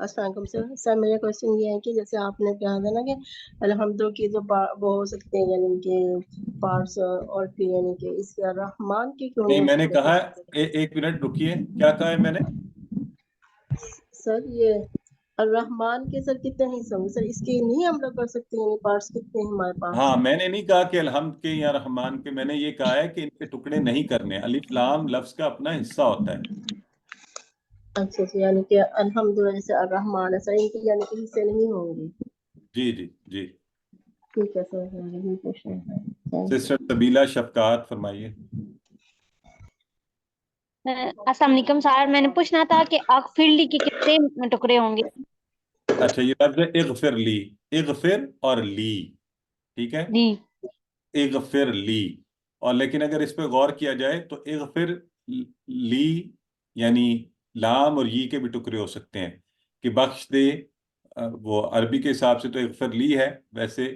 अस्सलाम वालेकुम सर मेरा क्वेश्चन ये है कि जैसे आपने कहा था ना कि अलहम्दुलिल्लाह की जो वो हो सकते हैं यानी कि पार्ट्स और फिर यानी कि इसके रहमान के क्यों नहीं, नहीं मैंने हो कहा सकते? एक मिनट रुकिए, क्या कहा है मैंने? सर ये रहमान के सर कितने हिस्से होंगे सर, इसके नहीं हम लोग कर सकते हैं, पार्ट्स कितने हैं हमारे पास? हाँ, मैंने नहीं कहा कि अलहम्द के या रहमान के, मैंने ये कहा है कि इनके टुकड़े नहीं करने, अलिफ लाम लफ्ज का अपना हिस्सा होता है। अच्छा यानी कि अल्हम्दुलिल्लाह जैसे अर्रहमान है सर, इनके यानी कि हिस्से नहीं होंगे। जी जी जी। ठीक है सर, यही क्वेश्चन है। सिस्टर सबीला शफकात फरमाइए। अस्सलाम वालेकुम सर, मैंने पूछना था कि अगफिरली के कितने टुकड़े होंगे? अच्छा, ये लफ्ज है इगफिर ली, इगफिर और ली। ठीक है, इगफिर ली। और लेकिन अगर इस पे गौर किया जाए तो इगफिर ली यानी लाम और ये के भी टुकड़े हो सकते हैं, कि बख्श दे, वो अरबी के हिसाब से तो इगफिर ली है, वैसे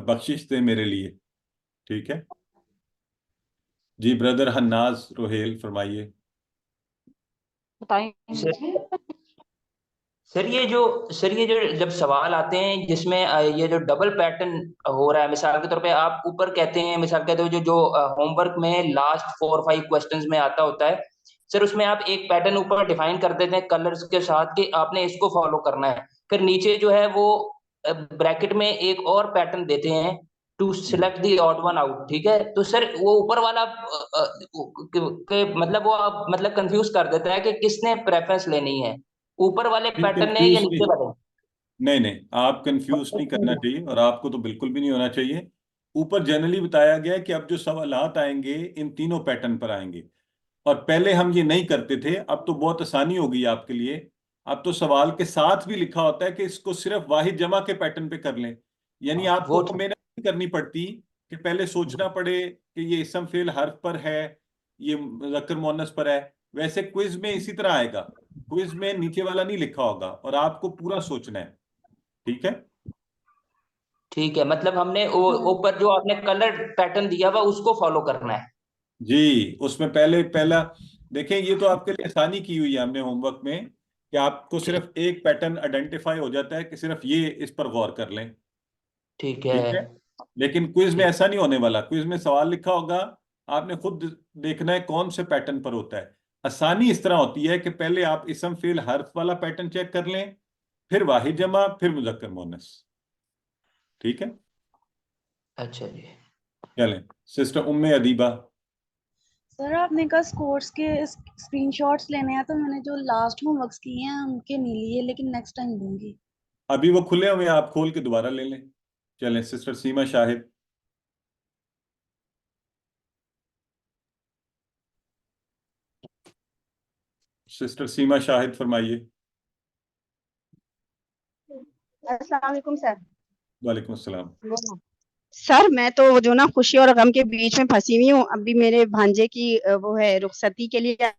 बख्शिश दे मेरे लिए। ठीक है जी। ब्रदर हन्नाज रोहेल फरमाइए। सर ये जो जब सवाल आते हैं जिसमें ये जो डबल पैटर्न हो रहा है, मिसाल के तौर पे आप ऊपर कहते हैं, मिसाल कहते हो जो होमवर्क में लास्ट 4-5 क्वेश्चंस में आता होता है सर, उसमें आप एक पैटर्न ऊपर डिफाइन कर देते हैं कलर्स के साथ कि आपने इसको फॉलो करना है, फिर नीचे जो है वो ब्रैकेट में एक और पैटर्न देते हैं to select the odd one out. ठीक है, तो सर वो ऊपर वाला मतलब वो आप मतलब कंफ्यूज कर देता है कि किसने प्रेफरेंस लेनी है, ऊपर वाले पैटर्न ने या कंफ्यूज नीचे वाले? नहीं नहीं, आप कंफ्यूज नहीं करना चाहिए, और आपको तो बिल्कुल भी नहीं होना चाहिए। ऊपर जनरली बताया गया है कि अब जो सवालात आएंगे इन तीनों पैटर्न पर आएंगे, और पहले हम ये नहीं करते थे, अब तो बहुत आसानी हो गई आपके लिए। अब तो सवाल के साथ भी लिखा होता है कि इसको सिर्फ वाहिद जमा के पैटर्न पे कर लें, यानी आपको मेहनत नहीं करनी पड़ती कि पहले सोचना पड़े कि ये इसम फेल हर्फ पर है, ये मुज़क्कर मुअन्नस पर है। वैसे क्विज में इसी तरह आएगा, क्विज में नीचे वाला नहीं लिखा होगा और आपको पूरा सोचना है। ठीक है, ठीक है, मतलब हमने ऊपर जो आपने कलर पैटर्न दिया हुआ उसको फॉलो करना है जी। उसमें पहला देखें, ये तो आपके लिए आसानी की हुई है हमने होमवर्क में कि आपको सिर्फ एक पैटर्न आइडेंटिफाई हो जाता है कि सिर्फ ये इस पर गौर कर लें। ठीक ठीक है, लेकिन क्विज में ऐसा नहीं होने वाला। क्विज में सवाल लिखा होगा, आपने खुद देखना है कौन से पैटर्न पर होता है। आसानी इस तरह होती है कि पहले आप इसम फेल हर्फ वाला पैटर्न चेक कर लें, फिर वाहिद जमा, फिर मुज़क्कर मुअन्नस। ठीक है, अच्छा जी। चलें, सिस्टर उम्मे अदीबा। सर आपने कहा कोर्स के स्क्रीनशॉट्स लेने हैं, तो मैंने जो लास्ट होमवर्क्स किए हैं उनके नहीं लिए, लेकिन नेक्स्ट टाइम लूंगी। अभी वो खुले हुए हैं, आप खोल के दोबारा ले लें। चलें, सिस्टर सीमा शाहिद। सिस्टर सीमा शाहिद फरमाइए। अस्सलाम वालेकुम सर। वालेकुम अस्सलाम। सर मैं तो जो ना खुशी और गम के बीच में फंसी हुई हूँ। अभी मेरे भांजे की वो है रुखसती के लिए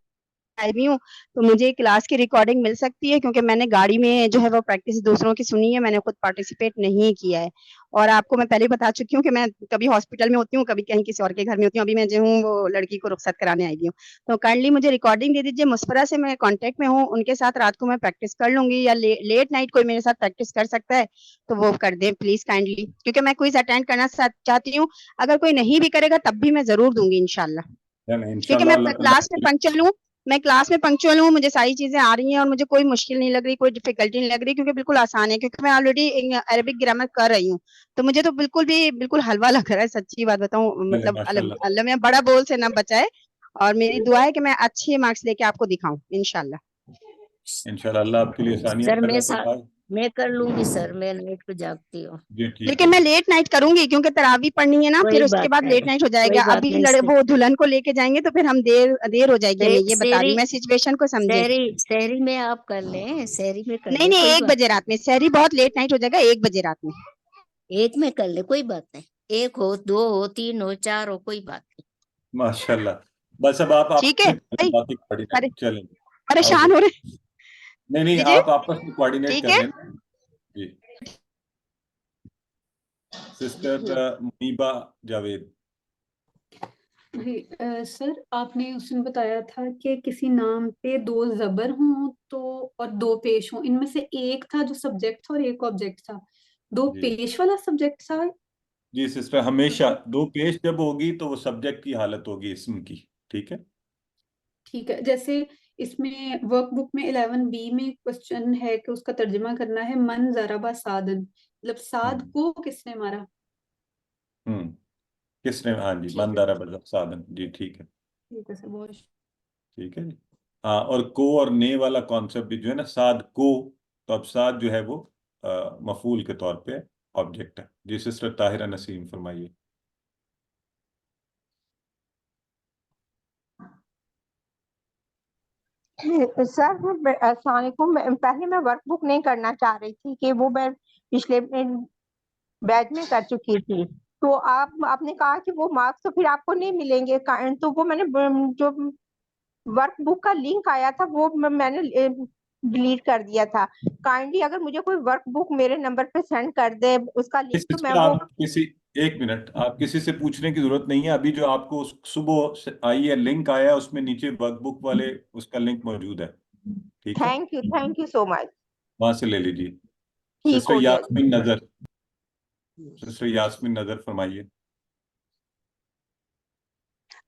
आई हुई हूँ, तो मुझे क्लास की रिकॉर्डिंग मिल सकती है? क्योंकि मैंने गाड़ी में जो है वो प्रैक्टिस दूसरों की सुनी है, मैंने खुद पार्टिसिपेट नहीं किया है। और आपको मैं पहले बता चुकी हूँ कि मैं कभी हॉस्पिटल में होती हूँ, कभी कहीं किसी और के घर में होती हूँ। अभी मैं जो हूँ वो लड़की को रुखसत कराने आई हुई हूँ, तो काइंडली मुझे रिकॉर्डिंग दे दीजिए। मुस्फरा से मैं कांटेक्ट में हूँ, उनके साथ रात को मैं प्रैक्टिस कर लूंगी, या लेट नाइट कोई मेरे साथ प्रैक्टिस कर सकता है तो वो कर दें प्लीज काइंडली, क्योंकि मैं क्विज अटेंड करना चाहती हूँ। अगर कोई नहीं भी करेगा तब भी मैं जरूर दूंगी इंशाल्लाह, क्योंकि मैं क्लास में पंक्चुअल हूँ। मैं क्लास में पंक्चुअल हूँ, मुझे सारी चीजें आ रही हैं और मुझे कोई मुश्किल नहीं लग रही, कोई डिफिकल्टी नहीं लग रही, क्योंकि बिल्कुल आसान है, क्योंकि मैं ऑलरेडी अरबिक ग्रामर कर रही हूँ। तो मुझे तो बिल्कुल हलवा लग रहा है, सच्ची बात बताऊं। मतलब अल्लाह में बड़ा बोल से ना बचाए, और मेरी दुआ है कि मैं अच्छे मार्क्स लेके आपको दिखाऊं इंशाल्लाह। इंशाल्लाह अल्लाह आपके लिए आसानियां सर पैदा फरमाए। मैं कर लूंगी सर, मैं नाइट को जागती हूँ। जी ठीक है। लेकिन मैं लेट नाइट करूंगी, क्योंकि तरावी पढ़नी है ना, फिर उसके बाद लेट नाइट हो जाएगा। अभी वो दुल्हन को लेके जाएंगे तो फिर हम देर हो जाएगी हमें, ये बता रही हूँ मैं, सिचुएशन को समझे। शहरी में आप कर लें, शहरी में कर नहीं ले, नहीं, 1 बजे रात में, शहरी बहुत लेट नाइट हो जाएगा, 1 बजे रात में। 1 में कर ले, कोई बात नहीं। 1 हो, 2 हो, 3 हो, 4 हो, कोई बात नहीं। माशाल्लाह। बस अब आप ठीक है, बाकी कोऑर्डिनेट चलेंगे। परेशान हो रहे? नहीं आप आपस में कोऑर्डिनेट कर लेना जी। सिस्टर मुनीबा जावेद। सर आपने उस दिन बताया था कि किसी नाम पे 2 जबर हों तो और 2 पेश हों, इनमें से एक था जो सब्जेक्ट था और एक ऑब्जेक्ट था। 2 पेश वाला सब्जेक्ट था? जी सिस्टर, हमेशा 2 पेश जब होगी तो वो सब्जेक्ट की हालत होगी इसम की। ठीक है, ठीक है। जैसे इसमें वर्कबुक में 11B में क्वेश्चन है कि उसका तर्जुमा करना है मन जराबा सादन, मतलब साद को किसने मारा? किसने, हाँ जी, मंदारा बदल साधन। जी ठीक है, ठीक है सर, बहुत ठीक है जी। हाँ, और को और ने वाला कॉन्सेप्ट भी जो है ना, साद को, तो अब साद जो है वो मफूल के तौर पे ऑब्जेक्ट है। जी सिस्टर ताहिरा नसीम फरमाइए। सर अस्सलाम वालेकुम। पहले मैं वर्कबुक नहीं करना चाह रही थी, कि वो मैं पिछले बैच में कर चुकी थी, तो आपने कहा कि वो मार्क्स तो फिर आपको नहीं मिलेंगे, तो वो मैंने जो वर्कबुक का लिंक आया था वो मैंने डिलीट कर दिया था। काइंडली अगर मुझे कोई वर्कबुक मेरे नंबर पे सेंड कर दे उसका लिंक, तो मैं वो एक मिनट, आप किसी से पूछने की जरूरत नहीं है। अभी जो आपको सुबह आई है लिंक आया, उसमें नीचे वर्कबुक वाले उसका लिंक मौजूद है। ठीक है, थैंक यू सो मच। वहां से ले लीजिए। ठीक सिस्टर हो गया। यास्मीन नजर, सिस्टर यास्मीन नजर फरमाइए।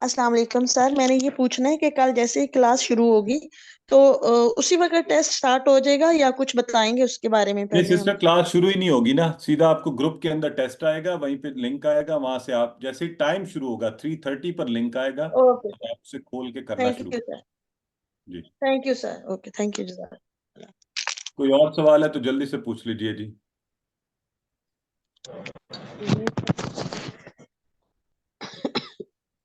अस्सलाम वालेकुम सर, मैंने ये पूछना है कि कल जैसे ही क्लास शुरू होगी तो उसी वक्त टेस्ट स्टार्ट हो जाएगा या कुछ बताएंगे उसके बारे में नहीं पहले सिस्टर, हम? क्लास शुरू ही नहीं होगी ना, सीधा आपको ग्रुप के अंदर टेस्ट आएगा, वहीं पे लिंक आएगा, वहां से आप जैसे ही टाइम शुरू होगा 3:30 पर लिंक आएगा, ओके, तो आप उसे खोल के करना थैंक शुरू यू सर। जी। Thank you sir. Okay, thank you sir. कोई और सवाल है तो जल्दी से पूछ लीजिए जी।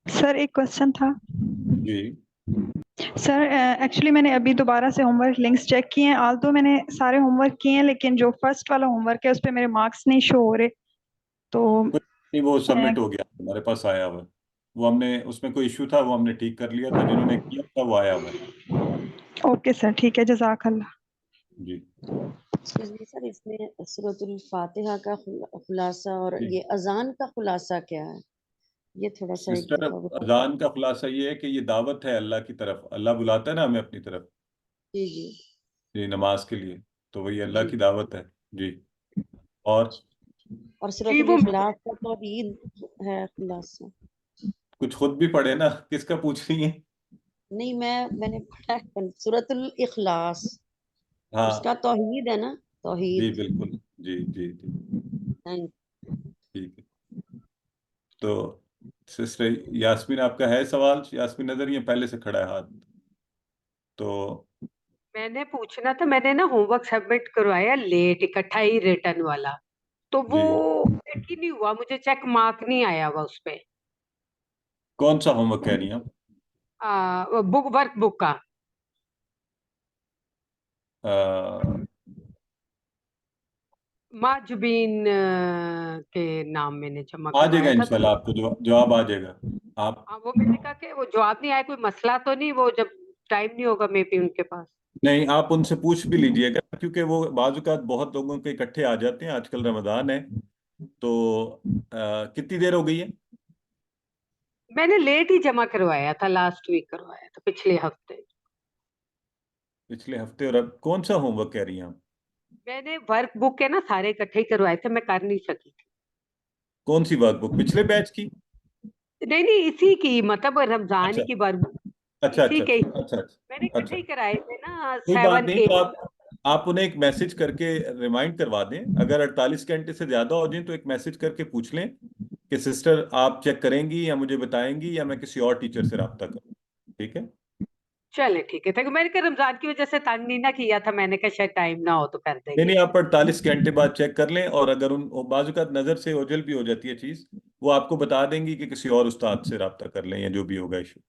सर एक क्वेश्चन था जी। सर एक्चुअली मैंने अभी दोबारा से होमवर्क लिंक्स चेक किए हैं, आल तो मैंने सारे होमवर्क किए हैं, लेकिन जो फर्स्ट वाला होमवर्क है उस पे मेरे मार्क्स नहीं शो हो रहे, तो नहीं, वो सबमिट हो गया, हमारे पास आया हुआ है। वो हमने, उसमें कोई इशू था, वो हमने ठीक कर लिया था, जिन्होंने किया था वो आया हुआ है। ओके सर, ठीक है, जज़ाकल्लाह। जी सर, इसमें सूरतुल फातिहा का खुलासा और जी ये अजान का खुलासा क्या है? ये थोड़ा सा एक सिस्टर, दफा बता। अजान का खुलासा ये है कि ये दावत है अल्लाह की तरफ, अल्लाह बुलाता है ना हमें अपनी तरफ, जी जी ये नमाज के लिए, तो वही अल्लाह जी। की दावत है जी। और और सूरतुल इखलास का तो ईद है खुलासा। कुछ खुद भी पढ़े ना, किसका पूछ रही है? नहीं, मैंने पढ़ा है सूरतुल इखलास, हाँ उसका तौहीद है ना, जी तौहीद। बिल्कुल, जी जी जी थैंक ठीक है। तो सिस्टर यास्मीन, आपका है सवाल? यास्मीन नजर ये पहले से खड़ा है हाथ, तो मैंने पूछना था, मैंने ना होमवर्क सबमिट करवाया लेट, इकट्ठा ही रिटर्न वाला, तो वो जी चेक ही नहीं हुआ, मुझे चेक मार्क नहीं आया हुआ उस पे। कौन सा होमवर्क कह रही हैं बुक वर्क बुक का आप? माजुबीन के नाम मैंने जमा आ जाएगा करवाया था, तो इंशाल्लाह, आपको जवाब आ जाएगा। आप हाँ, वो मैंने कहा कि वो जवाब नहीं आया, कोई मसला तो नहीं, वो जब टाइम नहीं होगा मे बी उनके पास। नहीं, आप उनसे पूछ भी लीजिएगा, क्योंकि वो बाजुकात बहुत लोगों के इकट्ठे आ जाते हैं, आजकल रमजान है, तो कितनी देर हो गई है? मैंने लेट ही जमा करवाया था, लास्ट वीक करवाया था, पिछले हफ्ते। पिछले हफ्ते? और अब कौन सा होमवर्क कह रही हैं आप? मैंने वर्क बुक के ना सारे इकट्ठे ही करवाए थे, मैं कर नहीं सकी थी। कौन सी वर्कबुक, पिछले बैच की? नहीं नहीं, इसी की, मतलब रमजान अच्छा की वर्क बुक, अच्छा इसी अच्छा के अच्छा अच्छा मैंने अच्छा इकट्ठे अच्छा, ही कराए थे ना, कोई बात 7 नहीं, तो 8। आप उन्हें एक मैसेज करके रिमाइंड करवा दें, अगर 48 घंटे से ज्यादा हो जाए तो एक मैसेज करके पूछ लें कि सिस्टर आप चेक करेंगी या मुझे बताएंगी, या मैं किसी और टीचर से रब्ता करूं, ठीक है? चले ठीक है, थैंक यू। मैंने कहा रमजान की वजह से तंग नहीं ना किया था, मैंने कहा शायद टाइम ना हो तो कर नहीं देंगे। नहीं, आप 48 घंटे बाद चेक कर लें, और अगर उन बाजू का नजर से ओझल भी हो जाती है चीज, वो आपको बता देंगी कि किसी और उस्ताद से रब्ता कर लें, या जो भी होगा इशू।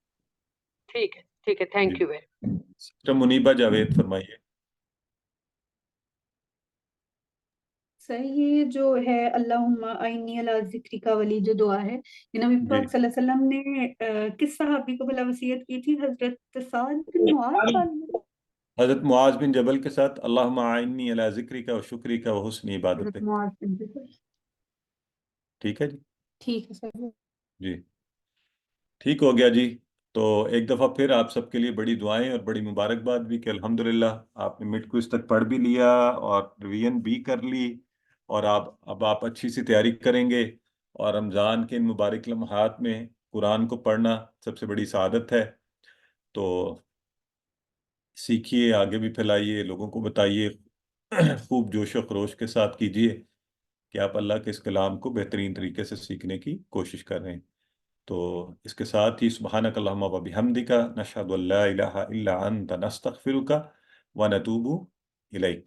ठीक है, जी thank you very. Sister Muniba Javed, फरमाइए। सर ये जो है अल्लाहुम्मा आइन्नी अला जिक्रिका वाली जो दुआ है, ये नबी जी पाक सल्लल्लाहु अलैहि वसल्लम ने किस सहाबी को भला वसीयत की थी? हजरत साद बिन मुआज हजरत मुआज बिन जबल के साथ, अल्लाहुम्मा आइन्नी अला जिक्रिका व शुक्रिका व हुस्न हजरत इबादतिक। मुआज बिन जबल। ठीक है जी। ठीक है सर। जी ठीक हो गया जी। तो एक दफ़ा फिर आप सबके लिए बड़ी दुआएं और बड़ी मुबारकबाद भी कि अल्हम्दुलिल्लाह आपने मिड क्विज तक पढ़ भी लिया और रिवीजन भी कर ली, और अब आप अच्छी सी तैयारी करेंगे, और रमज़ान के इन मुबारक लम्हात में कुरान को पढ़ना सबसे बड़ी सआदत है। तो सीखिए, आगे भी फैलाइए, लोगों को बताइए, खूब जोश व खरोश के साथ कीजिए कि आप अल्लाह के इस कलाम को बेहतरीन तरीके से सीखने की कोशिश कर रहे हैं। तो इसके साथ ही सुब्हानक अल्लाहुम्मा व बिहम्दिका नशहदु अल्ला इलाहा इल्ला अंता नस्तगफिरुका व नतूबु इलैक।